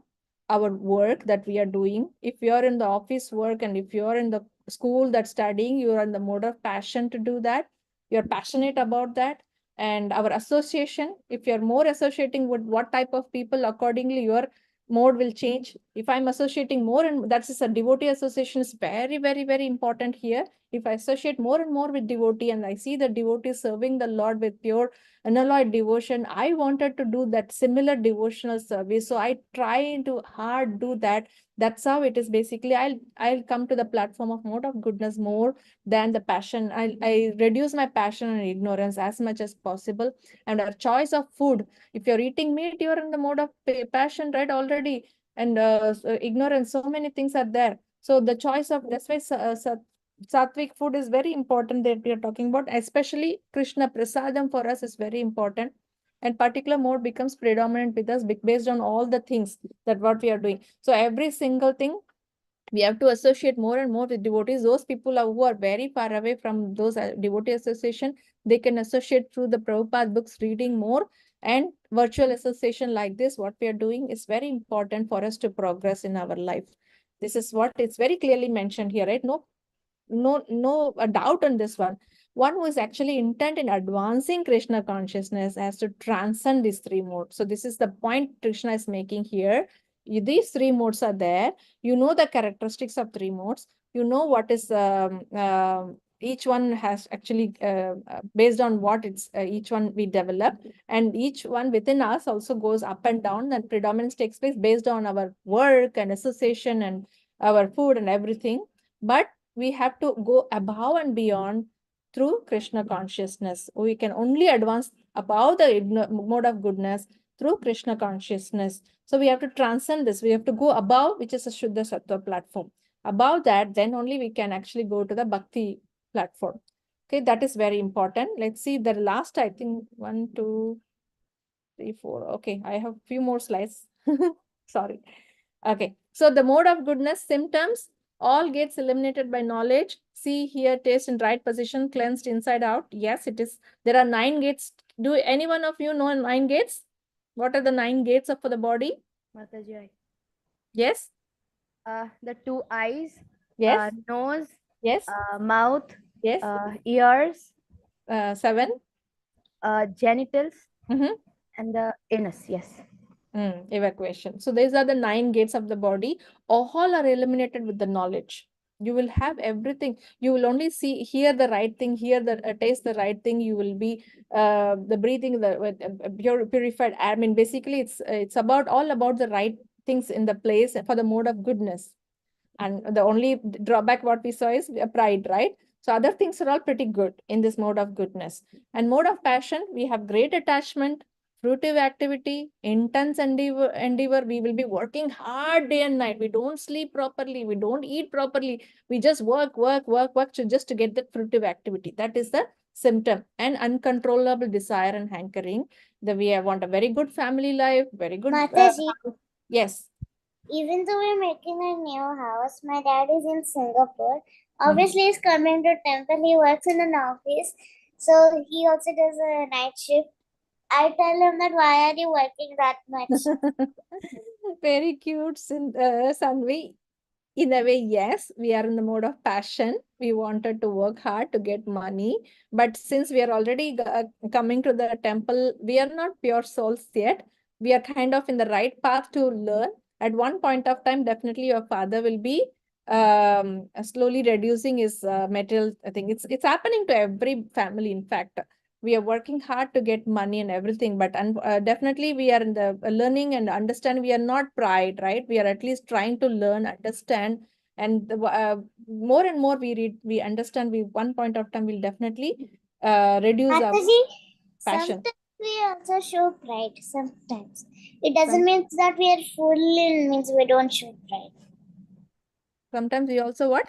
our work that we are doing. If you're in the office work and if you're in the school that's studying, you're in the mode of passion to do that. You're passionate about that. And our association, if you're more associating with what type of people, accordingly, your mode will change. If I'm associating more, and that's a devotee association is very, very, very important here. If I associate more and more with devotee and I see the devotee serving the Lord with pure unalloyed devotion, I wanted to do that similar devotional service, so I try to hard do that. That's how it is. Basically, I'll come to the platform of mode of goodness more than the passion. I reduce my passion and ignorance as much as possible. And our choice of food, if you're eating meat, you're in the mode of passion, right, already. And ignorance, so many things are there. So the choice of, that's why sattvic food is very important that we are talking about, especially Krishna prasadam for us is very important. And particular mode becomes predominant with us based on all the things that what we are doing. So every single thing we have to associate more and more with devotees. Those people who are very far away from those devotee association, they can associate through the Prabhupada books, reading more, and virtual association like this, what we are doing is very important for us to progress in our life. This is what it's very clearly mentioned here, right? No doubt on this one. One who is actually intent in advancing Krishna consciousness has to transcend these three modes. So this is the point Krishna is making here. These three modes are there. You know the characteristics of three modes. You know what is each one has actually based on what it's each one we develop, and each one within us also goes up and down, and predominance takes place based on our work and association and our food and everything. But we have to go above and beyond through Krishna consciousness. We can only advance above the mode of goodness through Krishna consciousness. So we have to transcend this. We have to go above, which is a Shuddha Sattva platform. Above that, then only we can actually go to the Bhakti platform. Okay, that is very important. Let's see the last, I think, 1, 2, 3, 4. Okay, I have few more slides. Sorry. Okay, so the mode of goodness symptoms all gets eliminated by knowledge. See, here, taste in right position, cleansed inside out. Yes, it is. There are 9 gates. Do any one of you know 9 gates? What are the 9 gates for the body? Mataji, Yes, the 2 eyes, yes, nose, yes, mouth, yes. Ears, 7. Genitals, Mhm. and the anus. Yes. Evacuation. So these are the 9 gates of the body. All are eliminated with the knowledge. You will have everything. You will only see, hear the right thing, hear the taste the right thing. You will be the breathing, the purified. I mean, basically, it's about all about the right things in the place for the mode of goodness. And the only drawback what we saw is pride, right? So other things are all pretty good in this mode of goodness. And mode of passion, we have great attachment, fruitive activity, intense endeavor. We will be working hard day and night. We don't sleep properly. We don't eat properly. We just work just to get that fruitive activity. That is the symptom. And uncontrollable desire and hankering. That we want a very good family life, very good. Mataji, Yes. even though we're making a new house, my dad is in Singapore. Obviously, he's coming to temple. He works in an office, so he also does a night shift. I tell him that why are you working that much? Very cute, Sanvi. In a way, yes, we are in the mode of passion. We wanted to work hard to get money. But since we are already coming to the temple, we are not pure souls yet. We are kind of in the right path to learn. At one point of time, definitely your father will be slowly reducing his material. I think it's happening to every family, in fact. We are working hard to get money and everything, but definitely we are in the learning and understand. We are not pride, right? We are at least trying to learn, understand, and more and more we read, we understand. We one point of time will definitely reduce our Mataji, passion. sometimes we also show pride. Sometimes it doesn't mean that we are full. Means we don't show pride. Sometimes we also what?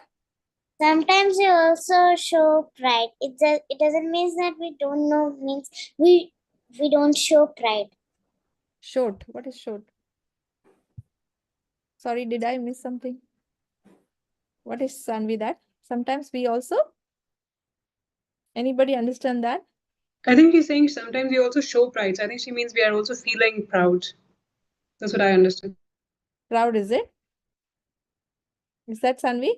Sometimes we also show pride. It doesn't mean that we don't know. Means we don't show pride. Short. What is short? Sorry, did I miss something? What is Sanvi that? Sometimes we also. Anybody understand that? I think he's saying sometimes we also show pride. So I think she means we are also feeling proud. That's what I understood. Proud, is it? Is that Sanvi?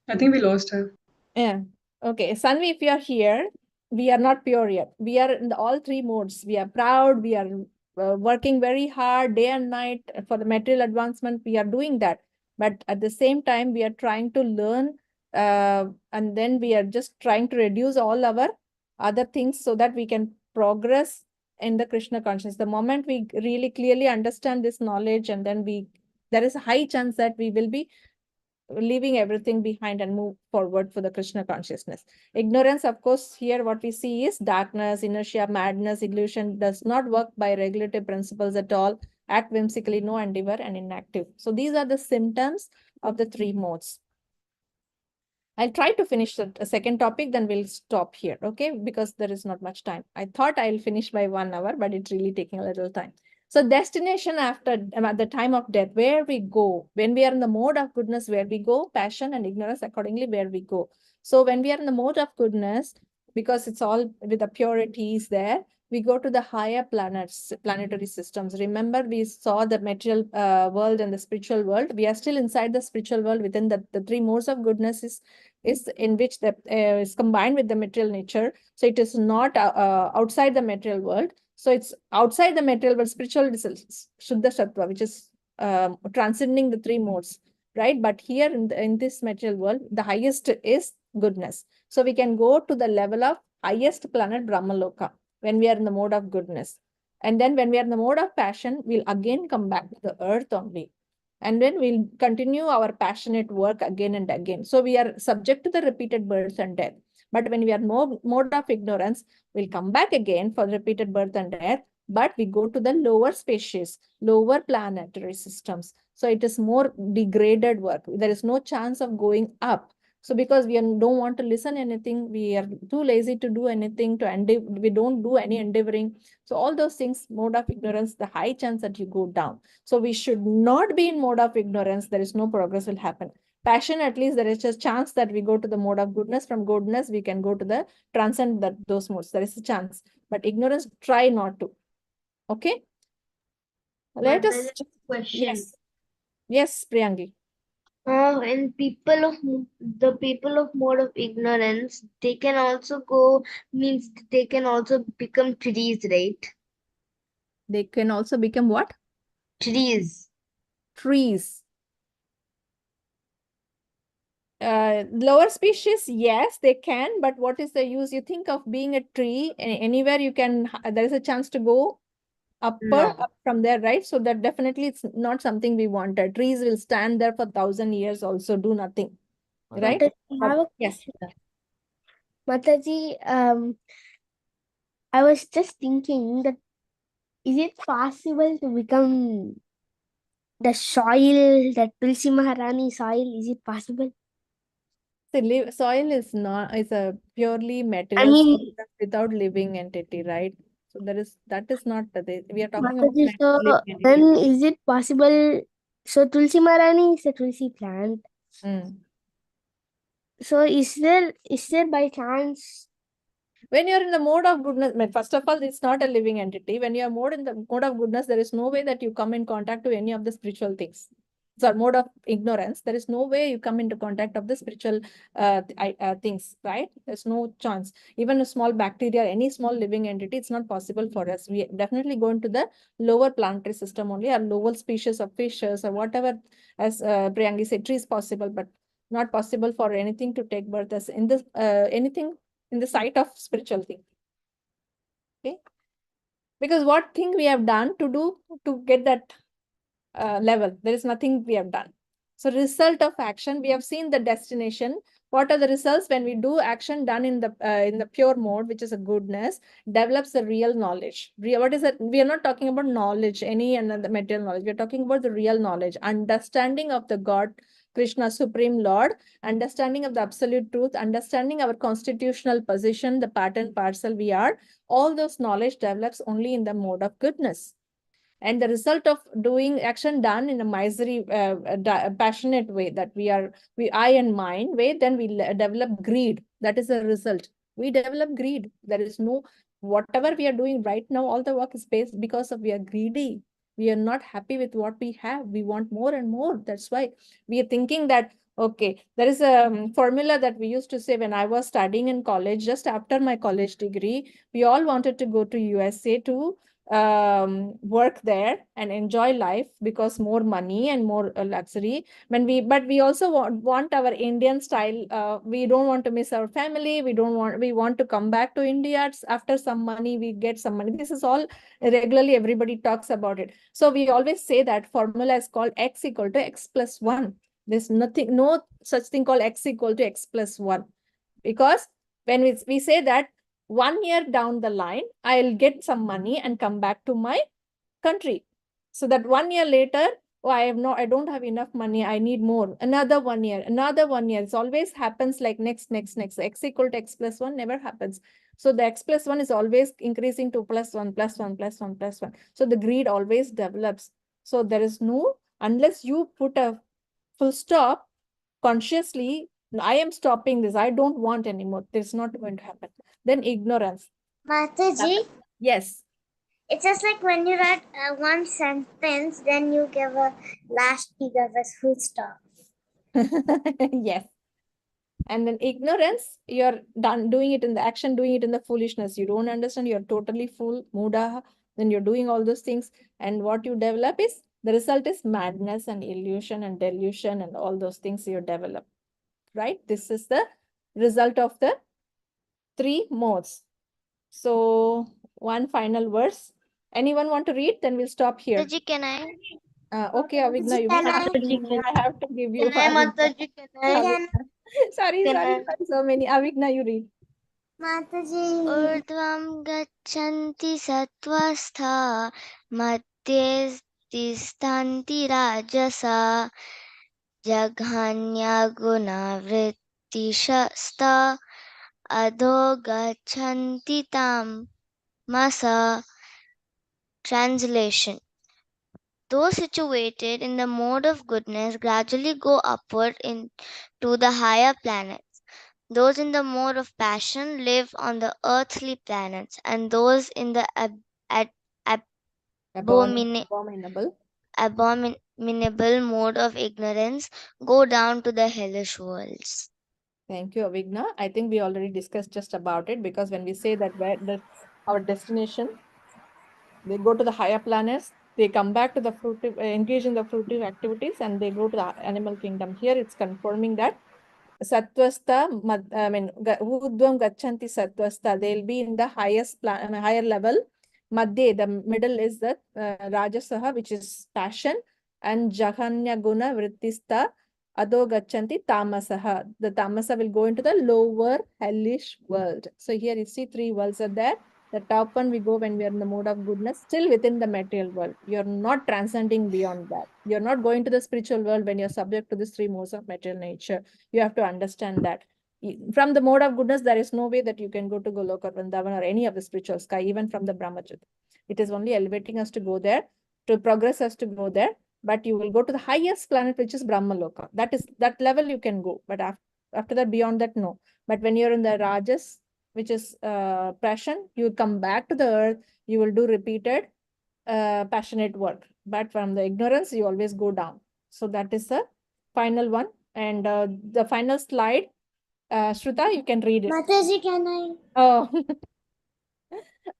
I think we lost her. Yeah. Okay. Sanvi, if you are here, we are not pure yet. We are in all 3 modes. We are proud. We are working very hard day and night for the material advancement. We are doing that. But at the same time, we are trying to learn. And then we are just trying to reduce all our other things so that we can progress in the Krishna consciousness. The moment we really clearly understand this knowledge, and then there is a high chance that we will be leaving everything behind and move forward for the Krishna consciousness. Ignorance, of course, here what we see is darkness, inertia, madness, illusion, does not work by regulative principles at all, act whimsically, no endeavor, and inactive. So these are the symptoms of the 3 modes. I'll try to finish the second topic, then we'll stop here, okay? Because there is not much time. I thought I'll finish by 1 hour, but it's really taking a little time. So destination after, at the time of death, where we go, when we are in the mode of goodness, where we go, passion and ignorance accordingly, where we go. So when we are in the mode of goodness, because it's all with the purities there, we go to the higher planets, planetary systems. Remember, we saw the material world and the spiritual world. We are still inside the spiritual world within the 3 modes of goodness is in which the is combined with the material nature. So it is not outside the material world. So it's outside the material, but spiritual is Shuddha Sattva, which is transcending the 3 modes, right? But here in this material world, the highest is goodness. So we can go to the level of highest planet Brahmaloka when we are in the mode of goodness. And then when we are in the mode of passion, we'll again come back to the earth only. And then we'll continue our passionate work again and again. So we are subject to the repeated birth and death. But when we are more mode of ignorance, we'll come back again for repeated birth and death, but we go to the lower species, lower planetary systems. So it is more degraded work. There is no chance of going up. So because don't want to listen anything, we are too lazy to do anything, we don't do any endeavoring. So all those things, mode of ignorance, the high chance that you go down. So we should not be in mode of ignorance. There is no progress will happen. Passion, at least there is a chance that we go to the mode of goodness. From goodness, we can go to the transcend those modes. There is a chance. But ignorance, try not to. Okay? Let us. Question. Yes. Yes, Priyangi. And the people of mode of ignorance, they can also means they can also become trees, right? They can also become what? Trees. Trees. Lower species, yes, they can, but what is the use? You think of being a tree, anywhere you can, there is a chance to go up from there, right? So that definitely it's not something we wanted. Trees will stand there for 1,000 years also, do nothing, right? Mataji, I have a Yes. question. Mataji, I was just thinking that is it possible to become the soil, that Tulsi Maharani soil? Is it possible? The soil is not, is a purely I material mean, substance without living entity, right? So that is not we are talking about Mataji, so living entity. then is it possible? So Tulsi Maharani is a Tulsi plant. So is there by chance? When you're in the mode of goodness, first of all, it's not a living entity. When you are more in the mode of goodness, there is no way that you come in contact to any of the spiritual things. So mode of ignorance, there is no way you come into contact of the spiritual things, right? There's no chance. Even a small bacteria, any small living entity, it's not possible for us. We definitely go into the lower planetary system only, or lower species of fishes or whatever, as Priyangi said, trees possible, but not possible for anything to take birth as in this anything in the sight of spiritual thing. Okay, because what thing we have done to get that level? There is nothing we have done. So result of action, we have seen the destination. What are the results when we do action done in the pure mode, which is a goodness, develops the real knowledge. What is it? We are not talking about knowledge, any another material knowledge. We are talking about the real knowledge, understanding of the God, Krishna, Supreme Lord, understanding of the absolute truth, understanding our constitutional position, the part and parcel we are. All those knowledge develops only in the mode of goodness. And the result of doing action done in a misery, passionate way, that I and mine way, then we develop greed. That is the result. We develop greed. There is no, whatever we are doing right now, all the work is based because of we are greedy. We are not happy with what we have. We want more and more. That's why we are thinking that, okay, there is a formula that we used to say when I was studying in college, just after my college degree, we all wanted to go to USA to work there and enjoy life, because more money and more luxury. But we also want our Indian style. We don't want to miss our family. We want to come back to India after some money. We get some money. This is all regularly everybody talks about it. So we always say that formula is called X equal to X plus 1. There's no such thing called X equal to X plus 1, because when we say that 1 year down the line, I'll get some money and come back to my country. So that 1 year later, oh, I don't have enough money. I need more. Another 1 year, another 1 year. It always happens like next. X equal to X plus 1 never happens. So the X plus 1 is always increasing to plus 1, plus 1, plus 1, plus 1. So the greed always develops. So there is no, unless you put a full stop consciously, I am stopping this. I don't want anymore. This is not going to happen. Then ignorance. Mataji, Yes. it's just like when you write one sentence, then you give a last figure as full stop. Yes. And then ignorance, you're doing it in the action, doing it in the foolishness. You don't understand, you're totally fool, muda. Then you're doing all those things. And what you develop is, the result is madness and illusion and delusion and all those things you develop. Right? This is the result of the 3 modes. So one final verse. Anyone want to read? Then we'll stop here. Mataji, can I? Okay, Avigna, you may have to, I have to give you. Can I, Avigna. Mataji? Can I? Avigna. Sorry, Can sorry, I? sorry, so many. Avigna, you read. ऊर्ध्वं गच्छन्ति सत्त्वस्था मध्ये तिष्ठन्ति राजसा जघन्यगुणवृत्तिशस्ता अधो गच्छन्ति तामसा. Translation. Those situated in the mode of goodness gradually go upward into the higher planets. Those in the mode of passion live on the earthly planets, and those in the Abominable. abominable mode of ignorance go down to the hellish worlds. Thank you, Avigna. I think we already discussed just about it, because when we say that that's our destination, they go to the higher planets, they come back to the fruitive, engage in the fruitive activities, and they go to the animal kingdom. Here it's confirming that Satvasta, Urdhvam Gachanti Satvasta, they'll be in the highest higher level. Madhye, the middle is the Rajasaha, which is passion, and Jahanya Guna Vrittista, Adho Gachanti Tamasaha. The Tamasa will go into the lower hellish world. So here you see 3 worlds are there. The top one we go when we are in the mode of goodness, still within the material world. You're not transcending beyond that. You're not going to the spiritual world when you're subject to these 3 modes of material nature. You have to understand that. From the mode of goodness, there is no way that you can go to Goloka, Vrindavan, or any of the spiritual sky, even from the Brahmacharya. It is only elevating us to go there, to progress us to go there. But you will go to the highest planet, which is Brahmaloka. That level you can go. But after that, beyond that, no. But when you're in the Rajas, which is passion, you come back to the earth, you will do repeated passionate work. But from the ignorance, you always go down. So that is the final one. And the final slide, Shruta, you can read it. Mataji, can I?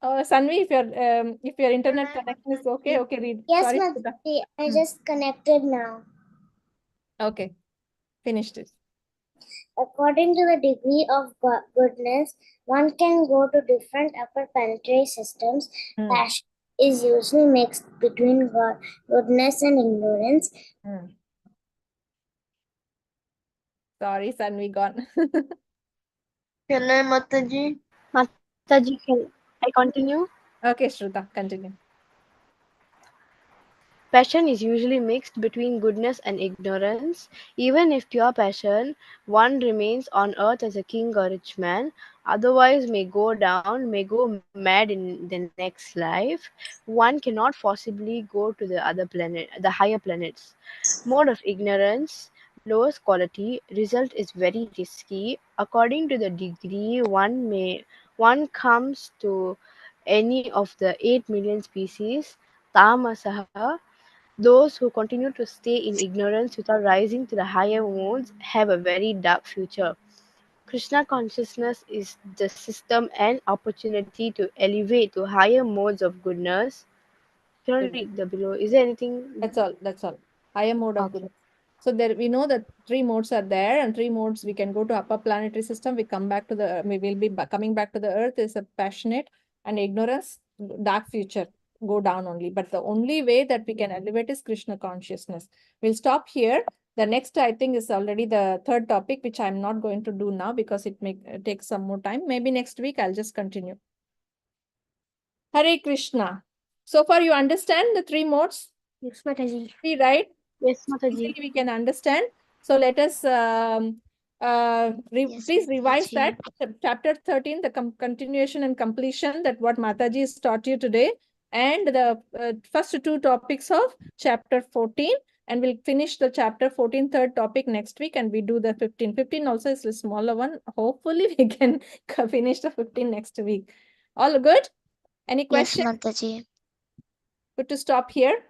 Oh, Sanvi, if your internet connection is okay, read. Yes, Sorry, Shruta. Mataji, I just connected now. Okay, finished it. According to the degree of goodness, one can go to different upper planetary systems. Passion is usually mixed between goodness and ignorance. Sorry, Sanvi gone. Can I, Mataji? Mataji, can I continue? Okay, Shruta, continue. Passion is usually mixed between goodness and ignorance. Even if pure passion, one remains on earth as a king or rich man, otherwise may go down, may go mad in the next life. One cannot possibly go to the other planet, the higher planets. Mode of ignorance, lowest quality, result is very risky. According to the degree one comes to any of the 8 million species, Tamasaha. Those who continue to stay in ignorance without rising to the higher modes have a very dark future. Krishna consciousness is the system and opportunity to elevate to higher modes of goodness. Can you read the below? Is there anything? That's all. That's all. Higher mode of Okay. goodness. So there we know that 3 modes are there, and 3 modes we can go to upper planetary system. We come back to the we will be coming back to the earth is a passionate, and ignorance, dark future, go down only. But the only way that we can elevate is Krishna consciousness. We'll stop here. The next, I think, is already the 3rd topic, which I'm not going to do now because it may take some more time. Maybe next week I'll just continue. Hare Krishna. So far you understand the 3 modes? Yes, Mataji. Right? Yes, Mataji. Easily we can understand. So let us please revise that. Chapter 13, the continuation and completion, that what Mataji has taught you today, and the first 2 topics of chapter 14, and we'll finish the chapter 14 3rd topic next week, and we do the 15. 15 also is a smaller one. Hopefully we can finish the 15 next week. All good? Any questions? Yes, Mataji. Good to stop here.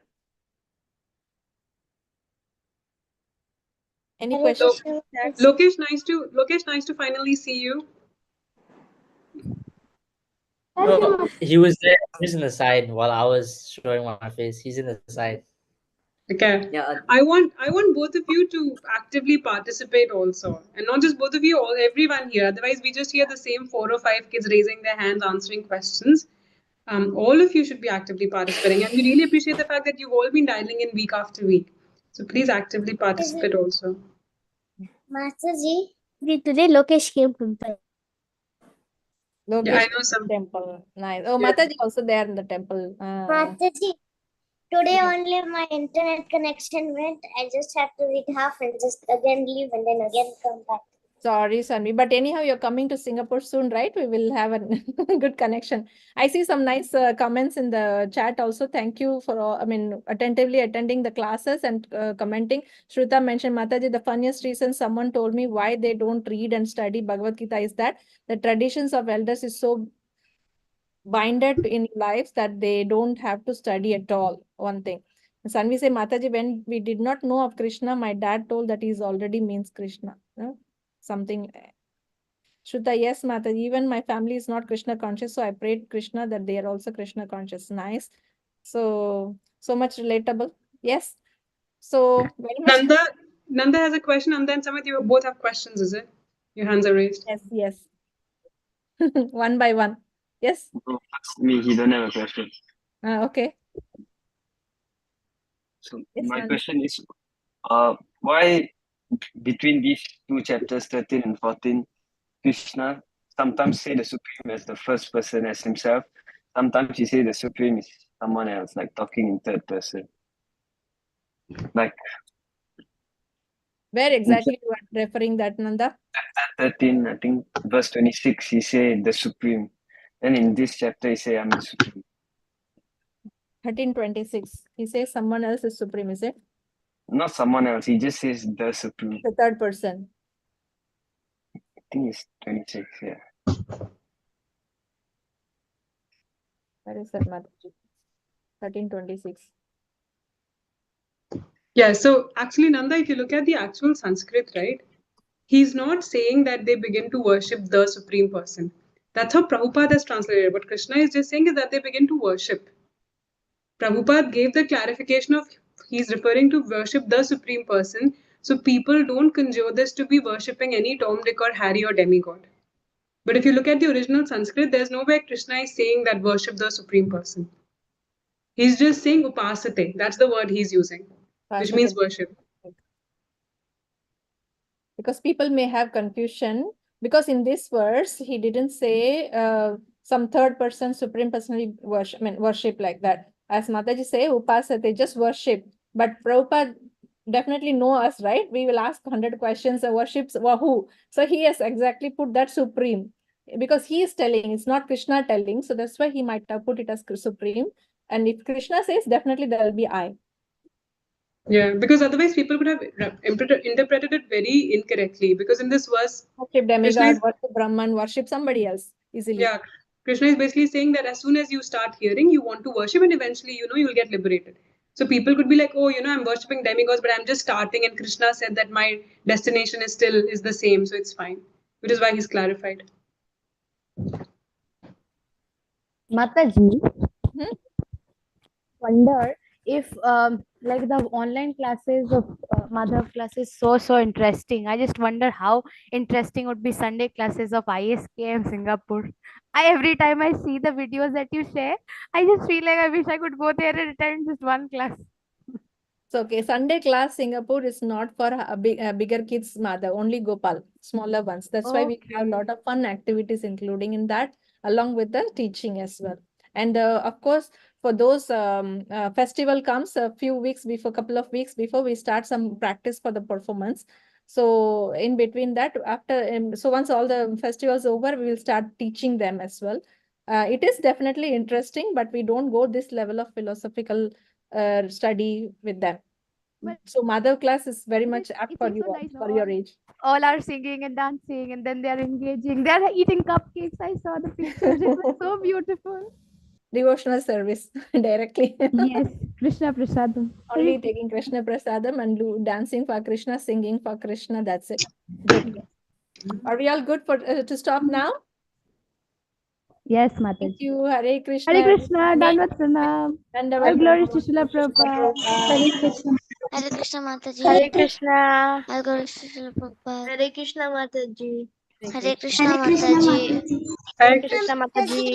Any questions? Lokesh, nice to finally see you. No, he was there. He was in the side while I was showing my face. He's in the side. Okay. Yeah. I want both of you to actively participate also, and not just both of you, everyone here. Otherwise, we just hear the same 4 or 5 kids raising their hands, answering questions. All of you should be actively participating, and we really appreciate the fact that you've all been dialing in week after week. So please actively participate also. Masterji, today Lokesh came to the Lokesh Yeah, I in know the some. temple. Nice. Oh, Yeah. Mataji also there in the temple. Masterji, today only my internet connection went. I just have to read half and just again leave and then again come back. Sorry, Sanvi. But anyhow, you're coming to Singapore soon, right? We will have a good connection. I see some nice comments in the chat also. Thank you for all, attentively attending the classes and commenting. Shruta mentioned, Mataji, the funniest reason someone told me why they don't read and study Bhagavad Gita is that the traditions of elders is so binded in lives that they don't have to study at all. One thing. Sanvi say, Mataji, when we did not know of Krishna, my dad told that he already means Krishna. Something. Shruta, yes, Mataji, even my family is not Krishna conscious, so I prayed Krishna that they are also Krishna conscious. Nice. So much relatable. Yes. So very much. Nanda has a question, and then Samit, you both have questions, is it? Your hands are raised. Yes. One by one. Yes. No, me, he don't have a question. Okay. So Yes, my Nanda. question is, why between these two chapters, 13 and 14, Krishna sometimes say the Supreme as the first person as himself. Sometimes he say the Supreme is someone else, like talking in third person. Like Where exactly you are referring that, Nanda? chapter 13, I think verse 26, he say the Supreme. Then in this chapter, he say I'm the Supreme. 13:26. He says someone else is supreme, is it? Not someone else, he just says the Supreme. The third person. I think it's 26, yeah. Where is that, Mataji? 13:26. Yeah, so actually, Nanda, if you look at the actual Sanskrit, right, he's not saying that they begin to worship the Supreme Person. That's how Prabhupada has translated. What Krishna is just saying is that they begin to worship. Prabhupada gave the clarification of he's referring to worship the Supreme Person, so people don't conjure this to be worshipping any Tom, Dick, or Harry or demigod. But if you look at the original Sanskrit, there's nowhere Krishna is saying that worship the Supreme Person. He's just saying upasate. That's the word he's using, which means worship. Because people may have confusion, because in this verse he didn't say some third person supreme personally worship like that. As Mataji say, upasate, just worship. But Prabhupada definitely know us, right? We will ask 100 questions, worships who. So he has exactly put that supreme, because he is telling, it's not Krishna telling, so that's why he might have put it as supreme. And if Krishna says, definitely there will be I. Yeah, because otherwise people could have interpreted it very incorrectly. Because in this verse, Worship demigod, worship Brahman, worship somebody else easily. Yeah, Krishna is basically saying that as soon as you start hearing, you want to worship, and eventually, you'll get liberated. So people could be like, oh, I'm worshipping demigods, but I'm just starting, and Krishna said that my destination is the same, so it's fine. Which is why he's clarified. Mataji, wonder if like the online classes of Madhav classes so interesting. I just wonder how interesting would be Sunday classes of ISKM Singapore. Every time I see the videos that you share, I just feel like I wish I could go there and attend just one class. So, okay, Sunday class Singapore is not for bigger kids, Mother, only Gopal, smaller ones. That's why we have a lot of fun activities including in that, along with the teaching as well. And of course, for those festival comes a few weeks before, couple of weeks before, we start some practice for the performance. So in between that, after so once all the festivals over, we will start teaching them as well. It is definitely interesting, but we don't go this level of philosophical study with them. Well, so mother class is very much apt for you, nice, for your age. All are singing and dancing, and then they are engaging. They are eating cupcakes. I saw the pictures. It was so beautiful. Devotional service directly. Yes, Krishna Prasadam. Only taking Krishna Prasadam and dancing for Krishna, singing for Krishna. That's it. Good. Are we all good for to stop now? Yes, Mataji. Thank you. Hare Krishna. Hare Krishna. Dandavat Pranam. All glories to Srila Prabhupada. Hare Krishna. Hare Krishna Mataji. Hare Krishna. All glories to Srila Prabhupada. Hare Krishna Mataji. Hare Krishna Mataji. Hare Krishna Mataji.